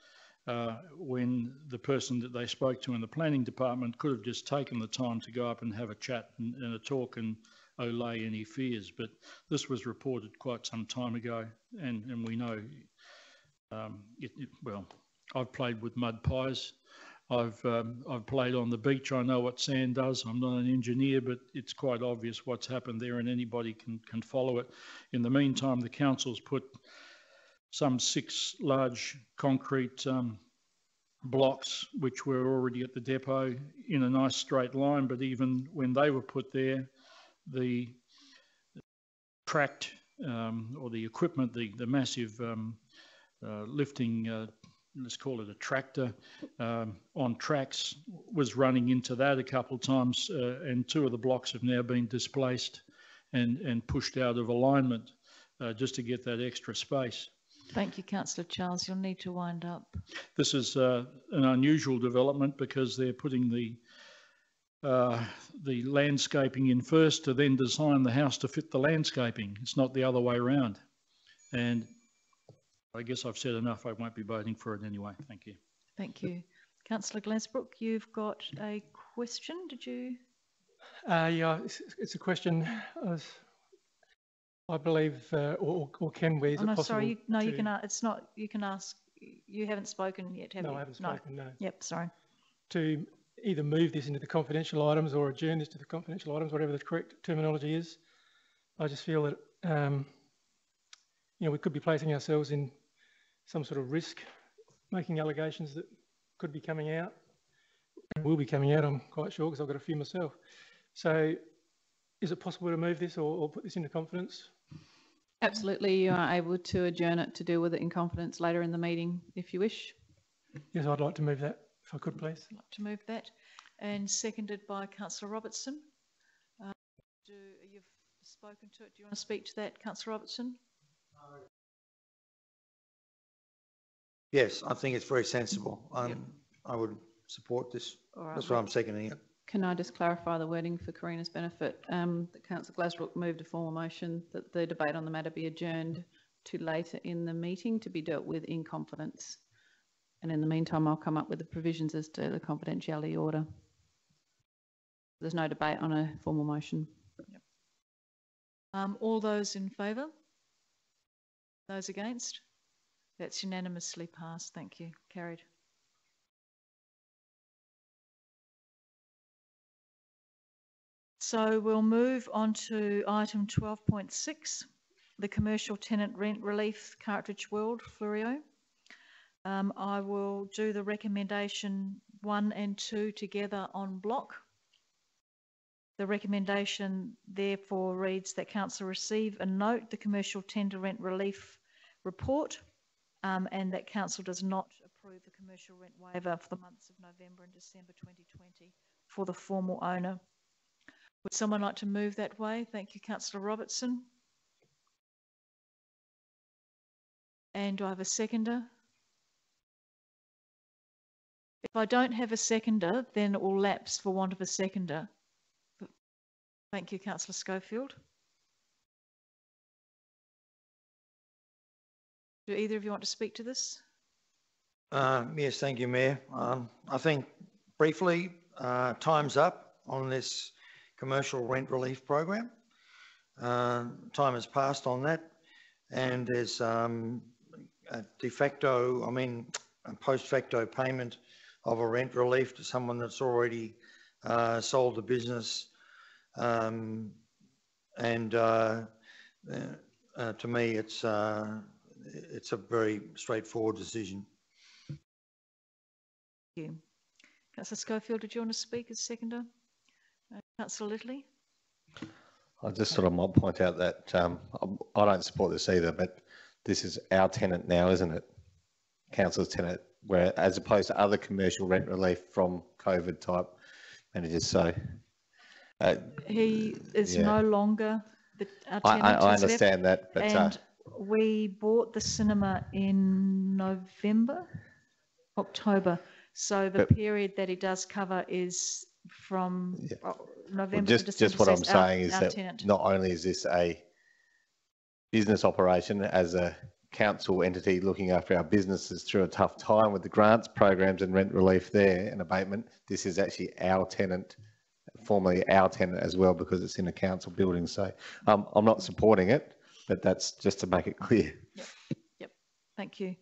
when the person that they spoke to in the planning department could have just taken the time to go up and have a chat and a talk and allay any fears. But this was reported quite some time ago, and we know, well, I've played with mud pies. I've played on the beach. I know what sand does. I'm not an engineer, but it's quite obvious what's happened there, and anybody can follow it. In the meantime, the council's put some 6 large concrete blocks, which were already at the depot, in a nice straight line. But even when they were put there, the tracked or the equipment, the massive lifting, let's call it a tractor on tracks, was running into that a couple of times, and 2 of the blocks have now been displaced and pushed out of alignment just to get that extra space. Thank you, Councillor Charles. You'll need to wind up. This is an unusual development because they're putting the landscaping in first to then design the house to fit the landscaping. It's not the other way around. And I guess I've said enough. I won't be voting for it anyway. Thank you. Thank you. Councillor Glasbrook, you've got a question, did you? Yeah, it's a question. I believe, or can we? Is it possible? Sorry. You can. It's not. You can ask. You haven't spoken yet, have you? No, I haven't spoken. No. Yep. Sorry. To either move this into the confidential items or adjourn this to the confidential items, whatever the correct terminology is. I just feel that we could be placing ourselves in some sort of risk, making allegations that could be coming out, and will be coming out. I'm quite sure because I've got a few myself. So, is it possible to move this or put this into confidence? Absolutely, you are able to adjourn it to deal with it in confidence later in the meeting if you wish. Yes, I'd like to move that, if I could, please. I'd like to move that. And seconded by Councillor Robertson. You've spoken to it. Do you want to speak to that, Councillor Robertson? Yes, I think it's very sensible. I would support this. Right, that's why I'm seconding it. Can I just clarify the wording for Karina's benefit? That Councillor Glasbrook moved a formal motion that the debate on the matter be adjourned to later in the meeting to be dealt with in confidence. And in the meantime, I'll come up with the provisions as to the confidentiality order. There's no debate on a formal motion. Yep. All those in favour? Those against? That's unanimously passed. Thank you. Carried. So we'll move on to item 12.6, the commercial tenant rent relief, Cartridge World, Fleurieu. I will do the recommendation 1 and 2 together en bloc. The recommendation therefore reads that Council receive and note the commercial tenant rent relief report and that Council does not approve the commercial rent waiver for the months of November and December 2020 for the formal owner. Would someone like to move that way? Thank you, Councillor Robertson. And do I have a seconder? If I don't have a seconder, then it will lapse for want of a seconder. Thank you, Councillor Schofield. Do either of you want to speak to this? Yes, thank you, Mayor. I think briefly, time's up on this commercial rent relief program. Time has passed on that, and there's a post facto payment of a rent relief to someone that's already sold the business. To me, it's a very straightforward decision. Thank you. Councillor Schofield, did you want to speak as seconder? Councillor Littley? I just sort of might point out that I don't support this either, but this is our tenant now, isn't it? Council's tenant, where as opposed to other commercial rent relief from COVID type managers. So he is no longer our tenant. I understand that, but and we bought the cinema in October. So the period that he does cover is from November to December. Just what I'm saying is that tenant. Not only is this a business operation as a council entity looking after our businesses through a tough time with the grants programs and rent relief there and abatement, this is actually our tenant, formerly our tenant as well, because it's in a council building. So I'm not supporting it, but that's just to make it clear. Yep. Thank you.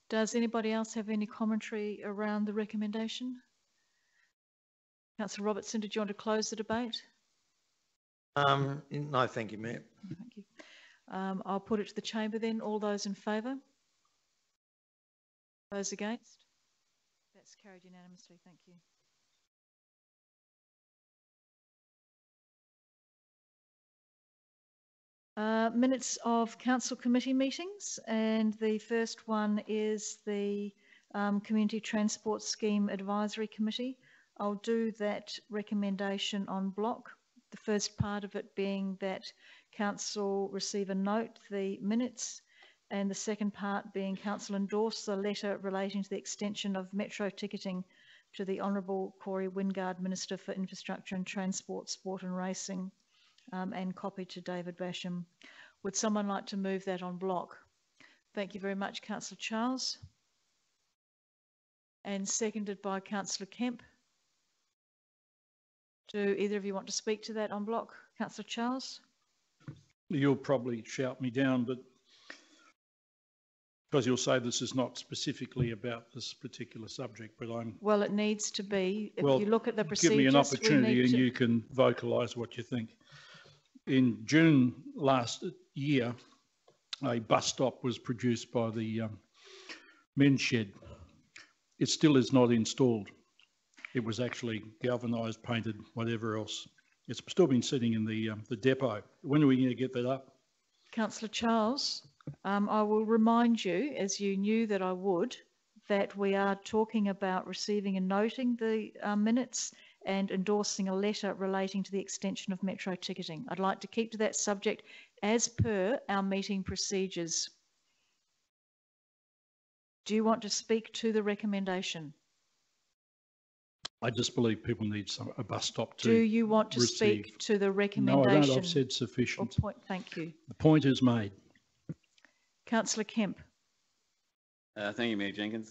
Does anybody else have any commentary around the recommendation? Councillor Robertson, did you want to close the debate? No, thank you, Mayor. Thank you. I'll put it to the chamber then. All those in favour? Those against? That's carried unanimously. Thank you. Minutes of council committee meetings, and the first one is the Community Transport Scheme Advisory Committee. I'll do that recommendation en bloc. The first part of it being that council receive and note the minutes, and the second part being council endorse the letter relating to the extension of metro ticketing to the Honourable Corey Wingard, Minister for Infrastructure and Transport, Sport and Racing, and copy to David Basham. Would someone like to move that en bloc? Thank you very much, Councillor Charles. And seconded by Councillor Kemp. Do either of you want to speak to that en bloc? Councillor Charles? You'll probably shout me down, but because you'll say this is not specifically about this particular subject, but I'm... Well, it needs to be. If you look at the procedures... Give me an opportunity and you can vocalise what you think. In June last year, a bus stop was produced by the men's shed. It still is not installed. It was actually galvanised, painted, whatever else. It's still been sitting in the depot. When are we going to get that up? Councillor Charles, I will remind you, as you knew that I would, that we are talking about receiving and noting the minutes and endorsing a letter relating to the extension of metro ticketing. I'd like to keep to that subject as per our meeting procedures. Do you want to speak to the recommendation? I just believe people need a bus stop to Do you want to receive. Speak to the recommendation? No, I don't. I've said sufficient. Thank you. The point is made. Councillor Kemp. Thank you, Mayor Jenkins.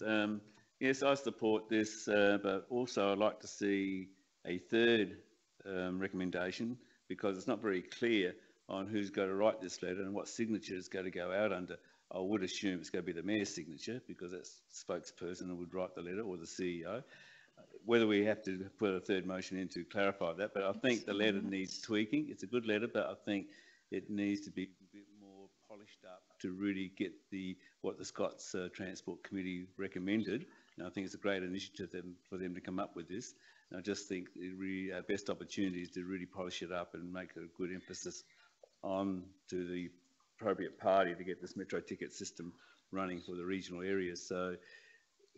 Yes, I support this, but also I'd like to see a third recommendation, because it's not very clear on who's going to write this letter and what signature is going to go out under. I would assume it's going to be the Mayor's signature, because that's the spokesperson who would write the letter, or the CEO. Whether we have to put a third motion in to clarify that, but I think the letter needs tweaking. It's a good letter, but I think it needs to be a bit more polished up to really get what the Scots Transport Committee recommended. And I think it's a great initiative for them to come up with this. And I just think our best opportunity is to really polish it up and make a good emphasis on to the appropriate party to get this metro ticket system running for the regional areas. So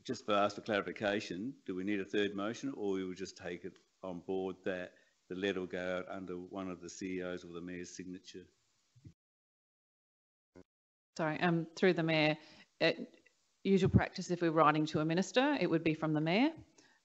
just for ask for clarification, do we need a third motion, or we will just take it on board that the letter will go out under one of the CEOs or the Mayor's signature? Sorry, through the Mayor, usual practice if we're writing to a minister, it would be from the Mayor.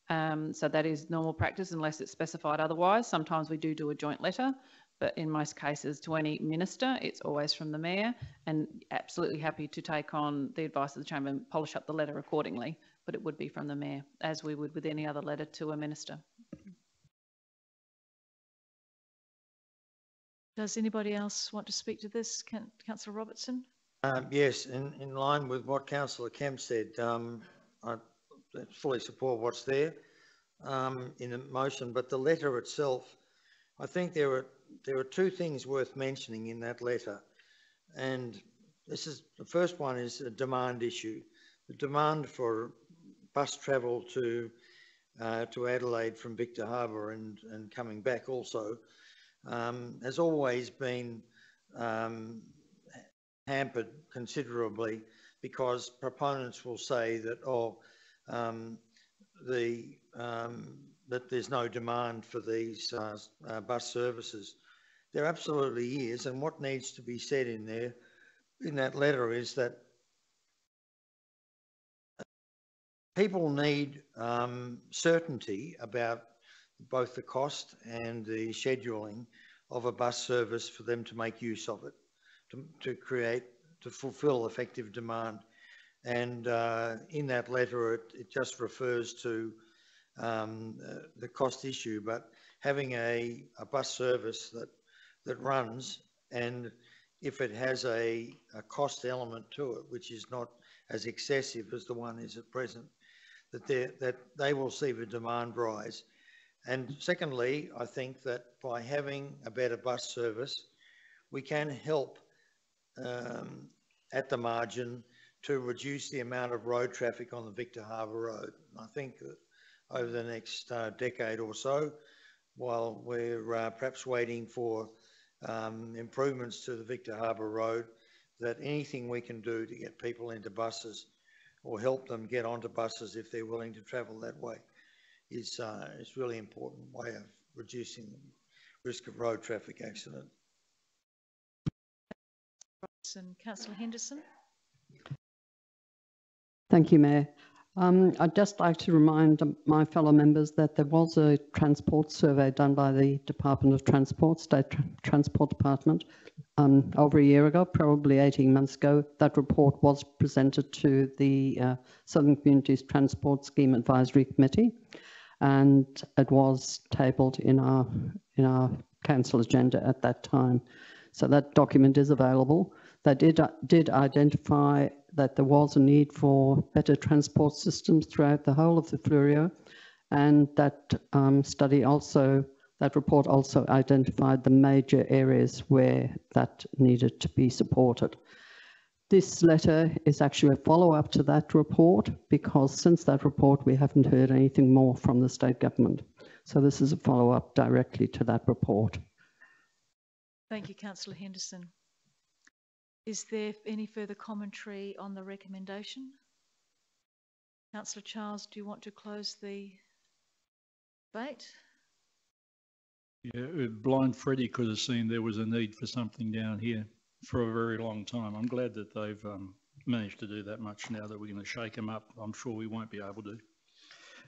So that is normal practice unless it's specified otherwise. Sometimes we do a joint letter, but in most cases to any minister, it's always from the Mayor, and absolutely happy to take on the advice of the Chamber and polish up the letter accordingly, but it would be from the Mayor, as we would with any other letter to a minister. Does anybody else want to speak to this? Councillor Robertson? Yes, in line with what Councillor Kemp said, fully support what's there in the motion, but the letter itself, I think there are two things worth mentioning in that letter, and the first one is a demand issue. The demand for bus travel to Adelaide from Victor Harbour and coming back also has always been hampered considerably, because proponents will say that that there's no demand for these bus services. There absolutely is, and what needs to be said in that letter is that people need certainty about both the cost and the scheduling of a bus service for them to make use of it, to fulfil effective demand. And in that letter, it just refers to the cost issue, but having a bus service that runs, and if it has a cost element to it, which is not as excessive as the one is at present, that they will see the demand rise. And secondly, I think that by having a better bus service, we can help at the margin to reduce the amount of road traffic on the Victor Harbour Road. And I think that over the next decade or so, while we're perhaps waiting for improvements to the Victor Harbour Road, that anything we can do to get people into buses or help them get onto buses if they're willing to travel that way is really important way of reducing the risk of road traffic accident. Councillor Henderson. Thank you, Mayor. I'd just like to remind my fellow members that there was a transport survey done by the Department of Transport, State Transport Department, over a year ago, probably 18 months ago. That report was presented to the Southern Communities Transport Scheme Advisory Committee, and it was tabled in our council agenda at that time. So that document is available. They did identify that there was a need for better transport systems throughout the whole of the Fleurieu, and that that report also identified the major areas where that needed to be supported. This letter is actually a follow-up to that report, because since that report we haven't heard anything more from the state government. So this is a follow-up directly to that report. Thank you, Councillor Henderson. Is there any further commentary on the recommendation? Councillor Charles, do you want to close the debate? Yeah, Blind Freddie could have seen there was a need for something down here for a very long time. I'm glad that they've managed to do that much now that we're going to shake them up. I'm sure we won't be able to.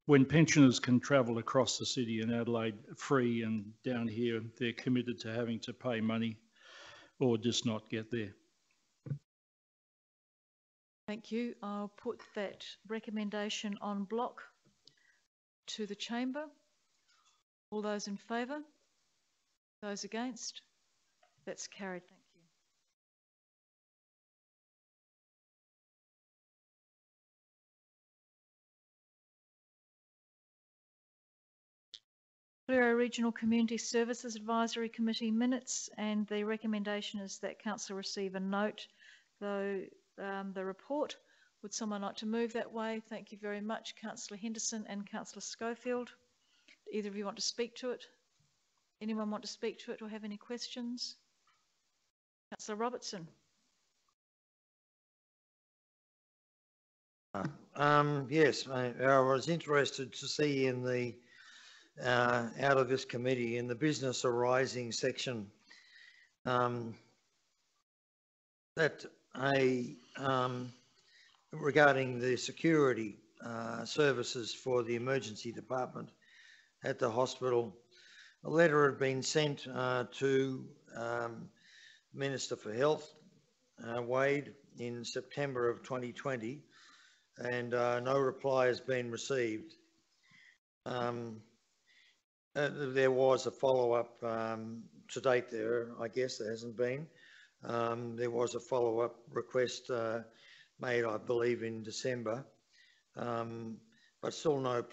When pensioners can travel across the city in Adelaide free, and down here they're committed to having to pay money or just not get there. Thank you. I'll put that recommendation on block to the chamber. All those in favour? Those against? That's carried. Thank you. Fleurieu Regional Community Services Advisory Committee minutes, and the recommendation is that Council receive a note, though the report. Would someone like to move that way? Thank you very much, Councillor Henderson and Councillor Schofield. Do either of you want to speak to it? Anyone want to speak to it or have any questions? Councillor Robertson. Yes, I was interested to see in the out of this committee in the business arising section that regarding the security services for the emergency department at the hospital, a letter had been sent to Minister for Health, Wade, in September of 2020, and no reply has been received. There was a follow-up to date there. I guess there hasn't been. There was a follow-up request made, I believe, in December. but still no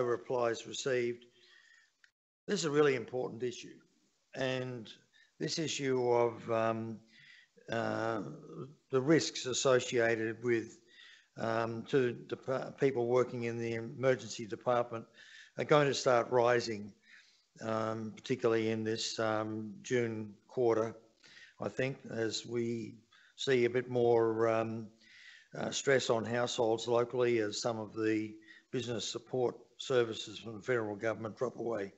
replies received. This is a really important issue, and this issue of the risks associated with people working in the emergency department are going to start rising, particularly in this June quarter, I think, as we see a bit more stress on households locally as some of the business support services from the federal government drop away.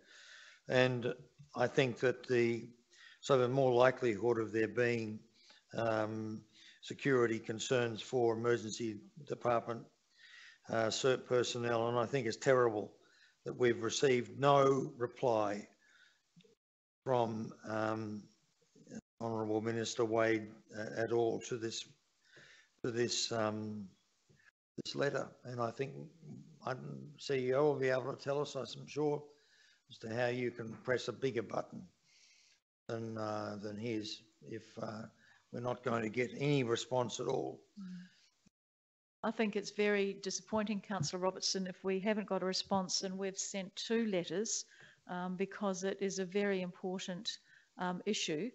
And I think that the more likelihood of there being security concerns for emergency department CERT personnel, and I think it's terrible that we've received no reply from Honourable Minister Wade at all to this letter. And I think CEO will be able to tell us, I'm sure, as to how you can press a bigger button than his if we're not going to get any response at all. I think it's very disappointing, Councillor Robertson, if we haven't got a response, and we've sent 2 letters because it is a very important issue.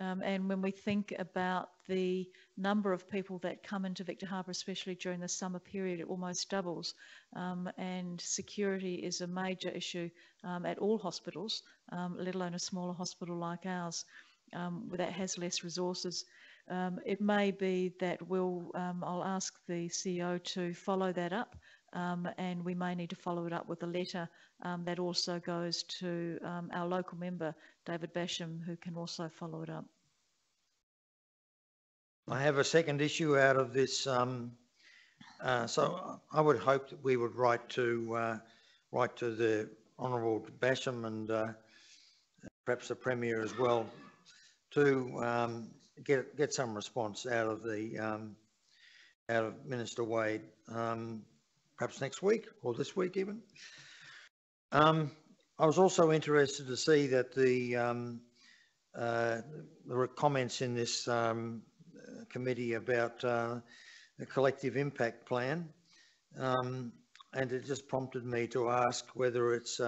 And when we think about the number of people that come into Victor Harbor, especially during the summer period, it almost doubles. And security is a major issue at all hospitals, let alone a smaller hospital like ours that has less resources. It may be that I'll ask the CEO to follow that up, and we may need to follow it up with a letter that also goes to our local member, David Basham, who can also follow it up. I have a second issue out of this. So I would hope that we would write to the Honourable Basham and perhaps the Premier as well to get some response out of Minister Wade, perhaps next week or this week even. I was also interested to see that there were comments in this committee about the collective impact plan, and it just prompted me to ask whether it's,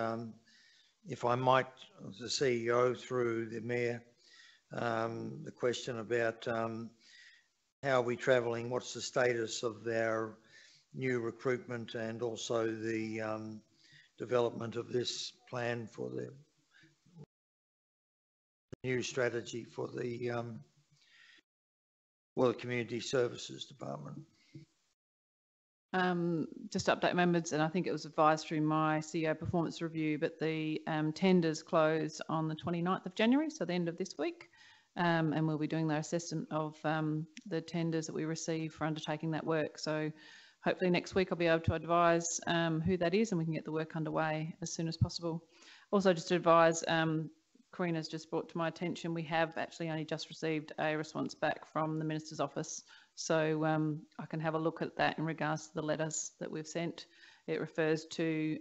if I might, as the CEO through the Mayor, the question about how are we travelling, what's the status of our new recruitment, and also the development of this plan for the new strategy for the Community Services Department. Just to update members, and I think it was advised through my CEO performance review, but the tenders close on the 29th of January, so the end of this week. And we'll be doing the assessment of the tenders that we receive for undertaking that work. So hopefully next week I'll be able to advise who that is, and we can get the work underway as soon as possible. Also, just to advise, Karina's just brought to my attention, we have actually only just received a response back from the Minister's office. So I can have a look at that in regards to the letters that we've sent. It refers to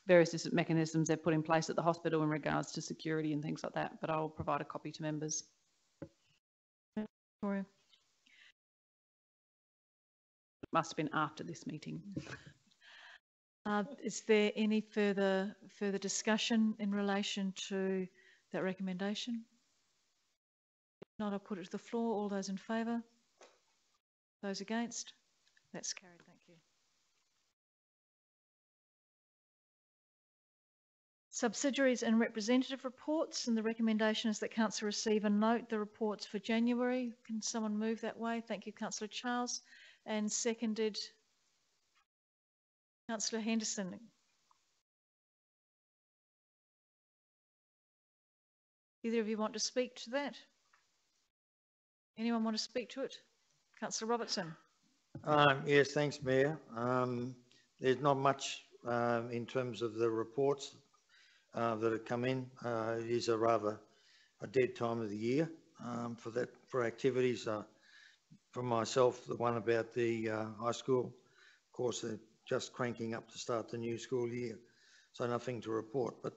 various different mechanisms they've put in place at the hospital in regards to security and things like that, but I'll provide a copy to members. Victoria. It must have been after this meeting. Is there any further discussion in relation to that recommendation? If not, I'll put it to the floor. All those in favour? Those against? That's carried. Thank you. Subsidiaries and representative reports, and the recommendation is that Council receive and note the reports for January. Can someone move that way? Thank you, Councillor Charles. And seconded, Councillor Henderson. Either of you want to speak to that? Anyone want to speak to it? Councillor Robertson. Yes, thanks, Mayor. There's not much in terms of the reports that have come in. It is a dead time of the year for activities. For myself, the one about the high school, of course, they're just cranking up to start the new school year, so nothing to report. But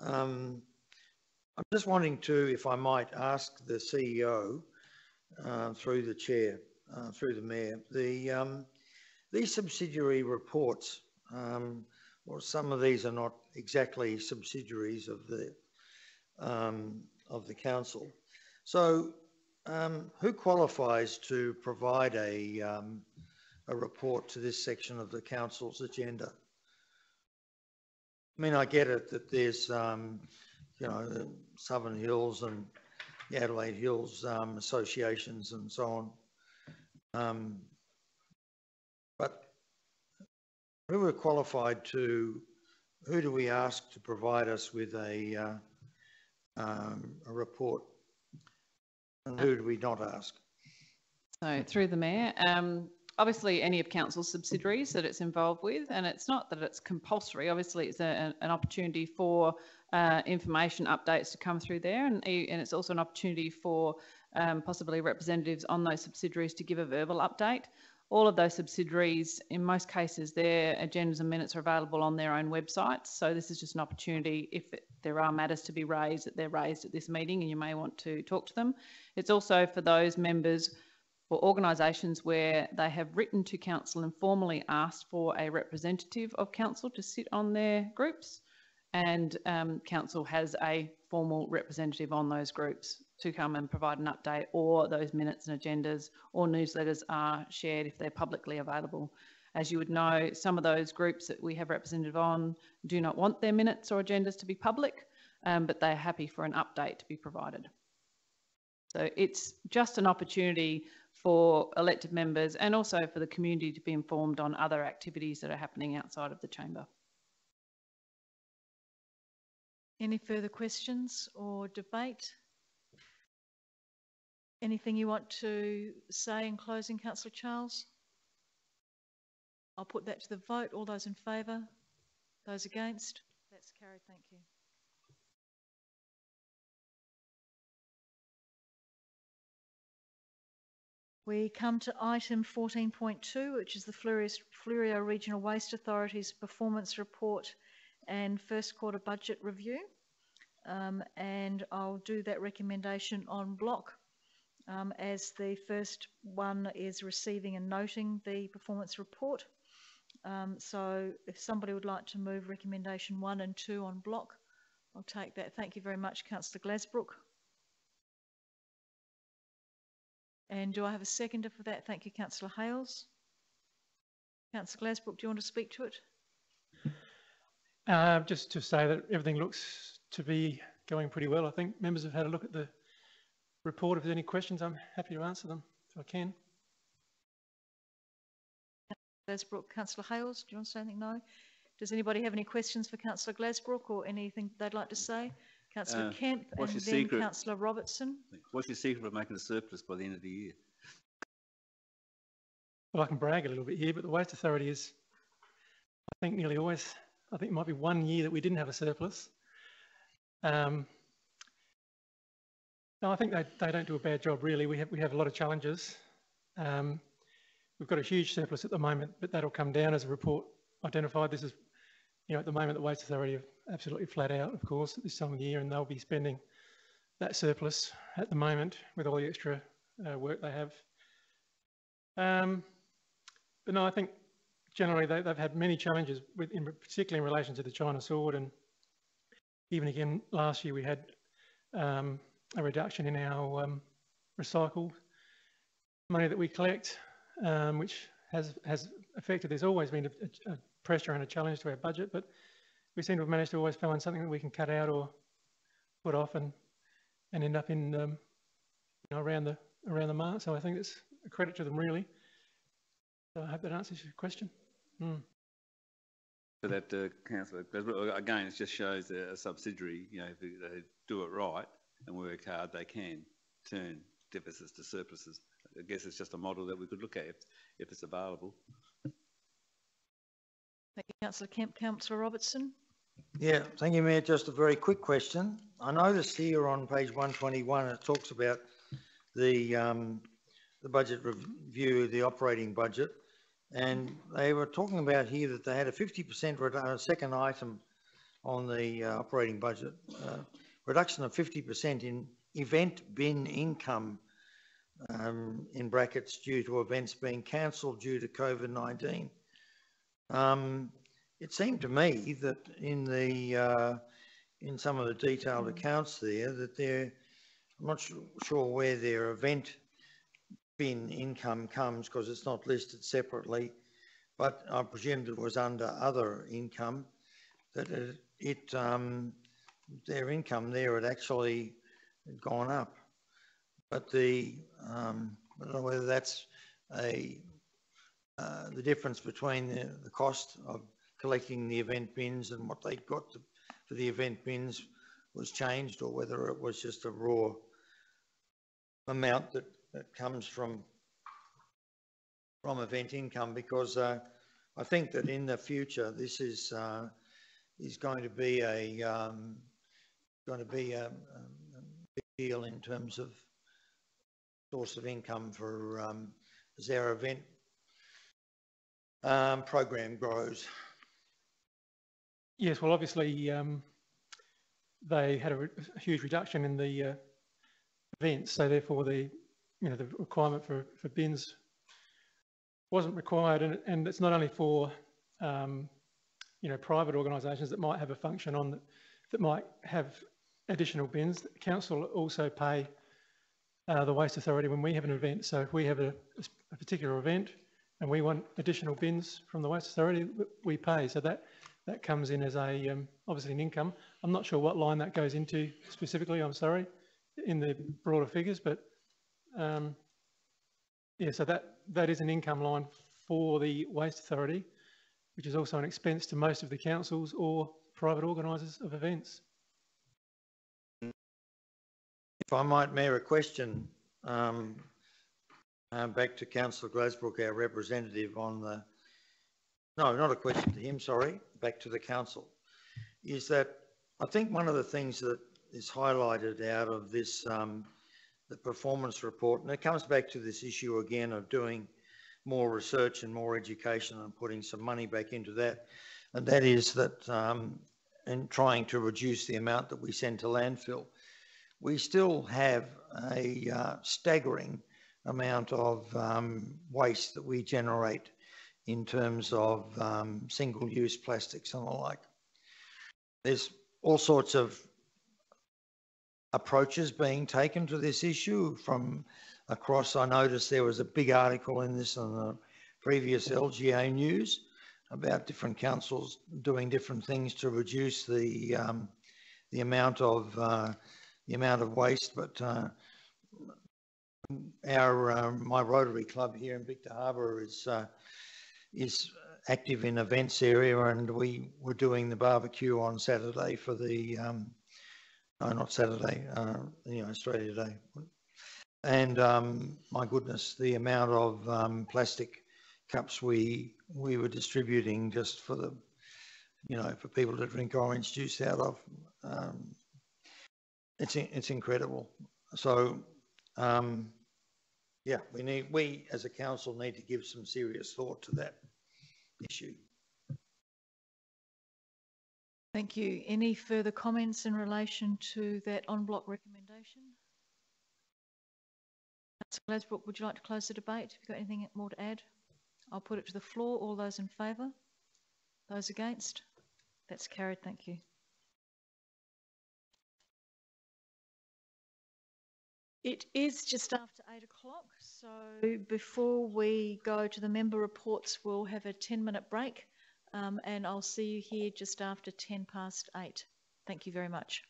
I'm just wanting to, if I might, ask the CEO through the chair, through the Mayor, the these subsidiary reports, well, some of these are not exactly subsidiaries of the council. So who qualifies to provide a report to this section of the council's agenda? I mean, I get it that there's, you know, the Southern Hills and the Adelaide Hills associations and so on. But who are qualified to, who do we ask to provide us with a report? And who do we not ask? So through the Mayor, obviously any of council's subsidiaries that it's involved with, and it's not that it's compulsory, obviously it's an opportunity for information updates to come through there, and it's also an opportunity for possibly representatives on those subsidiaries to give a verbal update. All of those subsidiaries, in most cases, their agendas and minutes are available on their own websites. So this is just an opportunity, if there are matters to be raised, that they're raised at this meeting and you may want to talk to them. It's also for those members or organisations where they have written to council and formally asked for a representative of council to sit on their groups, and council has a formal representative on those groups to come and provide an update, or those minutes and agendas or newsletters are shared if they're publicly available. As you would know, some of those groups that we have representative on do not want their minutes or agendas to be public, but they're happy for an update to be provided. So it's just an opportunity for elected members and also for the community to be informed on other activities that are happening outside of the chamber. Any further questions or debate? Anything you want to say in closing, Councillor Charles? I'll put that to the vote. All those in favour? Those against? That's carried. Thank you. We come to item 14.2, which is the Fleurieu Regional Waste Authority's performance report and first quarter budget review. And I'll do that recommendation en bloc, as the first one is receiving and noting the performance report. So if somebody would like to move recommendation 1 and 2 en bloc, I'll take that. Thank you very much, Councillor Glasbrook. And do I have a seconder for that? Thank you, Councillor Hales. Councillor Glasbrook, do you want to speak to it? Just to say that everything looks to be going pretty well. I think members have had a look at the report. If there's any questions, I'm happy to answer them if I can. Glasbrook, Councillor Hales, do you want to say anything? No. Does anybody have any questions for Councillor Glasbrook or anything they'd like to say? Councillor Kemp and then Councillor Robertson. What's your secret of making a surplus by the end of the year? Well, I can brag a little bit here, but the Waste Authority is, I think, nearly always, I think it might be 1 year that we didn't have a surplus. No, I think they don't do a bad job, really. We have a lot of challenges. We've got a huge surplus at the moment, but that'll come down as a report identified. This is, you know, at the moment the Waste Authority are absolutely flat out, of course, at this time of the year, and they'll be spending that surplus at the moment with all the extra work they have. But no, I think generally they've had many challenges, particularly in relation to the China sword, and even again last year we had a reduction in our recycled money that we collect, which has affected. There's always been a pressure and a challenge to our budget, but we seem to have managed to always find something that we can cut out or put off and end up in you know, around the mark. So I think it's a credit to them, really. So I hope that answers your question. For that, Councillor, again, it just shows that a subsidiary, you know, if they do it right and work hard, they can turn deficits to surpluses. I guess it's just a model that we could look at if it's available. Thank you, Councillor Kemp. Councillor Robertson. Yeah, thank you, Mayor. Just a very quick question. I noticed here on page 121 it talks about the budget review, the operating budget, and they were talking about here that they had a 50% second item on the operating budget, reduction of 50% in event bin income. in brackets due to events being cancelled due to COVID-19. It seemed to me that in some of the detailed accounts there, that I'm not sure where their event bin income comes, because it's not listed separately, but I presumed it was under other income, that their income there had actually gone up. But I don't know whether that's the difference between the cost of collecting the event bins and what they got for the event bins was changed, or whether it was just a raw amount that comes from event income, because I think that in the future this is going to be a big deal in terms of source of income for as our event program grows. Yes, well, obviously they had a huge reduction in the events, so therefore the requirement for bins wasn't required, and it's not only for private organisations that might have a function on that might have additional bins. The council also pay the Waste Authority when we have an event. So if we have a particular event and we want additional bins from the Waste Authority, we pay. So that comes in as obviously an income. I'm not sure what line that goes into specifically, I'm sorry, in the broader figures, but yeah, so that is an income line for the Waste Authority, which is also an expense to most of the councils or private organisers of events. If I might, Mayor, a question back to Councillor Glasbrook, our representative on the... No, not a question to him, sorry, back to the council, is that I think one of the things that is highlighted out of this, the performance report, and it comes back to this issue again of doing more research and more education and putting some money back into that, and that is that in trying to reduce the amount that we send to landfill, we still have a staggering amount of waste that we generate in terms of single-use plastics and the like. There's all sorts of approaches being taken to this issue from across. I noticed there was a big article in this on the previous LGA news about different councils doing different things to reduce the amount of waste. But my Rotary Club here in Victor Harbor is active in events area, and we were doing the barbecue on Saturday for the no, not Saturday, Australia Day. And my goodness, the amount of plastic cups we were distributing just for the, for people to drink orange juice out of, it's incredible. So, yeah, we as a council need to give some serious thought to that issue. Thank you. Any further comments in relation to that en bloc recommendation? Councillor Glasbrook, would you like to close the debate? Have you got anything more to add? I'll put it to the floor. All those in favour? Those against? That's carried. Thank you. It is just after 8 o'clock, so before we go to the member reports, we'll have a 10-minute break, and I'll see you here just after 8:10. Thank you very much.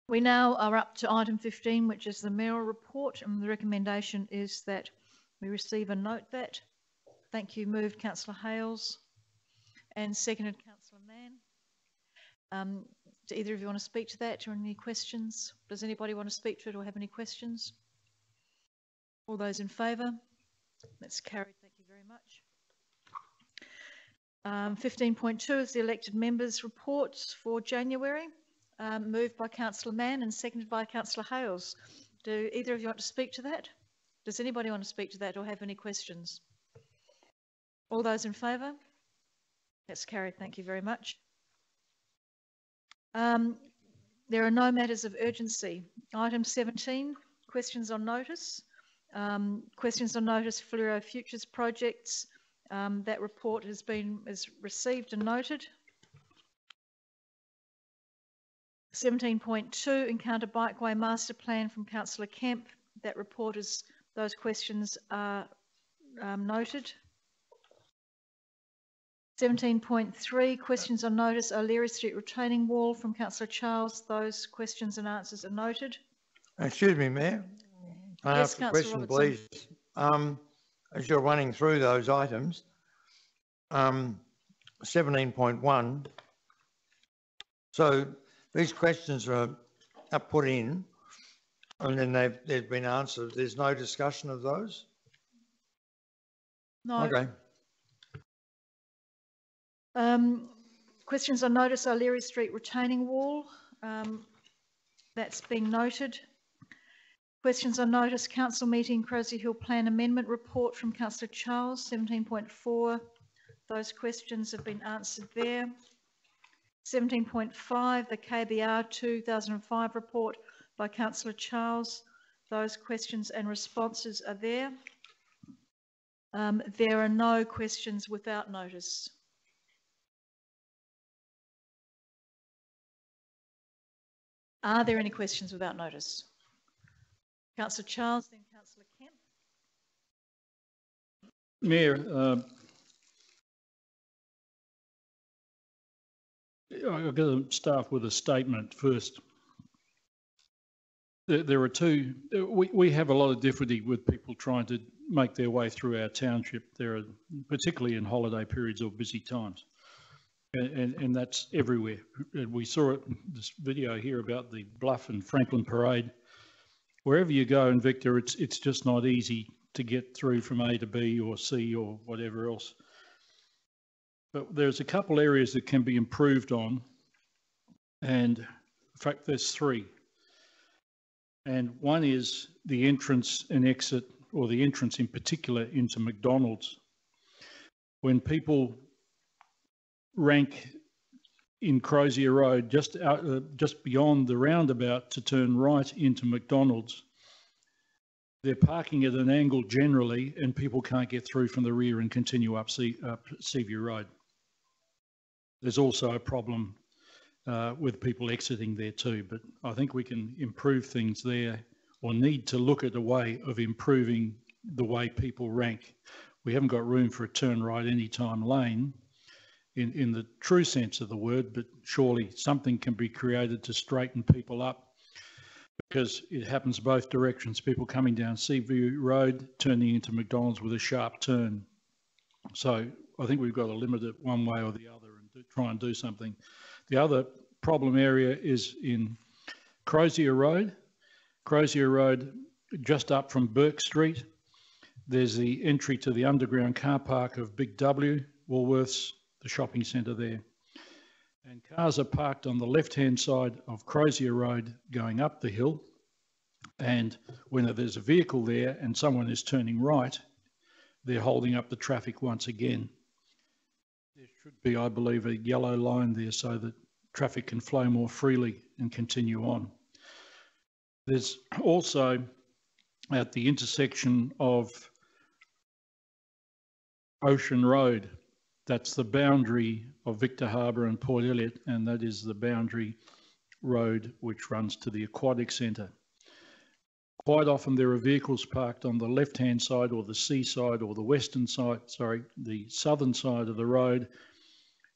We now are up to item 15, which is the mayoral report, and the recommendation is that we receive and note that. Thank you. Moved Councillor Hales and seconded Councillor Mann. Do either of you want to speak to that or any questions? Does anybody want to speak to it or have any questions? All those in favour? That's carried. Thank you very much. 15.2 is the elected members' reports for January. Moved by Councillor Mann and seconded by Councillor Hales. Do either of you want to speak to that? Does anybody want to speak to that or have any questions? All those in favour? That's carried. Thank you very much. There are no matters of urgency. Item 17, questions on notice. Questions on notice Fleurieu Futures projects. That report is received and noted. 17.2, Encounter Bikeway Master Plan from Councillor Kemp. That report is, those questions are noted. 17.3, questions on notice O'Leary Street retaining wall from Councillor Charles. Those questions and answers are noted. Excuse me, Mayor. Can I ask a question, please? As you're running through those items, 17.1, so these questions are put in and then they've been answered. There's no discussion of those? No. Okay. Questions on notice O'Leary Street retaining wall. That's been noted. Questions on notice council meeting Crozier Hill Plan Amendment report from Councillor Charles, 17.4. Those questions have been answered there. 17.5, the KBR 2005 report by Councillor Charles. Those questions and responses are there. There are no questions without notice. Are there any questions without notice? Councillor Charles, then Councillor Kemp. Mayor, I've got to start with a statement first. There are two, we have a lot of difficulty with people trying to make their way through our township. There are, particularly in holiday periods or busy times. And that's everywhere. We saw it, this video here about the Bluff and Franklin Parade. Wherever you go in Victor, it's just not easy to get through from A to B or C or whatever else. But there's a couple areas that can be improved on, and in fact there's three. And one is the entrance and exit, or the entrance in particular into McDonald's. When people rank in Crozier Road just beyond the roundabout to turn right into McDonald's, they're parking at an angle generally, and people can't get through from the rear and continue up Seaview Road. There's also a problem with people exiting there too, but I think we can improve things there, or need to look at a way of improving the way people rank. We haven't got room for a turn right anytime lane in the true sense of the word, but surely something can be created to straighten people up, because it happens both directions. People coming down Seaview Road, turning into McDonald's with a sharp turn. So I think we've got to limit it one way or the other and try and do something. The other problem area is in Crozier Road. Crozier Road, just up from Burke Street, there's the entry to the underground car park of Big W, Woolworths, the shopping centre there. And cars are parked on the left-hand side of Crozier Road going up the hill. And when there's a vehicle there and someone is turning right, they're holding up the traffic once again. There should be, I believe, a yellow line there so that traffic can flow more freely and continue on. There's also at the intersection of Ocean Road, that's the boundary of Victor Harbour and Port Elliot, and that is the boundary road which runs to the Aquatic Centre. Quite often there are vehicles parked on the left-hand side or the seaside or the western side, sorry, the southern side of the road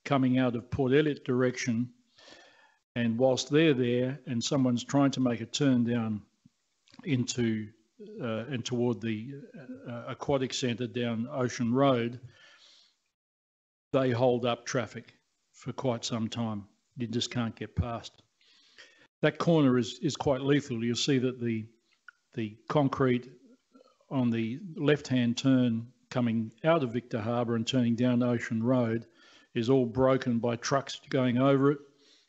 coming out of Port Elliot direction, And whilst they're there and someone's trying to make a turn down into and toward the aquatic centre down Ocean Road, they hold up traffic for quite some time. You just can't get past. That corner is quite lethal. You'll see that the concrete on the left-hand turn coming out of Victor Harbour and turning down Ocean Road is all broken by trucks going over it.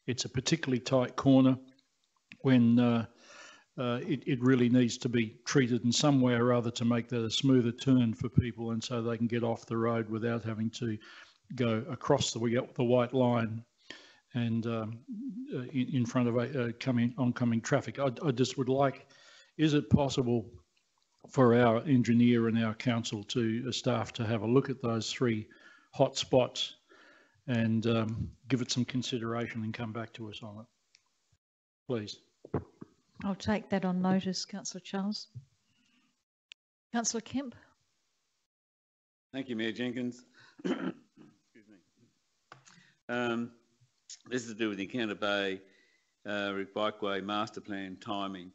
It's a particularly tight corner when it really needs to be treated in some way or other to make that a smoother turn for people, and so they can get off the road without having to go across the white line and in front of oncoming traffic. I just would like, is it possible for our engineer and our council staff to have a look at those 3 hot spots and give it some consideration and come back to us on it, please? I'll take that on notice, Councillor Charles. Councillor Kemp. Thank you, Mayor Jenkins. Excuse me. This is to do with the Encounter Bay Bikeway Master Plan timing.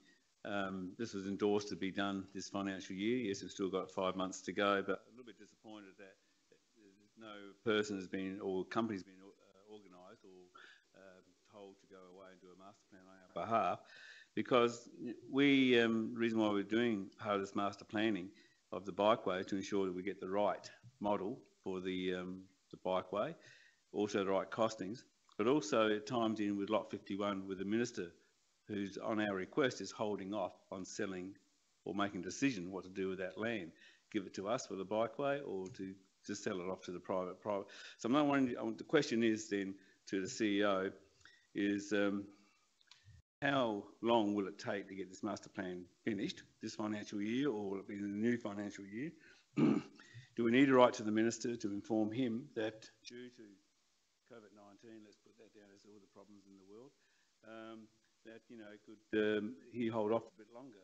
This was endorsed to be done this financial year. Yes, we've still got 5 months to go, but a little bit disappointed that no person has been, or company has been organised or told to go away and do a master plan on our behalf, because the reason why we're doing part of this master planning of the bikeway is to ensure that we get the right model for the bikeway, also the right costings, but also it times in with Lot 51 with the Minister, who's on our request is holding off on selling or making a decision what to do with that land. Give it to us for the bikeway or to just sell it off to the private. So I'm not wondering, the question is then to the CEO is how long will it take to get this master plan finished this financial year, or will it be in the new financial year? Do we need to write to the Minister to inform him that due to COVID-19, let's put that down as all the problems in the world, that, you know, could he hold off a bit longer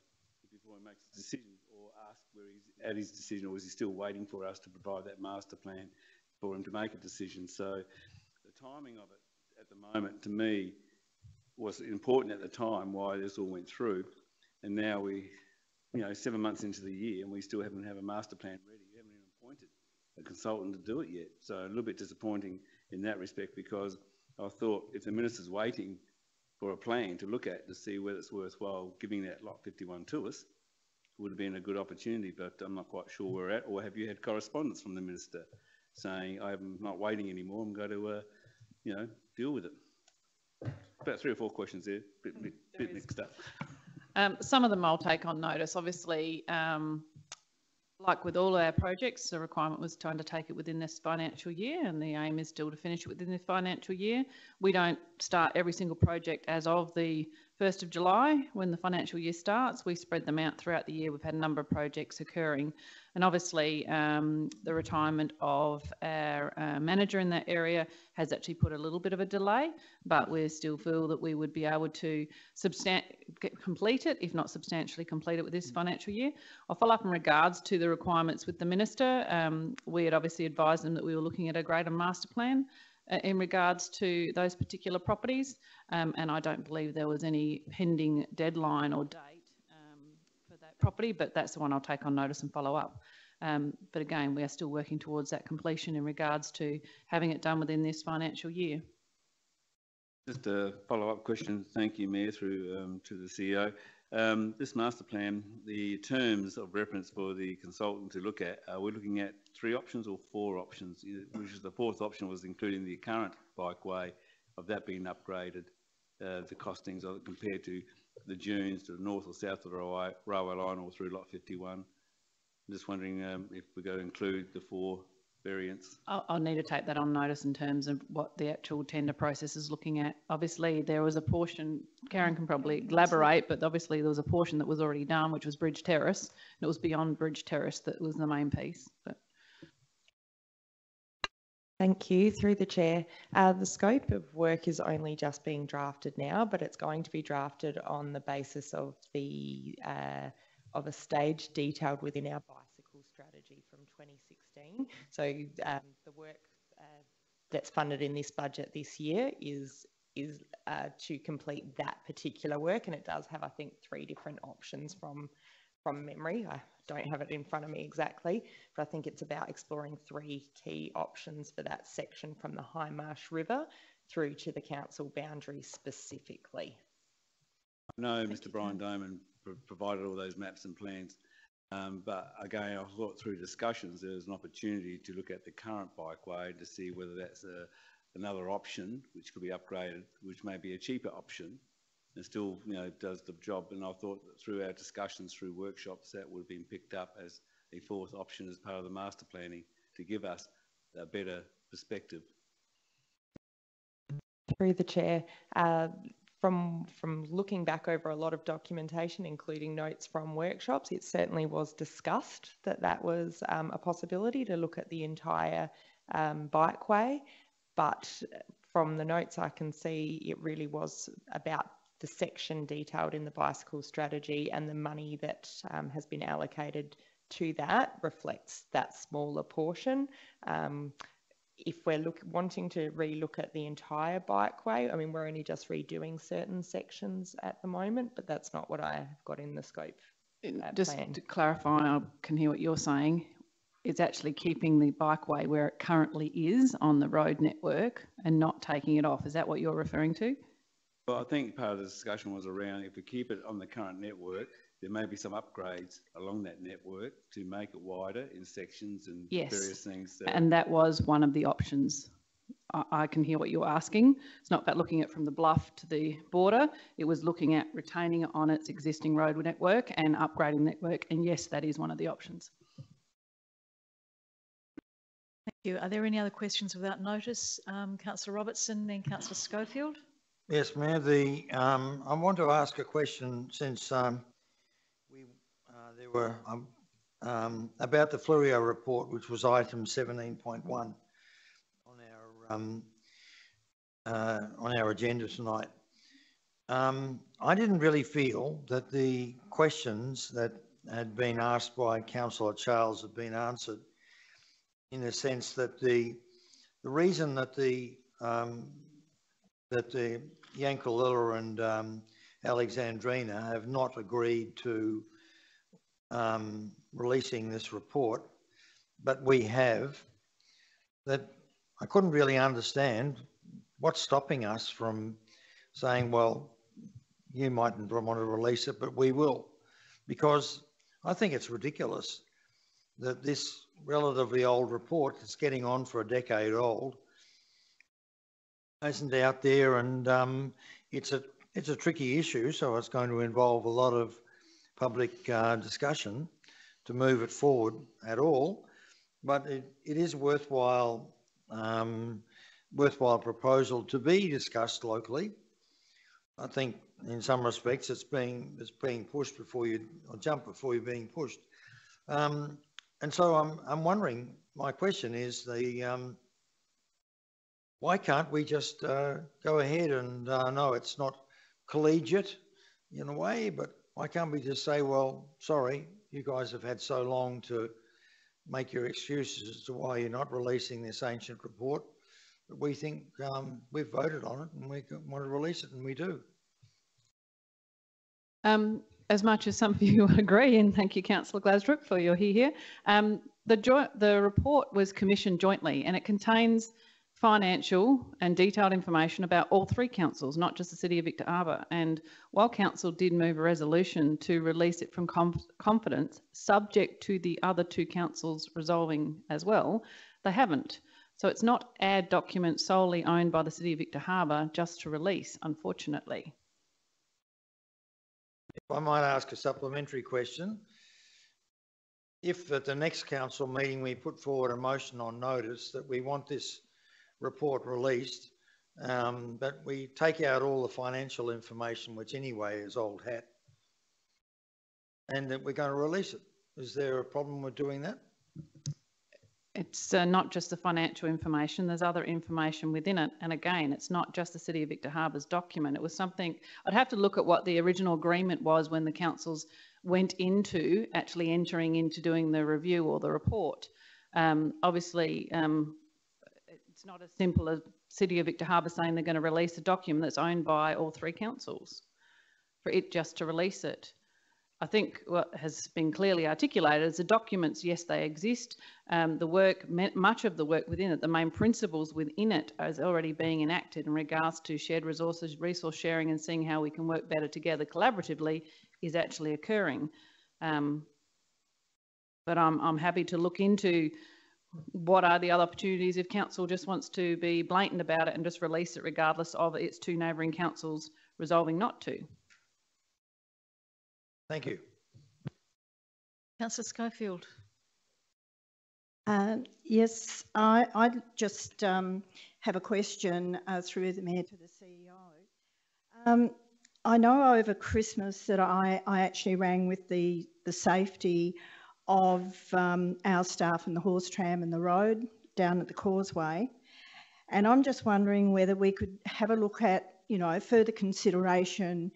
before he makes a decision, or ask where he's at his decision, or is he still waiting for us to provide that master plan for him to make a decision? So the timing of it at the moment, to me, was important at the time why this all went through, and now we, 7 months into the year and we still haven't have a master plan ready. We haven't even appointed a consultant to do it yet. So a little bit disappointing in that respect, because I thought if the Minister's waiting for a plan to look at to see whether it's worthwhile giving that Lot 51 to us, would have been a good opportunity, but I'm not quite sure where we're at. Or have you had correspondence from the Minister saying, I'm not waiting anymore, I'm going to, deal with it? About 3 or 4 questions there, bit mixed up. Some of them I'll take on notice. Obviously, like with all our projects, the requirement was to undertake it within this financial year, and the aim is still to finish it within this financial year. We don't start every single project as of the 1st of July when the financial year starts. We spread them out throughout the year. We've had a number of projects occurring, and obviously the retirement of our manager in that area has actually put a little bit of a delay, but we still feel that we would be able to complete it, if not substantially complete it with this financial year. I'll follow up in regards to the requirements with the Minister. We had obviously advised them that we were looking at a greater master plan in regards to those particular properties, and I don't believe there was any pending deadline or date for that property, but that's the one I'll take on notice and follow up. But again, we are still working towards that completion in regards to having it done within this financial year. Just a follow-up question. Thank you, Mayor, through to the CEO. This master plan, the terms of reference for the consultant to look at, are we looking at 3 options or 4 options? Which is the 4th option was including the current bikeway of that being upgraded, the costings of it compared to the dunes to the north or south of the railway line or through Lot 51. I'm just wondering if we're going to include the 4 variants. I'll need to take that on notice in terms of what the actual tender process is looking at. Obviously, there was a portion, Karen can probably elaborate, but obviously there was a portion that was already done, which was Bridge Terrace, and it was beyond Bridge Terrace that was the main piece. But. Thank you. Through the chair, the scope of work is only just being drafted now, but it's going to be drafted on the basis of the of a stage detailed within our bicycle strategy from 2016. So the work that's funded in this budget this year is is to complete that particular work, and it does have, I think, 3 different options from memory. I don't have it in front of me exactly, but I think it's about exploring 3 key options for that section from the High Marsh River through to the council boundary specifically. I know Mr. Brian Doman provided all those maps and plans, but again, I thought through discussions there was an opportunity to look at the current bikeway to see whether that's another option which could be upgraded, which may be a cheaper option and still, does the job. And I thought that through our discussions, through workshops, that would have been picked up as a 4th option as part of the master planning to give us a better perspective. Through the chair, from looking back over a lot of documentation, including notes from workshops, it certainly was discussed that was a possibility to look at the entire bikeway. But from the notes I can see, it really was about the section detailed in the bicycle strategy, and the money that has been allocated to that reflects that smaller portion. If we're wanting to re-look at the entire bikeway, I mean, we're only just redoing certain sections at the moment, but that's not what I have got in the scope. Just to clarify, I can hear what you're saying. It's actually keeping the bikeway where it currently is on the road network and not taking it off. Is that what you're referring to? Well, I think part of the discussion was around if we keep it on the current network, there may be some upgrades along that network to make it wider in sections and various things. And that was one of the options. I can hear what you're asking. It's not about looking at from the bluff to the border. It was looking at retaining it on its existing road network and upgrading the network. And yes, that is one of the options. Thank you. Are there any other questions without notice? Councillor Robertson, then Councillor Schofield. Yes, Mayor. I want to ask a question since there were about the Fleurieu report, which was item 17.1 on our agenda tonight. I didn't really feel that the questions that had been asked by Councillor Charles have been answered, in the sense that the reason that the Yankalilla and Alexandrina have not agreed to releasing this report, but we have, that I couldn't really understand what's stopping us from saying, well, you mightn't want to release it, but we will, because I think it's ridiculous that this relatively old report that's getting on for a decade old isn't out there, and it's a tricky issue, so it's going to involve a lot of public discussion to move it forward at all. But it is a worthwhile proposal to be discussed locally. I think in some respects it's being pushed before you, or jump before you're being pushed. And so I'm wondering, my question is why can't we just go ahead and no, it's not collegiate in a way, but why can't we just say, well, sorry, you guys have had so long to make your excuses as to why you're not releasing this ancient report, but we think we've voted on it and we want to release it, and we do. As much as some of you agree, and thank you, Councillor Glasbrook, for your here. The report was commissioned jointly, and it contains financial and detailed information about all 3 councils, not just the City of Victor Harbor. And while Council did move a resolution to release it from confidence, subject to the other 2 councils resolving as well, they haven't. So it's not our document solely owned by the City of Victor Harbor just to release, unfortunately. If I might ask a supplementary question. If at the next council meeting we put forward a motion on notice that we want this report released, but we take out all the financial information, which anyway is old hat, and that we're going to release it, is there a problem with doing that? It's not just the financial information, there's other information within it. And again, it's not just the City of Victor Harbor's document. It was something, I'd have to look at what the original agreement was when the councils went into actually entering into doing the review or the report. Obviously, It's not as simple as City of Victor Harbor saying they're going to release a document that's owned by all 3 councils for it just to release it. I think what has been clearly articulated is the documents, yes, they exist. The work, much of the work within it, the main principles within it is already being enacted in regards to shared resources, resource sharing, and seeing how we can work better together collaboratively is actually occurring. But I'm happy to look into what are the other opportunities if council just wants to be blatant about it and just release it regardless of its 2 neighbouring councils resolving not to. Thank you. Councillor Schofield. Yes, I just have a question through the Mayor to the CEO. I know over Christmas that I actually rang with the safety of our staff and the horse tram and the road down at the Causeway. And I'm just wondering whether we could have a look at, you know, further consideration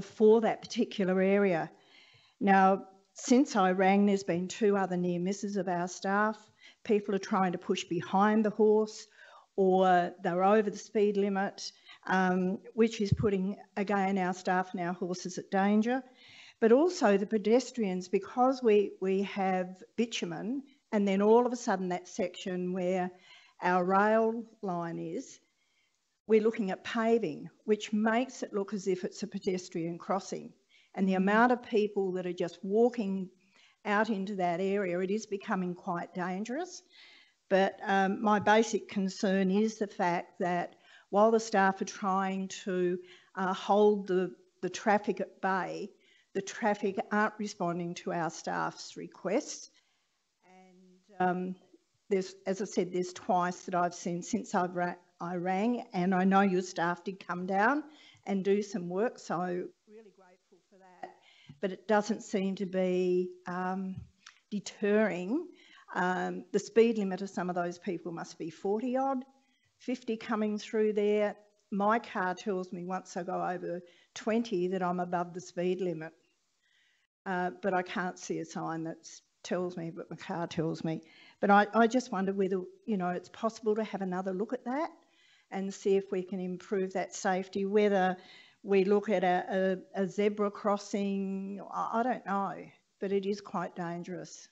for that particular area. Now, since I rang, there's been 2 other near misses of our staff. People are trying to push behind the horse or they're over the speed limit, which is putting, again, our staff and our horses at danger. But also the pedestrians, because we have bitumen and then all of a sudden that section where our rail line is, we're looking at paving, which makes it look as if it's a pedestrian crossing. And the amount of people that are just walking out into that area, it is becoming quite dangerous. But my basic concern is the fact that while the staff are trying to hold the traffic at bay, the traffic aren't responding to our staff's requests. And there's, as I said, there's twice that I've seen since I rang, and I know your staff did come down and do some work, so really grateful for that. But it doesn't seem to be deterring. The speed limit of some of those people must be 40 odd, 50 coming through there. My car tells me once I go over 20 that I'm above the speed limit. But I can't see a sign that tells me, but my car tells me. But I just wonder whether, you know, it's possible to have another look at that and see if we can improve that safety, whether we look at a zebra crossing, I don't know, but it is quite dangerous.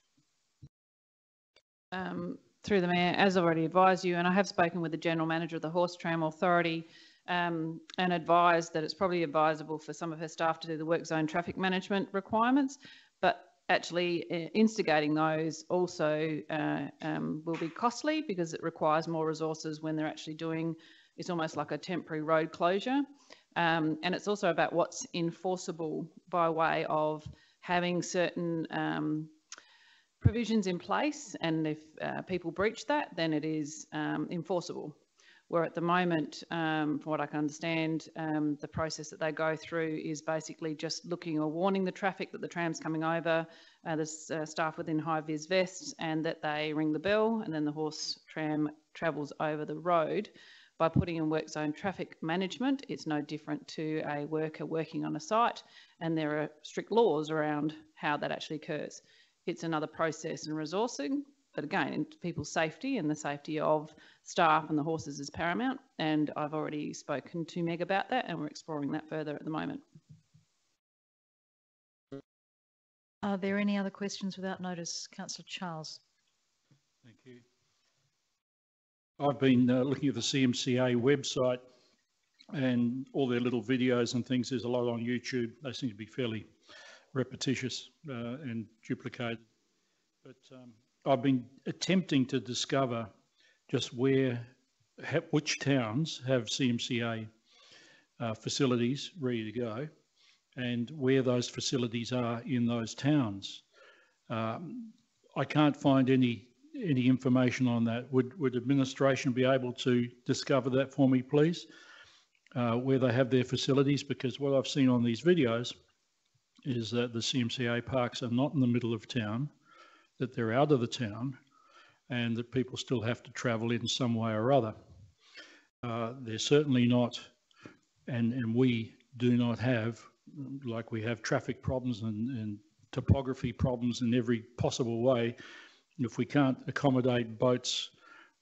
Through the Mayor, as I already advised you, and I have spoken with the General Manager of the Horse Tram Authority and advised that it's probably advisable for some of her staff to do the work zone traffic management requirements, but actually instigating those also will be costly because it requires more resources when they're actually doing, it's almost like a temporary road closure. And it's also about what's enforceable by way of having certain provisions in place, and if people breach that, then it is enforceable. Where at the moment, from what I can understand, the process that they go through is basically just looking or warning the traffic that the tram's coming over, there's staff within high-vis vests, and that they ring the bell, and then the horse tram travels over the road. By putting in work zone traffic management, it's no different to a worker working on a site, and there are strict laws around how that actually occurs. It's another process and resourcing, but again, people's safety and the safety of staff and the horses is paramount. And I've already spoken to Meg about that, and we're exploring that further at the moment. Are there any other questions without notice? Councillor Charles. Thank you. I've been looking at the CMCA website and all their little videos and things. There's a lot on YouTube. They seem to be fairly repetitious and duplicated. But I've been attempting to discover just which towns have CMCA facilities ready to go and where those facilities are in those towns. I can't find any information on that. Would administration be able to discover that for me, please, where they have their facilities? Because what I've seen on these videos is that the CMCA parks are not in the middle of town, that they're out of the town, and that people still have to travel in some way or other. They're certainly not, and we do not have, like we have traffic problems and topography problems in every possible way. If we can't accommodate boats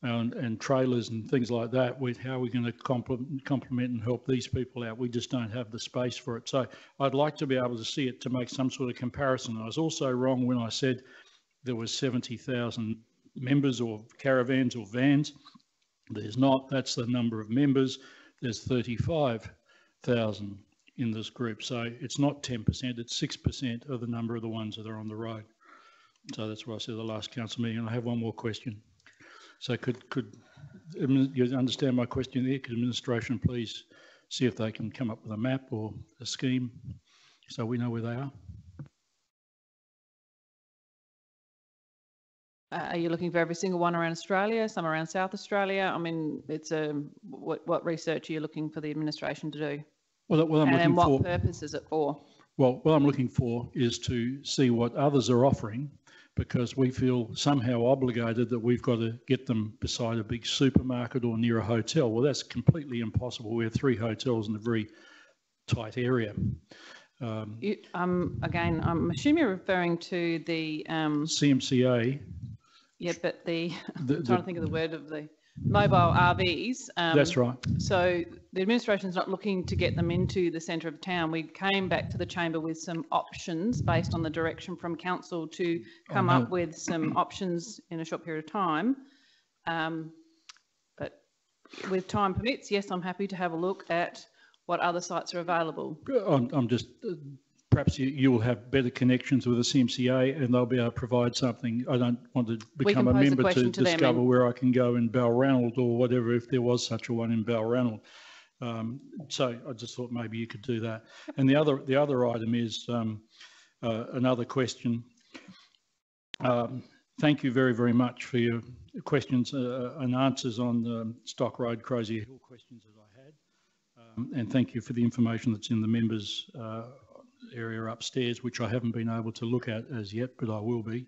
and trailers and things like that, with how we're going to complement and help these people out. We just don't have the space for it. So I'd like to be able to see it to make some sort of comparison. I was also wrong when I said there was 70,000 members or caravans or vans. There's not. That's the number of members. There's 35,000 in this group. So it's not 10%, it's 6% of the number of the ones that are on the road. So that's what I said at the last council meeting. And I have one more question. So could you understand my question there? Could administration please see if they can come up with a map or a scheme so we know where they are? Are you looking for every single one around Australia, some around South Australia? I mean, it's what research are you looking for the administration to do? Well, I'm looking for. And what purpose is it for? Well, what I'm looking for is to see what others are offering, because we feel somehow obligated that we've got to get them beside a big supermarket or near a hotel. Well, that's completely impossible. We have 3 hotels in a very tight area. Again, I'm assuming you're referring to the CMCA. Yeah, but I'm trying to think of the word of the mobile RVs. That's right. So the administration's not looking to get them into the centre of town. We came back to the chamber with some options based on the direction from council to come up with some options in a short period of time. But with time permits, yes, I'm happy to have a look at what other sites are available. I'm just, perhaps you will have better connections with the CMCA and they'll be able to provide something. I don't want to become a member to discover where I can go in Balranald or whatever, if there was such a one in Balranald. So I just thought maybe you could do that. And the other item is another question. Thank you very, very much for your questions and answers on the Stock Road, Crozier Hill questions that I had. And thank you for the information that's in the members' area upstairs, which I haven't been able to look at as yet, but I will be.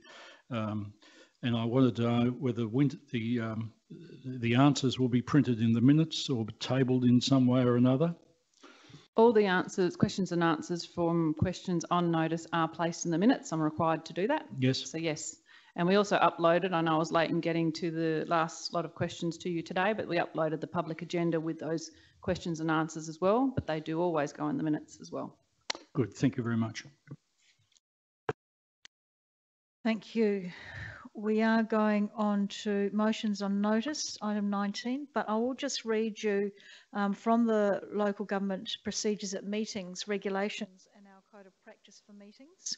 And I wanted to know whether the answers will be printed in the minutes or tabled in some way or another. All the answers, questions and answers from questions on notice are placed in the minutes. I'm required to do that. Yes. So yes. And we also uploaded, I know I was late in getting to the last lot of questions to you today, but we uploaded the public agenda with those questions and answers as well, but they do always go in the minutes as well. Good, thank you very much. Thank you. We are going on to motions on notice, item 19, but I will just read you from the Local Government Procedures at Meetings, Regulations and our Code of Practice for Meetings.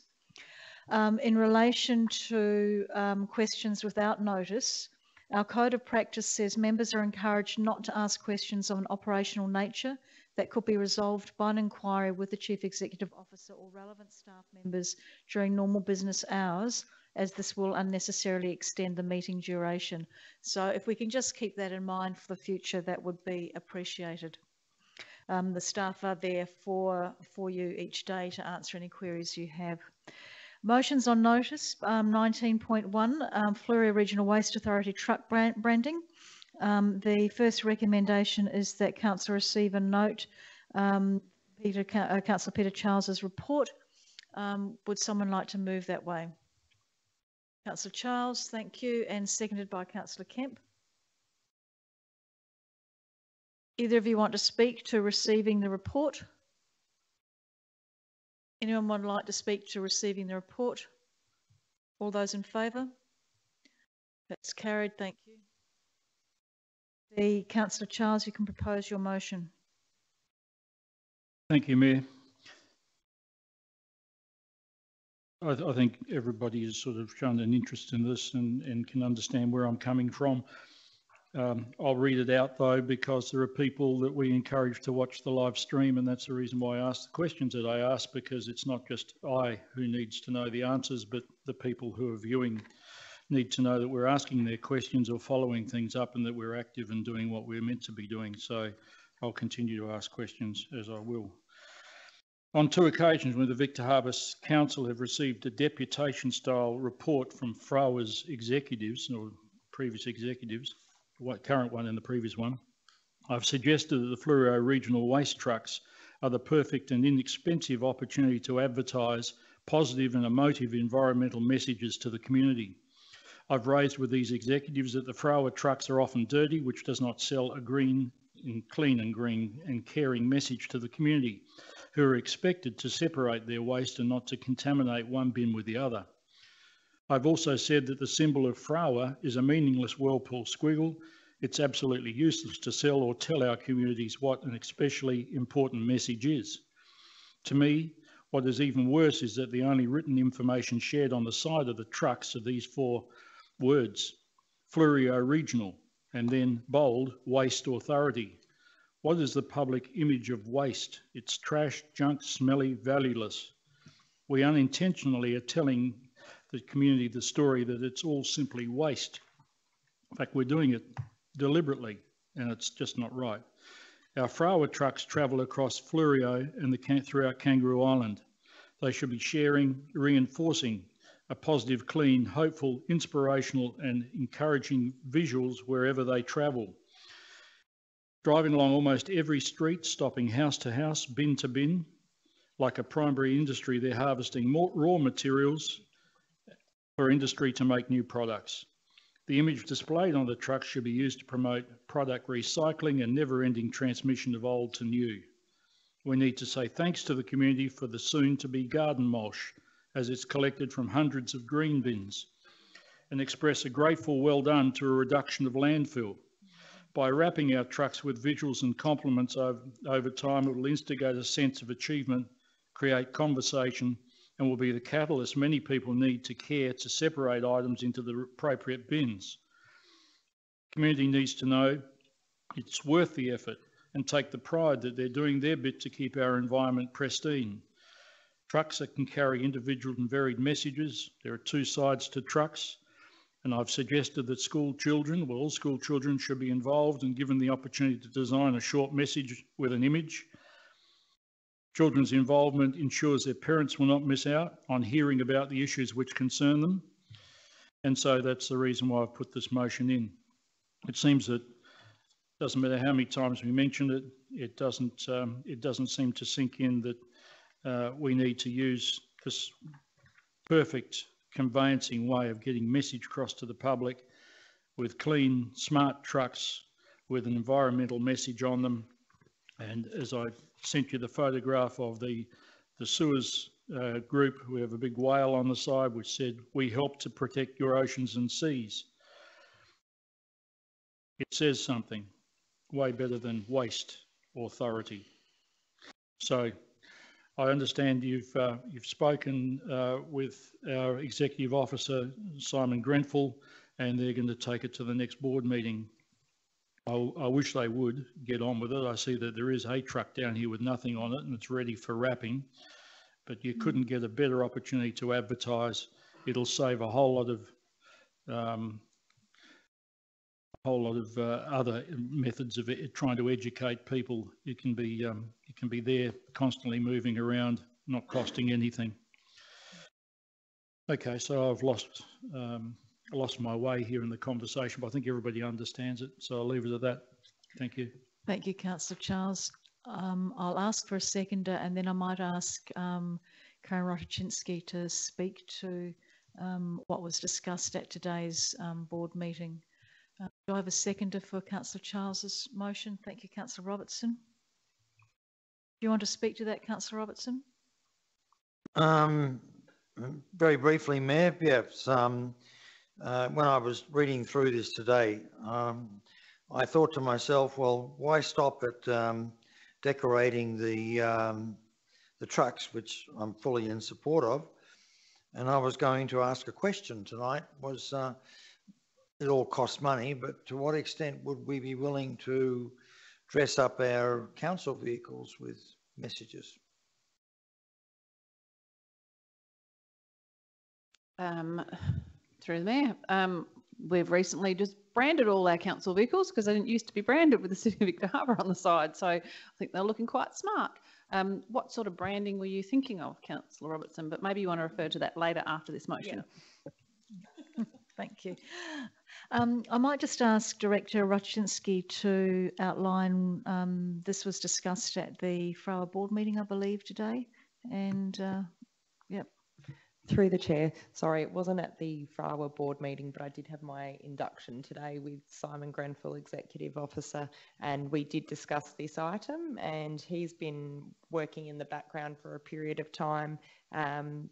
In relation to questions without notice, our Code of Practice says members are encouraged not to ask questions of an operational nature that could be resolved by an inquiry with the Chief Executive Officer or relevant staff members during normal business hours, as this will unnecessarily extend the meeting duration. So if we can just keep that in mind for the future, that would be appreciated. The staff are there for you each day to answer any queries you have. Motions on notice, 19.1, Fleurieu Regional Waste Authority truck branding. The first recommendation is that Council receive and note Councillor Peter Charles's report. Would someone like to move that way? Councillor Charles, thank you, and seconded by Councillor Kemp. Either of you want to speak to receiving the report? Anyone would like to speak to receiving the report? All those in favour? That's carried, thank you. Councillor Charles, you can propose your motion. Thank you, Mayor. I think everybody has sort of shown an interest in this and can understand where I'm coming from. I'll read it out though, because there are people that we encourage to watch the live stream, and that's the reason why I ask the questions that I ask, because it's not just I who needs to know the answers, but the people who are viewing need to know that we're asking their questions or following things up, and that we're active and doing what we're meant to be doing. So I'll continue to ask questions as I will. On 2 occasions when the Victor Harbor Council have received a deputation-style report from FROA's executives, or previous executives, current one and the previous one, I've suggested that the Fleurieu regional waste trucks are the perfect and inexpensive opportunity to advertise positive and emotive environmental messages to the community. I've raised with these executives that the Fraua trucks are often dirty, which does not sell a clean and green and caring message to the community, who are expected to separate their waste and not to contaminate one bin with the other. I've also said that the symbol of Fraua is a meaningless whirlpool squiggle. It's absolutely useless to sell or tell our communities what an especially important message is. To me, what is even worse is that the only written information shared on the side of the trucks are these 4 words: Fleurieu Regional, and then bold, Waste Authority. What is the public image of waste? It's trash, junk, smelly, valueless. We unintentionally are telling the community the story that it's all simply waste. In fact, we're doing it deliberately, and it's just not right. Our Fraua trucks travel across Fleurieu and throughout Kangaroo Island. They should be sharing, reinforcing a positive, clean, hopeful, inspirational and encouraging visuals wherever they travel. Driving along almost every street, stopping house to house, bin to bin. Like a primary industry, they're harvesting more raw materials for industry to make new products. The image displayed on the truck should be used to promote product recycling and never-ending transmission of old to new. We need to say thanks to the community for the soon-to-be garden mulch, as it's collected from hundreds of green bins, and express a grateful well done to a reduction of landfill. By wrapping our trucks with visuals and compliments over time, it will instigate a sense of achievement, create conversation, and will be the catalyst many people need to care to separate items into the appropriate bins. The community needs to know it's worth the effort and take the pride that they're doing their bit to keep our environment pristine. Trucks that can carry individual and varied messages. There are 2 sides to trucks, and I've suggested that school children, well, all school children should be involved and given the opportunity to design a short message with an image. Children's involvement ensures their parents will not miss out on hearing about the issues which concern them. And so that's the reason why I've put this motion in. It seems that it doesn't matter how many times we mention it, it doesn't seem to sink in that we need to use this perfect conveyancing way of getting message across to the public with clean, smart trucks with an environmental message on them. And as I sent you the photograph of the sewers group, we have a big whale on the side which said, "We help to protect your oceans and seas." It says something way better than Waste Authority. So I understand you've spoken with our Executive Officer, Simon Grenfell, and they're going to take it to the next board meeting. I wish they would get on with it. I see that there is a truck down here with nothing on it and it's ready for wrapping, but you couldn't get a better opportunity to advertise. It'll save a whole lot of other methods of trying to educate people. You can be there constantly moving around, not costing anything. Okay, so I've lost my way here in the conversation, but I think everybody understands it, so I'll leave it at that. Thank you. Thank you, Councillor Charles. I'll ask for a seconder, and then I might ask Karen Rotaczynski to speak to what was discussed at today's board meeting. Do I have a seconder for Councillor Charles's motion? Thank you, Councillor Robertson. Do you want to speak to that, Councillor Robertson? Very briefly, Mayor, perhaps. When I was reading through this today, I thought to myself, well, why stop at decorating the trucks, which I'm fully in support of? And I was going to ask a question tonight, was it all costs money, but to what extent would we be willing to dress up our council vehicles with messages? Through the Mayor, we've recently just branded all our council vehicles because they didn't used to be branded with the City of Victor Harbor on the side, so I think they're looking quite smart. What sort of branding were you thinking of, Councillor Robertson? But maybe you want to refer to that later after this motion. Yeah. Thank you. I might just ask Director Rotaczynski to outline, this was discussed at the Fraua board meeting, I believe, today, and yep. Through the chair, sorry, it wasn't at the Frawa board meeting, but I did have my induction today with Simon Grenfell, Executive Officer, and we did discuss this item, and he's been working in the background for a period of time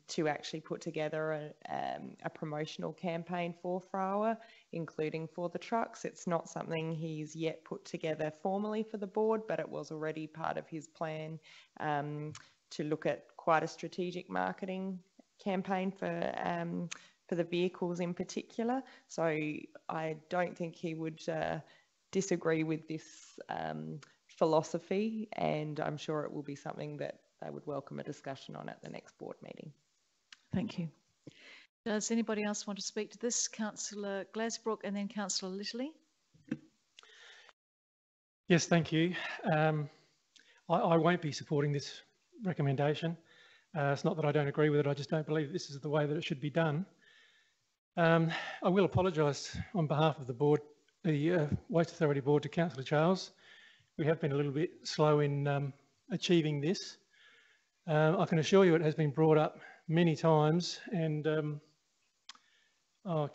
to actually put together a promotional campaign for Frawa, including for the trucks. It's not something he's yet put together formally for the board, but it was already part of his plan to look at quite a strategic marketing campaign for the vehicles in particular. So I don't think he would disagree with this philosophy, and I'm sure it will be something that they would welcome a discussion on at the next board meeting. Thank you. Does anybody else want to speak to this? Councillor Glasbrook and then Councillor Littley. Yes, thank you. I won't be supporting this recommendation. It's not that I don't agree with it, I just don't believe this is the way that it should be done. I will apologise on behalf of the board, the Waste Authority Board, to Councillor Charles. We have been a little bit slow in achieving this. I can assure you it has been brought up many times, and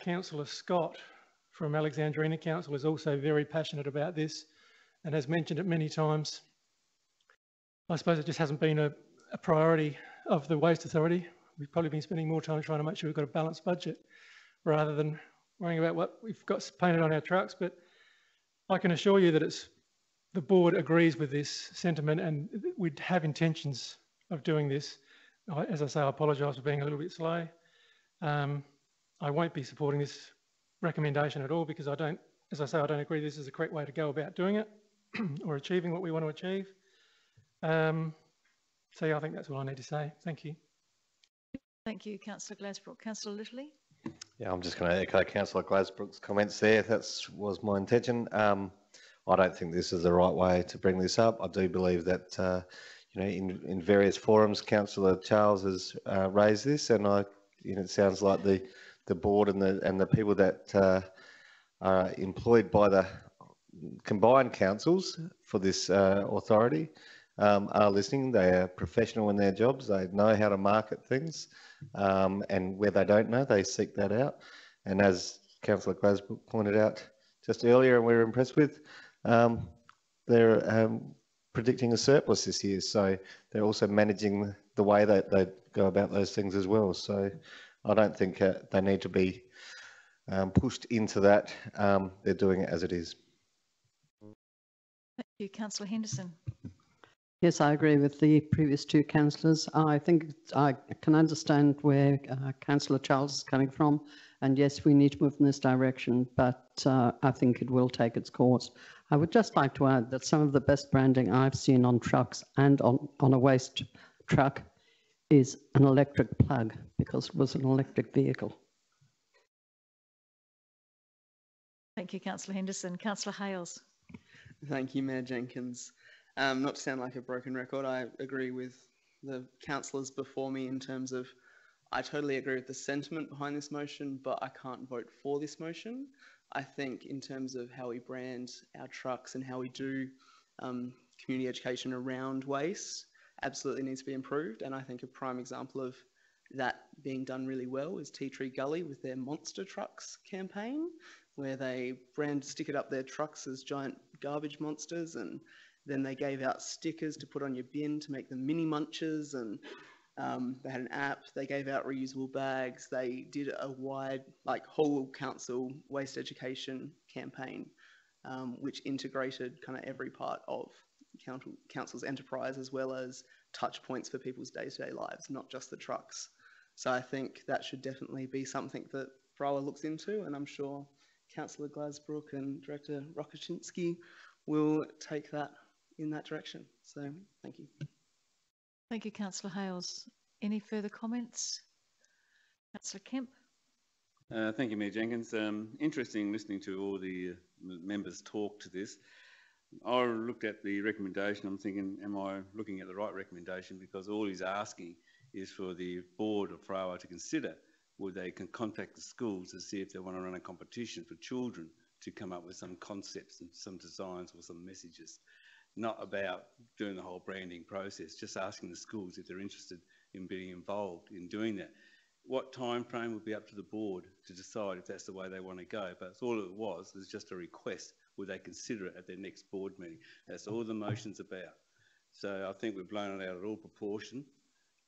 Councillor Scott from Alexandrina Council is also very passionate about this and has mentioned it many times. I suppose it just hasn't been a priority of the Waste Authority. We've probably been spending more time trying to make sure we've got a balanced budget rather than worrying about what we've got painted on our trucks. But I can assure you that the board agrees with this sentiment, and we'd have intentions of doing this. As I say, I apologise for being a little bit slow. I won't be supporting this recommendation at all because I don't agree this is the correct way to go about doing it or achieving what we want to achieve. So yeah, I think that's all I need to say. Thank you. Thank you, Councillor Glasbrook. Councillor Littley. Yeah, I'm just going to echo Councillor Glasbrook's comments there. That was my intention. I don't think this is the right way to bring this up. I do believe that in various forums, Councillor Charles has raised this, and it sounds like the board and the people that are employed by the combined councils for this authority are listening. They are professional in their jobs. They know how to market things, and where they don't know, they seek that out. And as Councillor Glasbrook pointed out just earlier, and we were impressed with, they're predicting a surplus this year, so they're also managing the way that they go about those things as well. So I don't think they need to be pushed into that. They're doing it as it is. Thank you, Councillor Henderson. Yes, I agree with the previous two councillors. I think I can understand where Councillor Charles is coming from, and yes, we need to move in this direction, but I think it will take its course. I would just like to add that some of the best branding I've seen on trucks and on a waste truck is an electric plug, because it was an electric vehicle. Thank you, Councillor Henderson. Councillor Hales. Thank you, Mayor Jenkins. Not to sound like a broken record, I agree with the councillors before me in terms of, I totally agree with the sentiment behind this motion, but I can't vote for this motion. I think in terms of how we brand our trucks and how we do community education around waste, absolutely needs to be improved. And I think a prime example of that being done really well is Tea Tree Gully with their Monster Trucks campaign, where they stick up their trucks as giant garbage monsters, and then they gave out stickers to put on your bin to make them mini munchers, and they had an app. They gave out reusable bags. They did a wide, whole council waste education campaign, which integrated kind of every part of council's enterprise, as well as touch points for people's day-to-day lives, not just the trucks. So I think that should definitely be something that Frawa looks into, and I'm sure Councillor Glasbrook and Director Rokoczynski will take that in that direction. So thank you. Thank you, Councillor Hales. Any further comments? Councillor Kemp. Thank you, Mayor Jenkins. Interesting listening to all the members talk to this. I looked at the recommendation. I'm thinking, am I looking at the right recommendation? Because all he's asking is for the board of Frawa to consider would they can contact the schools to see if they want to run a competition for children to come up with some concepts and some designs or some messages. Not about doing the whole branding process, just asking the schools if they're interested in being involved in doing that. what time frame would be up to the board to decide if that's the way they want to go. But all it was just a request. Would they consider it at their next board meeting? That's all the motion's about. So I think we've blown it out of all proportion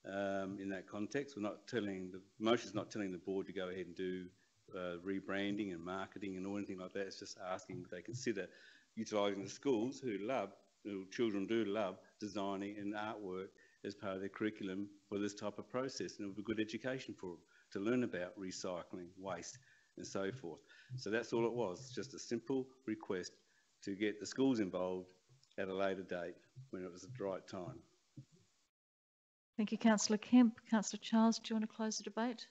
in that context. We're not telling, the motion's not telling the board to go ahead and do rebranding and marketing and all anything like that. It's just asking if they consider utilising the schools who children do love designing and artwork as part of their curriculum for this type of process, and it would be good education for them to learn about recycling, waste and so forth. So that's all it was, just a simple request to get the schools involved at a later date when it was the right time. Thank you, Councillor Kemp. Councillor Charles, do you want to close the debate?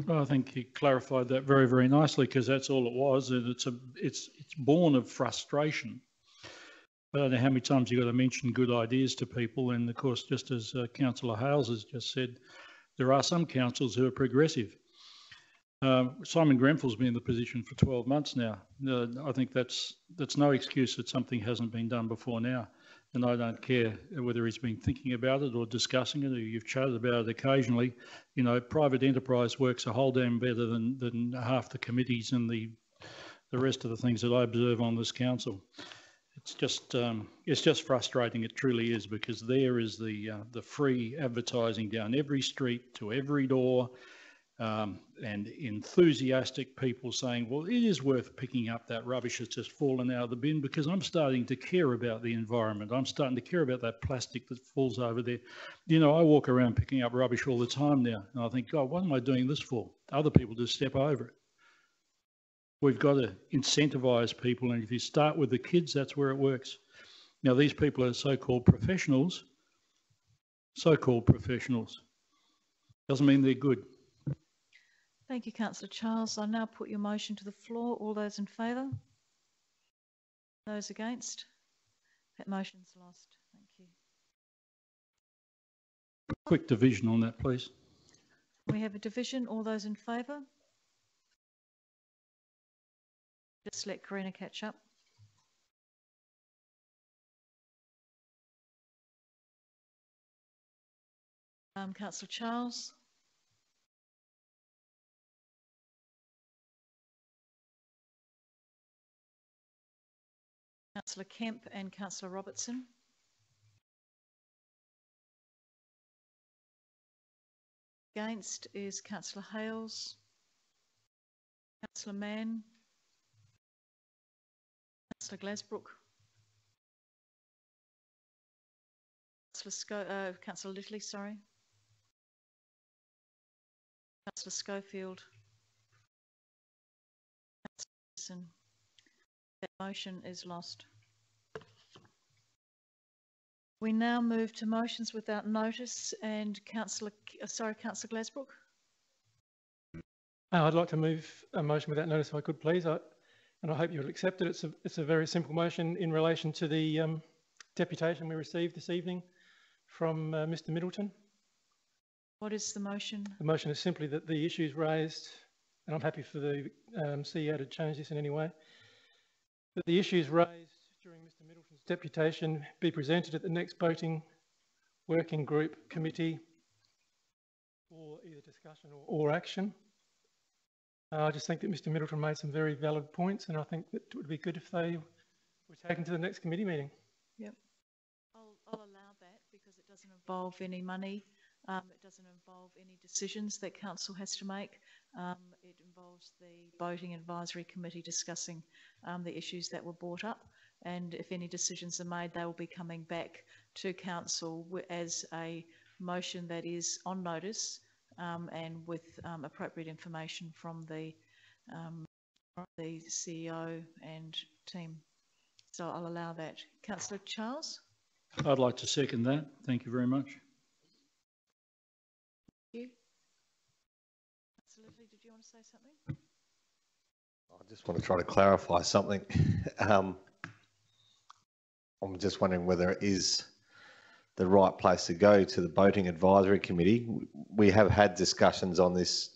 Well, I think you clarified that very, very nicely, because that's all it was, and it's born of frustration. I don't know how many times you've got to mention good ideas to people, and of course, just as Councillor Hales has just said, there are some councils who are progressive. Simon Grenfell's been in the position for 12 months now. I think that's no excuse that something hasn't been done before now. And I don't care whether he's been thinking about it or discussing it, or you've chatted about it occasionally. You know, private enterprise works a whole damn better than half the committees and the rest of the things that I observe on this council. It's just frustrating. It truly is, because there is the free advertising down every street to every door. And enthusiastic people saying, well, it is worth picking up that rubbish that's just fallen out of the bin, because I'm starting to care about the environment. I'm starting to care about that plastic that falls over there. You know, I walk around picking up rubbish all the time now, and I think, God, what am I doing this for? Other people just step over it. We've got to incentivise people, and if you start with the kids, that's where it works. Now, these people are so-called professionals. So-called professionals. Doesn't mean they're good. Thank you, Councillor Charles. I now put your motion to the floor. All those in favour? Those against? That motion's lost. Thank you. Quick division on that, please. We have a division. All those in favour? Just let Karina catch up. Councillor Charles? Councillor Kemp and Councillor Robertson. Against is Councillor Hales, Councillor Mann, Councillor Glasbrook, Councillor Littley, sorry, Councillor Schofield, Councillor Wilson. That motion is lost. We now move to motions without notice, and Councillor Glasbrook. I'd like to move a motion without notice if I could, please. And I hope you'll accept it. It's a very simple motion in relation to the deputation we received this evening from Mr. Middleton. What is the motion? The motion is simply that the issues raised, and I'm happy for the CEO to change this in any way, that the issues raised during Mr. Middleton's deputation be presented at the next voting working group committee for either discussion or action. I just think that Mr. Middleton made some very valid points, and I think that it would be good if they were taken to the next committee meeting. Yep. I'll allow that because it doesn't involve any money. It doesn't involve any decisions that council has to make. It involves the voting advisory committee discussing the issues that were brought up, and if any decisions are made, they will be coming back to council as a motion that is on notice and with appropriate information from the CEO and team. So I'll allow that. Councillor Charles? I'd like to second that. Thank you very much. Thank you. Councillor Lively, did you want to say something? I just want to try to clarify something. I'm just wondering whether it is the right place to go to the Boating Advisory Committee. We have had discussions on this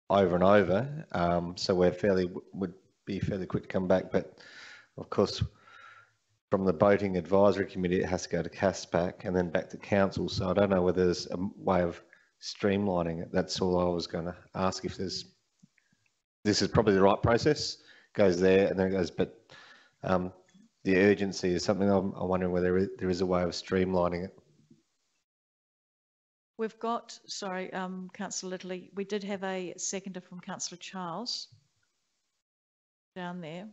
over and over, so would be fairly quick to come back. But of course, from the Boating Advisory Committee, it has to go to CASPAC and then back to council. So I don't know whether there's a way of streamlining it. That's all I was going to ask. If this is probably the right process, goes there and then it goes, but the urgency is something I'm wondering whether there is a way of streamlining it. We've got, sorry, Councillor Littley, we did have a seconder from Councillor Charles down there.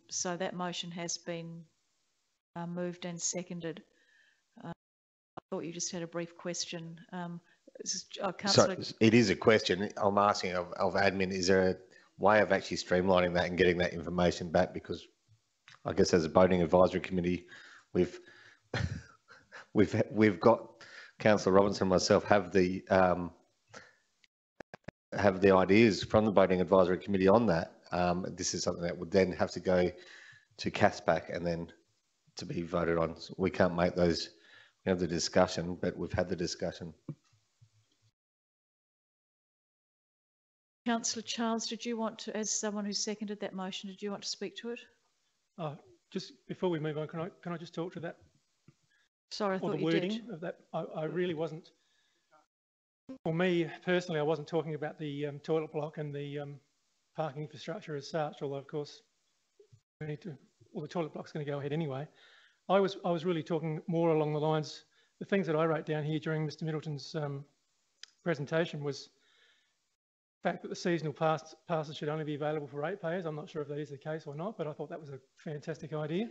So that motion has been moved and seconded. I thought you just had a brief question. Councillor... So it is a question I'm asking of admin. Is there a way of actually streamlining that and getting that information back? Because I guess as a voting advisory committee, we've got Councillor Robinson and myself have the ideas from the voting advisory committee on that. This is something that would then have to go to CASPAC and then to be voted on. So we can't make those. We have the discussion, but we've had the discussion. Councillor Charles, did you want to, as someone who seconded that motion, did you want to speak to it? Just before we move on, can I just talk to that? Sorry, I thought you did. Or the wording of that. I really wasn't. For me personally, I wasn't talking about the toilet block and the parking infrastructure as such. Although of course, we need to. Well, the toilet block's going to go ahead anyway. I was really talking more along the lines. The things that I wrote down here during Mr. Middleton's presentation was the fact that the seasonal passes should only be available for ratepayers. I'm not sure if that is the case or not, but I thought that was a fantastic idea.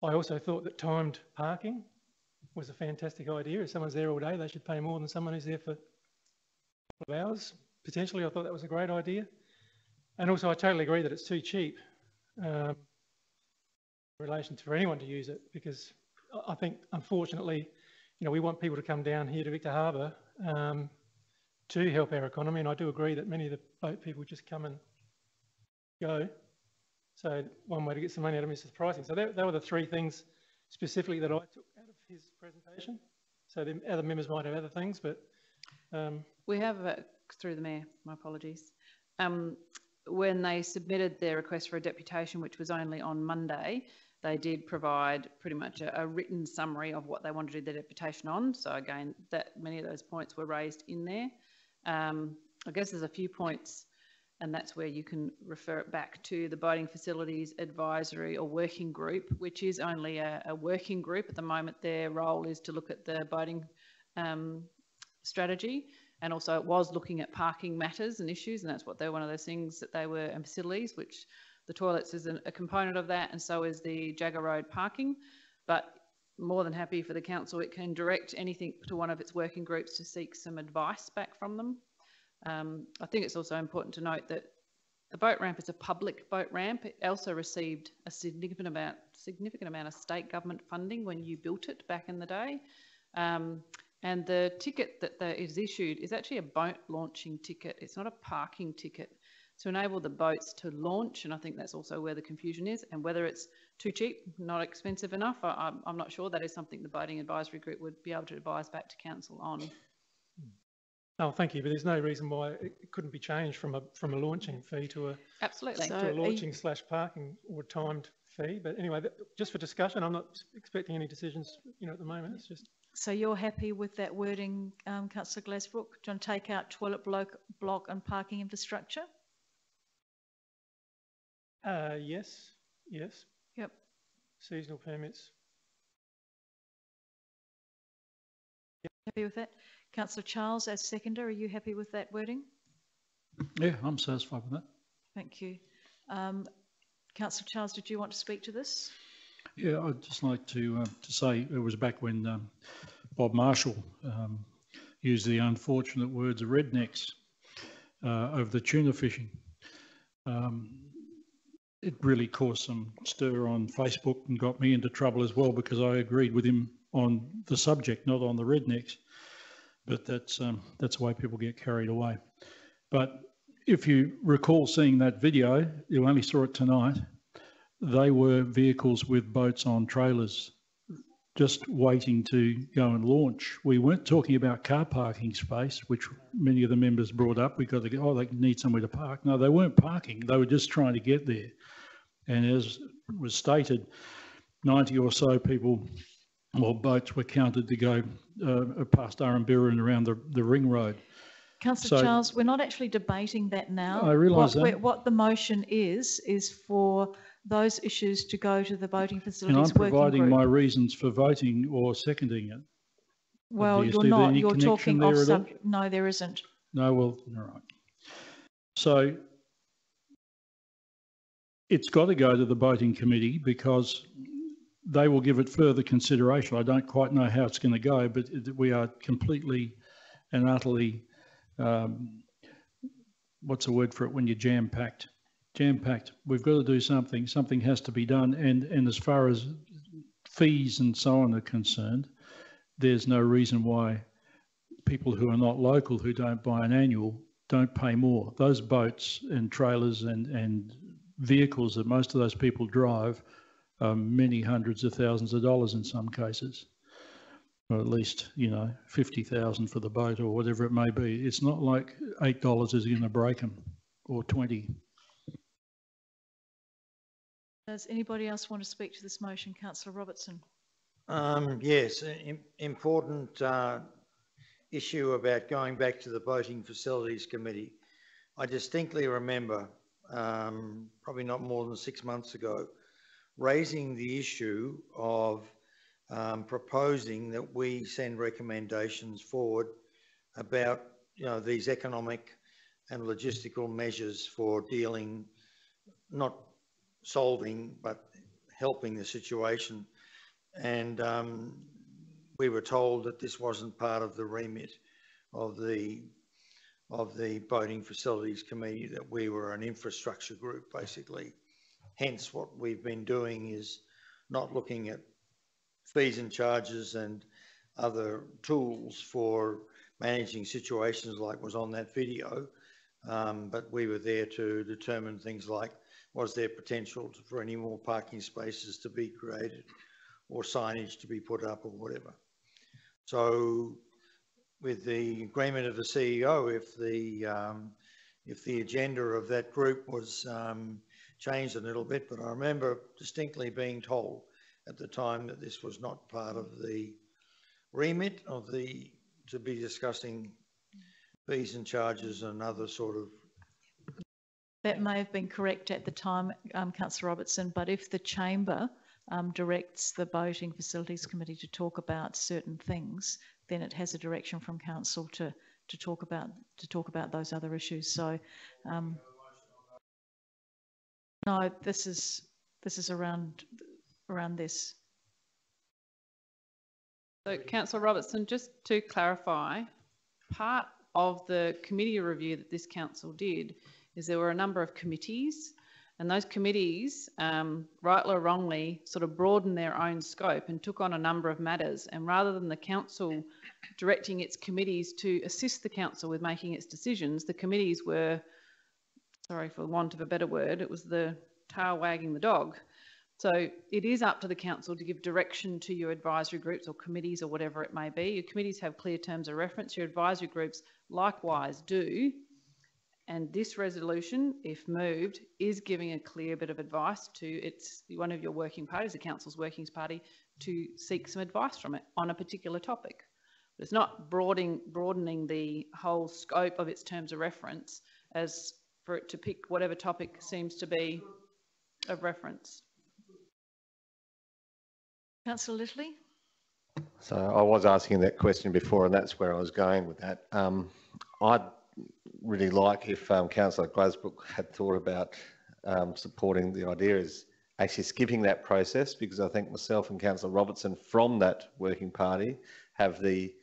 I also thought that timed parking was a fantastic idea. If someone's there all day, they should pay more than someone who's there for a couple of hours. Potentially, I thought that was a great idea. And also, I totally agree that it's too cheap in relation to for anyone to use it, because I think, unfortunately, you know, we want people to come down here to Victor Harbour to help our economy, and I do agree that many of the boat people just come and go. So one way to get some money out of him is the pricing. So they were the three things specifically that I took out of his presentation. So the other members might have other things, but... We have, through the Mayor, my apologies. When they submitted their request for a deputation, which was only on Monday, they did provide pretty much a written summary of what they wanted to do the deputation on. So again, that many of those points were raised in there. I guess there's a few points, and that's where you can refer it back to the Boating Facilities Advisory or Working Group, which is only a working group at the moment. Their role is to look at the boating strategy, and also it was looking at parking matters and issues, and that's what they're one of those things that they were, and facilities, which the toilets is a component of that, and so is the Jagger Road parking. But more than happy for the council, it can direct anything to one of its working groups to seek some advice back from them. I think it's also important to note that the boat ramp is a public boat ramp. It also received a significant amount of state government funding when you built it back in the day. And the ticket that is issued is actually a boat launching ticket. It's not a parking ticket, to enable the boats to launch. And I think that's also where the confusion is, and whether it's too cheap, not expensive enough, I'm not sure. That is something the Boating Advisory Group would be able to advise back to council on. Oh, thank you. But there's no reason why it couldn't be changed from a launching fee to a absolutely to a launching / parking or timed fee. But anyway, just for discussion, I'm not expecting any decisions, you know, at the moment. It's just. So you're happy with that wording, Councillor Glasbrook? Do you want to take out toilet block and parking infrastructure? Yes. Yep. Seasonal permits. Yep. Happy with that? Councillor Charles, as seconder, are you happy with that wording? Yeah, I'm satisfied with that. Thank you. Councillor Charles, did you want to speak to this? Yeah, I'd just like to say it was back when Bob Marshall used the unfortunate words of rednecks over the tuna fishing. It really caused some stir on Facebook and got me into trouble as well, because I agreed with him on the subject, not on the rednecks. But that's the way people get carried away. But if you recall seeing that video, you only saw it tonight, they were vehicles with boats on trailers just waiting to go and launch. We weren't talking about car parking space, which many of the members brought up because they go, oh, they need somewhere to park. No, they weren't parking. They were just trying to get there. And as was stated, 90 or so people well, boats were counted to go past Arambura and around the ring road. Councillor Charles, we're not actually debating that now. I realise that. What the motion is for those issues to go to the boating facilities and I'm working providing group. my reasons for voting or seconding it. Well, Do you you're see not. any You're connection talking there off at all? subject. No, there isn't. No, well, all right. So it's got to go to the boating committee because they will give it further consideration. I don't quite know how it's going to go, but we are completely and utterly, what's the word for it when you're jam-packed? Jam-packed. We've got to do something. Something has to be done. And as far as fees and so on are concerned, there's no reason why people who are not local, who don't buy an annual, don't pay more. Those boats and trailers and vehicles that most of those people drive are many hundreds of thousands of dollars in some cases, or at least, you know, 50,000 for the boat or whatever it may be. It's not like $8 is going to break them, or 20. Does anybody else want to speak to this motion? Councillor Robertson. Yes, important issue about going back to the Boating Facilities Committee. I distinctly remember, probably not more than 6 months ago, raising the issue of proposing that we send recommendations forward about, you know, these economic and logistical measures for dealing, not solving, but helping the situation. And we were told that this wasn't part of the remit of the Boating Facilities Committee, that we were an infrastructure group, basically. Hence, what we've been doing is not looking at fees and charges and other tools for managing situations like was on that video, but we were there to determine things like, was there potential for any more parking spaces to be created or signage to be put up or whatever. So with the agreement of the CEO, if the agenda of that group was changed a little bit, but I remember distinctly being told at the time that this was not part of the remit of to be discussing fees and charges and other sort of. That may have been correct at the time, Councillor Robertson, but if the chamber directs the Boating Facilities Committee to talk about certain things, then it has a direction from council to talk about those other issues. So no, this is around this. So Councillor Robertson, just to clarify, part of the committee review that this council did is there were a number of committees, and those committees, rightly or wrongly, sort of broadened their own scope and took on a number of matters. And rather than the council directing its committees to assist the council with making its decisions, the committees were, sorry for want of a better word, it was the tail wagging the dog. So it is up to the council to give direction to your advisory groups or committees or whatever it may be. Your committees have clear terms of reference. Your advisory groups likewise do. And this resolution, if moved, is giving a clear bit of advice to one of your working parties, the council's working party, to seek some advice from it on a particular topic. But it's not broadening the whole scope of its terms of reference as for it to pick whatever topic seems to be of reference. Councillor Littley. So I was asking that question before, and that's where I was going with that. I'd really like if Councillor Glasbrook had thought about supporting the idea is actually skipping that process, because I think myself and Councillor Robertson from that working party have the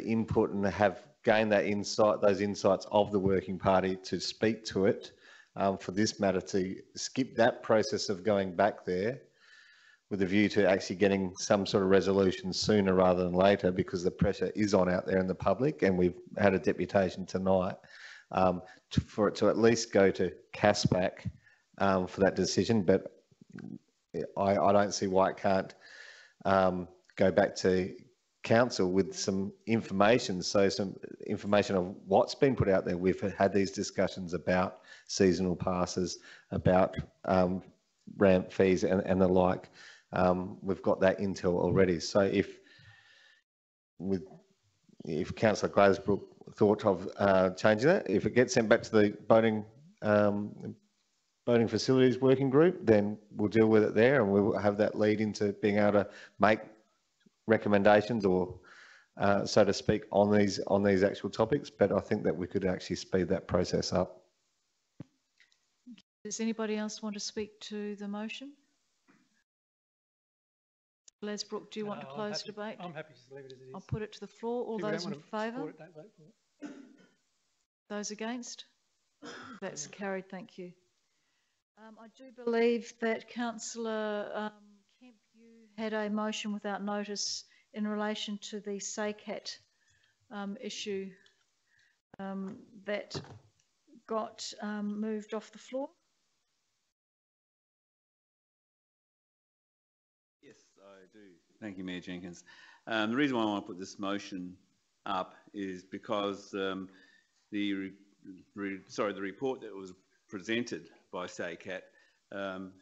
input and have gained that insight, those insights of the working party to speak to it for this matter, to skip that process of going back there with a view to actually getting some sort of resolution sooner rather than later, because the pressure is on out there in the public, and we've had a deputation tonight for it to at least go to CASPAC for that decision. But I don't see why it can't go back to council with some information, so some information of what's been put out there. We've had these discussions about seasonal passes, about ramp fees and the like. we've got that intel already. So if Councillor Glazebrook thought of changing that, if it gets sent back to the boating facilities working group, then we'll deal with it there, and we'll have that lead into being able to make recommendations, or so to speak, on these actual topics. But I think that we could actually speed that process up. Does anybody else want to speak to the motion? Glazebrook, do you want to close debate? I'm happy to leave it as it is. I'll put it to the floor. All those in favour? Those against? That's carried, thank you. I do believe that Councillor Kemp, you had a motion without notice in relation to the SACAT issue that got moved off the floor. Yes, I do. Thank you, Mayor Jenkins. The reason why I want to put this motion up is because the report that was presented by SACAT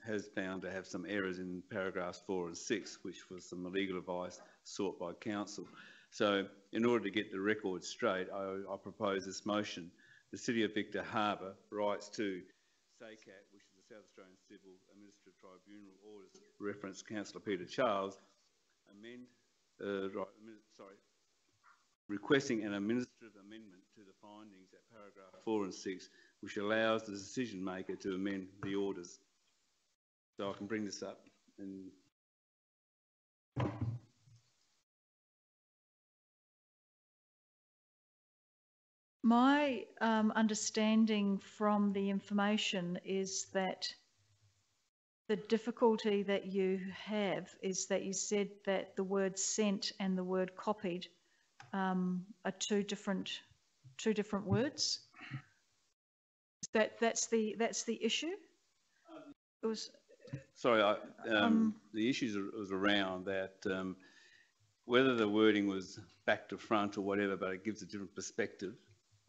has found to have some errors in paragraphs 4 and 6, which was some legal advice sought by council. So in order to get the record straight, I propose this motion. The City of Victor Harbor writes to SACAT, which is the South Australian Civil Administrative Tribunal Orders, reference Councillor Peter Charles, requesting an administrative amendment to the findings at paragraph 4 and 6, which allows the decision maker to amend the orders. So I can bring this up. And my understanding from the information is that the difficulty that you have is that you said that the word sent and the word copied are two different words. That's the issue. It was. Sorry, the issues was around that whether the wording was back to front or whatever, but it gives a different perspective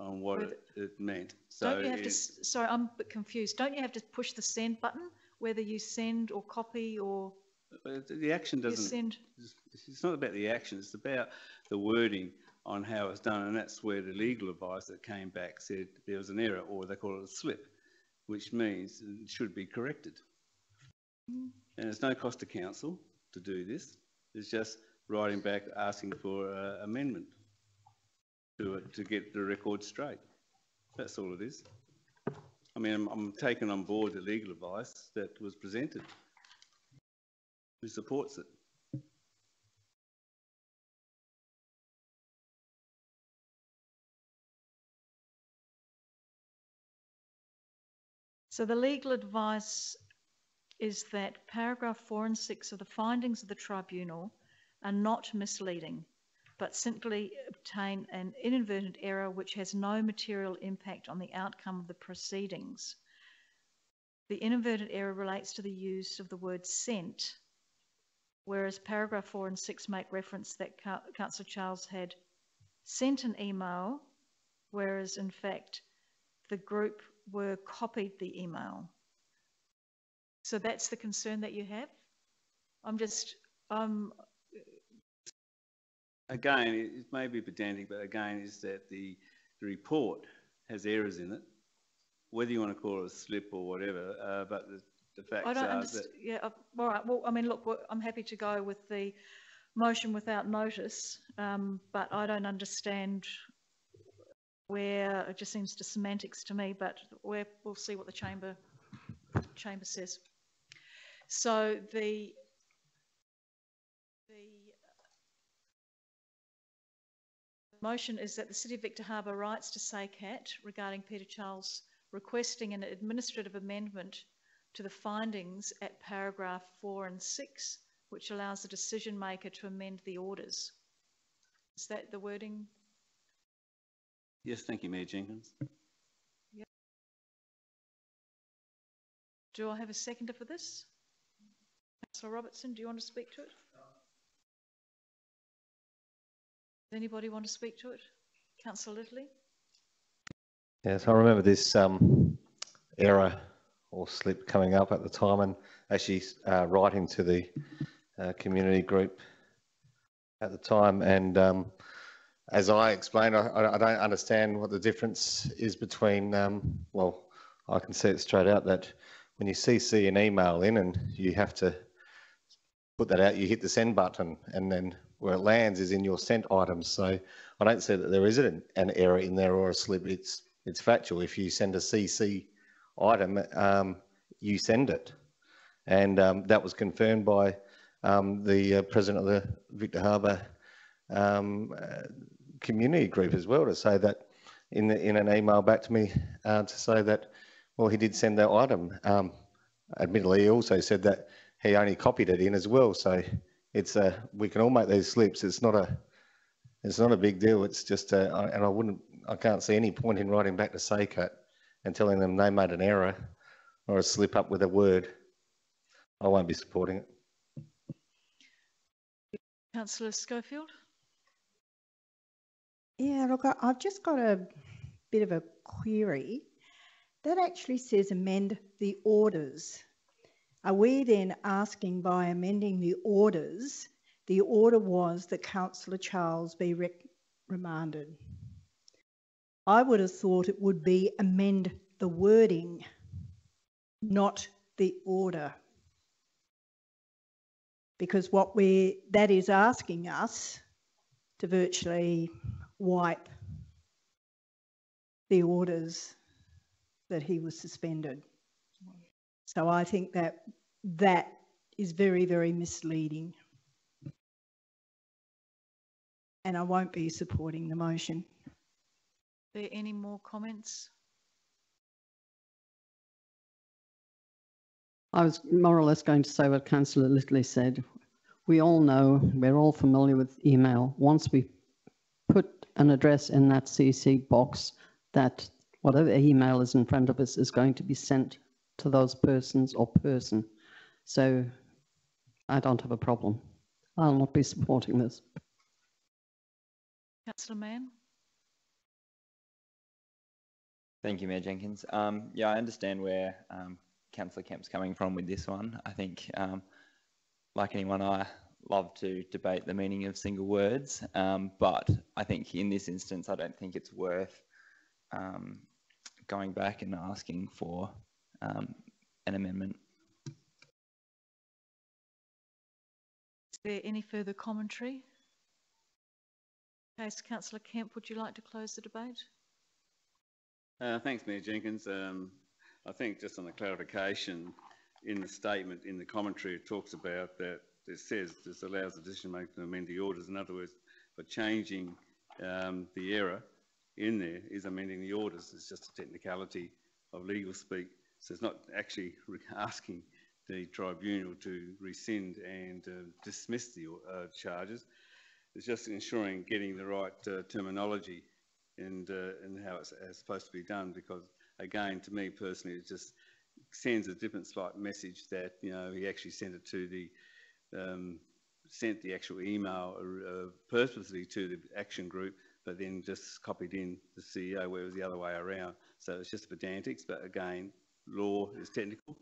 on what it meant. So don't you have to? Sorry, I'm a bit confused. Don't you have to push the send button, whether you send or copy or? The action doesn't. Send. It's not about the action. It's about the wording on how it's done, and that's where the legal advice that came back said there was an error, or they call it a slip, which means it should be corrected. And there's no cost to council to do this. It's just writing back asking for amendment to get the record straight. That's all it is. I mean, I'm taking on board the legal advice that was presented. Who supports it? So the legal advice is that paragraph 4 and 6 of the findings of the tribunal are not misleading, but simply obtain an inadvertent error which has no material impact on the outcome of the proceedings. The inadvertent error relates to the use of the word sent, whereas paragraph 4 and 6 make reference that Councillor Charles had sent an email, whereas in fact the group were copied the email. So that's the concern that you have? Again, it may be pedantic, but again, is that the report has errors in it, whether you want to call it a slip or whatever, but the facts are that... Yeah, all right, well, I mean, look, I'm happy to go with the motion without notice, but I don't understand where, it just seems to semantics to me, but we'll see what the chamber says. So the motion is that the City of Victor Harbor writes to SACAT regarding Peter Charles requesting an administrative amendment to the findings at paragraph 4 and 6, which allows the decision maker to amend the orders. Is that the wording? Yes, thank you, Mayor Jenkins. Yep. Do I have a seconder for this? Councillor Robertson, do you want to speak to it? Does anybody want to speak to it? Councillor Littley? Yes, I remember this error or slip coming up at the time, and actually writing to the community group at the time. And as I explained, I don't understand what the difference is between, well, I can see it straight out that when you CC an email in and you have to put that out, you hit the send button, and then where it lands is in your sent items. So I don't see that there is an error in there or a slip. It's factual. If you send a CC item, you send it. And that was confirmed by the president of the Victor Harbor community group as well, to say that in an email back to me to say that, well, he did send that item. Admittedly, he also said that he only copied it in as well. So it's we can all make these slips. It's not a big deal. It's just and I can't see any point in writing back to SACAT and telling them they made an error or a slip up with a word. I won't be supporting it. Councillor Schofield. Yeah, look, I've just got a bit of a query. That actually says amend the orders. Are we then asking by amending the orders, the order was that Councillor Charles be remanded? I would have thought it would be amend the wording, not the order. Because that is asking us to virtually wipe the orders that he was suspended. So I think that is very, very misleading. And I won't be supporting the motion. Are there any more comments? I was more or less going to say what Councillor Littley said. We all know, we're all familiar with email. Once we put an address in that CC box, that whatever email is in front of us is going to be sent to those persons or person. So I don't have a problem. I'll not be supporting this. Councillor Mann. Thank you, Mayor Jenkins. Yeah, I understand where Councillor Kemp's coming from with this one. I think, like anyone, I love to debate the meaning of single words, but I think in this instance, I don't think it's worth going back and asking for an amendment. Is there any further commentary? Okay, so Councillor Kemp, would you like to close the debate? Thanks, Mayor Jenkins. I think just on the clarification, in the statement, in the commentary, it talks about that it says this allows the decision maker to amend the orders. In other words, by changing the error in there is amending the orders. It's just a technicality of legal speak. So it's not actually asking the tribunal to rescind and dismiss the charges. It's just ensuring getting the right terminology and how it's supposed to be done, because again, to me personally, it just sends a different slight message that, you know, he actually sent it to the sent the actual email purposely to the action group, but then just copied in the CEO where it was the other way around. So it's just pedantics, but again, law is technical,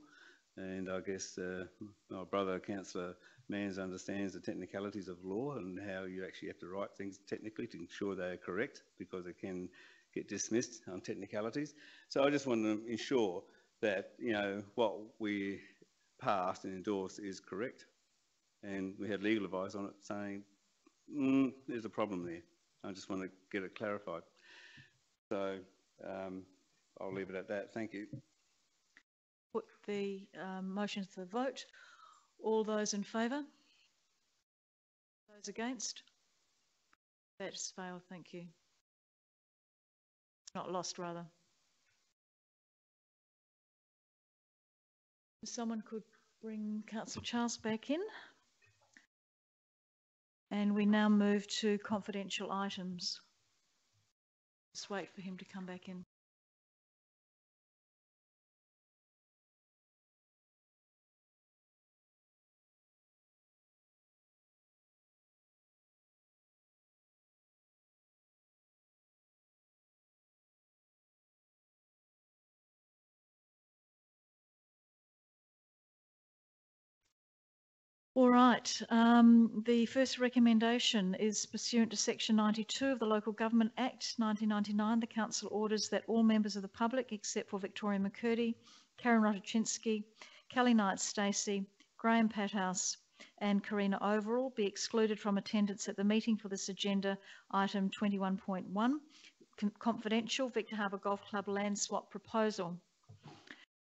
and I guess my brother Councillor Manns understands the technicalities of law and how you actually have to write things technically to ensure they are correct, because it can get dismissed on technicalities. So I just want to ensure that, you know, what we passed and endorsed is correct, and we had legal advice on it saying there's a problem there. I just want to get it clarified. So I'll leave it at that. Thank you. Put the motion to the vote. All those in favour? Those against? That has failed, thank you. Not lost, rather. If someone could bring Councillor Charles back in. And we now move to confidential items. Just wait for him to come back in. All right. The first recommendation is pursuant to Section 92 of the Local Government Act 1999. The Council orders that all members of the public, except for Victoria McCurdy, Karen Rotochinsky, Kelly Knight-Stacey, Graham Pathouse and Karina Overall, be excluded from attendance at the meeting for this agenda item 21.1, confidential Victor Harbour Golf Club land swap proposal.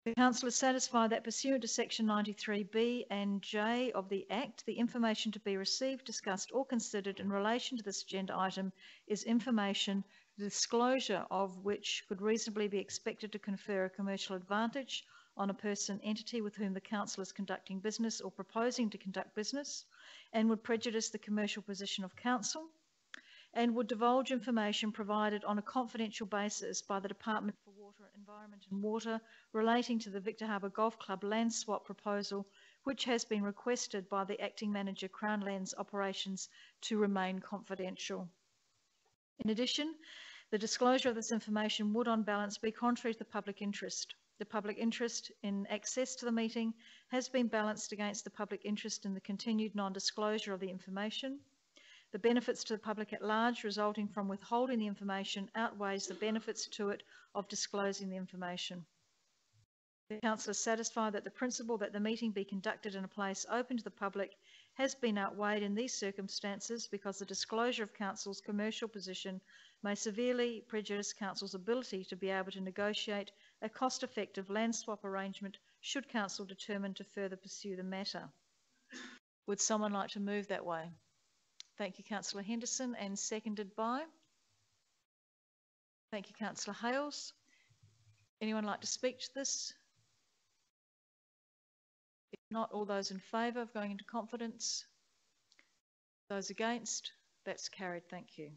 The Council is satisfied that pursuant to Section 93B and J of the Act, the information to be received, discussed or considered in relation to this agenda item is information, the disclosure of which could reasonably be expected to confer a commercial advantage on a person, entity with whom the Council is conducting business or proposing to conduct business, and would prejudice the commercial position of Council, and would divulge information provided on a confidential basis by the Department for Water, Environment and Water relating to the Victor Harbour Golf Club land swap proposal, which has been requested by the Acting Manager, Crown Lands Operations, to remain confidential. In addition, the disclosure of this information would on balance be contrary to the public interest. The public interest in access to the meeting has been balanced against the public interest in the continued non-disclosure of the information. The benefits to the public at large resulting from withholding the information outweighs the benefits to it of disclosing the information. The Council is satisfied that the principle that the meeting be conducted in a place open to the public has been outweighed in these circumstances because the disclosure of Council's commercial position may severely prejudice Council's ability to be able to negotiate a cost-effective land swap arrangement should Council determine to further pursue the matter. Would someone like to move that way? Thank you, Councillor Henderson, and seconded by? Thank you, Councillor Hales. Anyone like to speak to this? If not, all those in favour of going into confidence? Those against? That's carried. Thank you.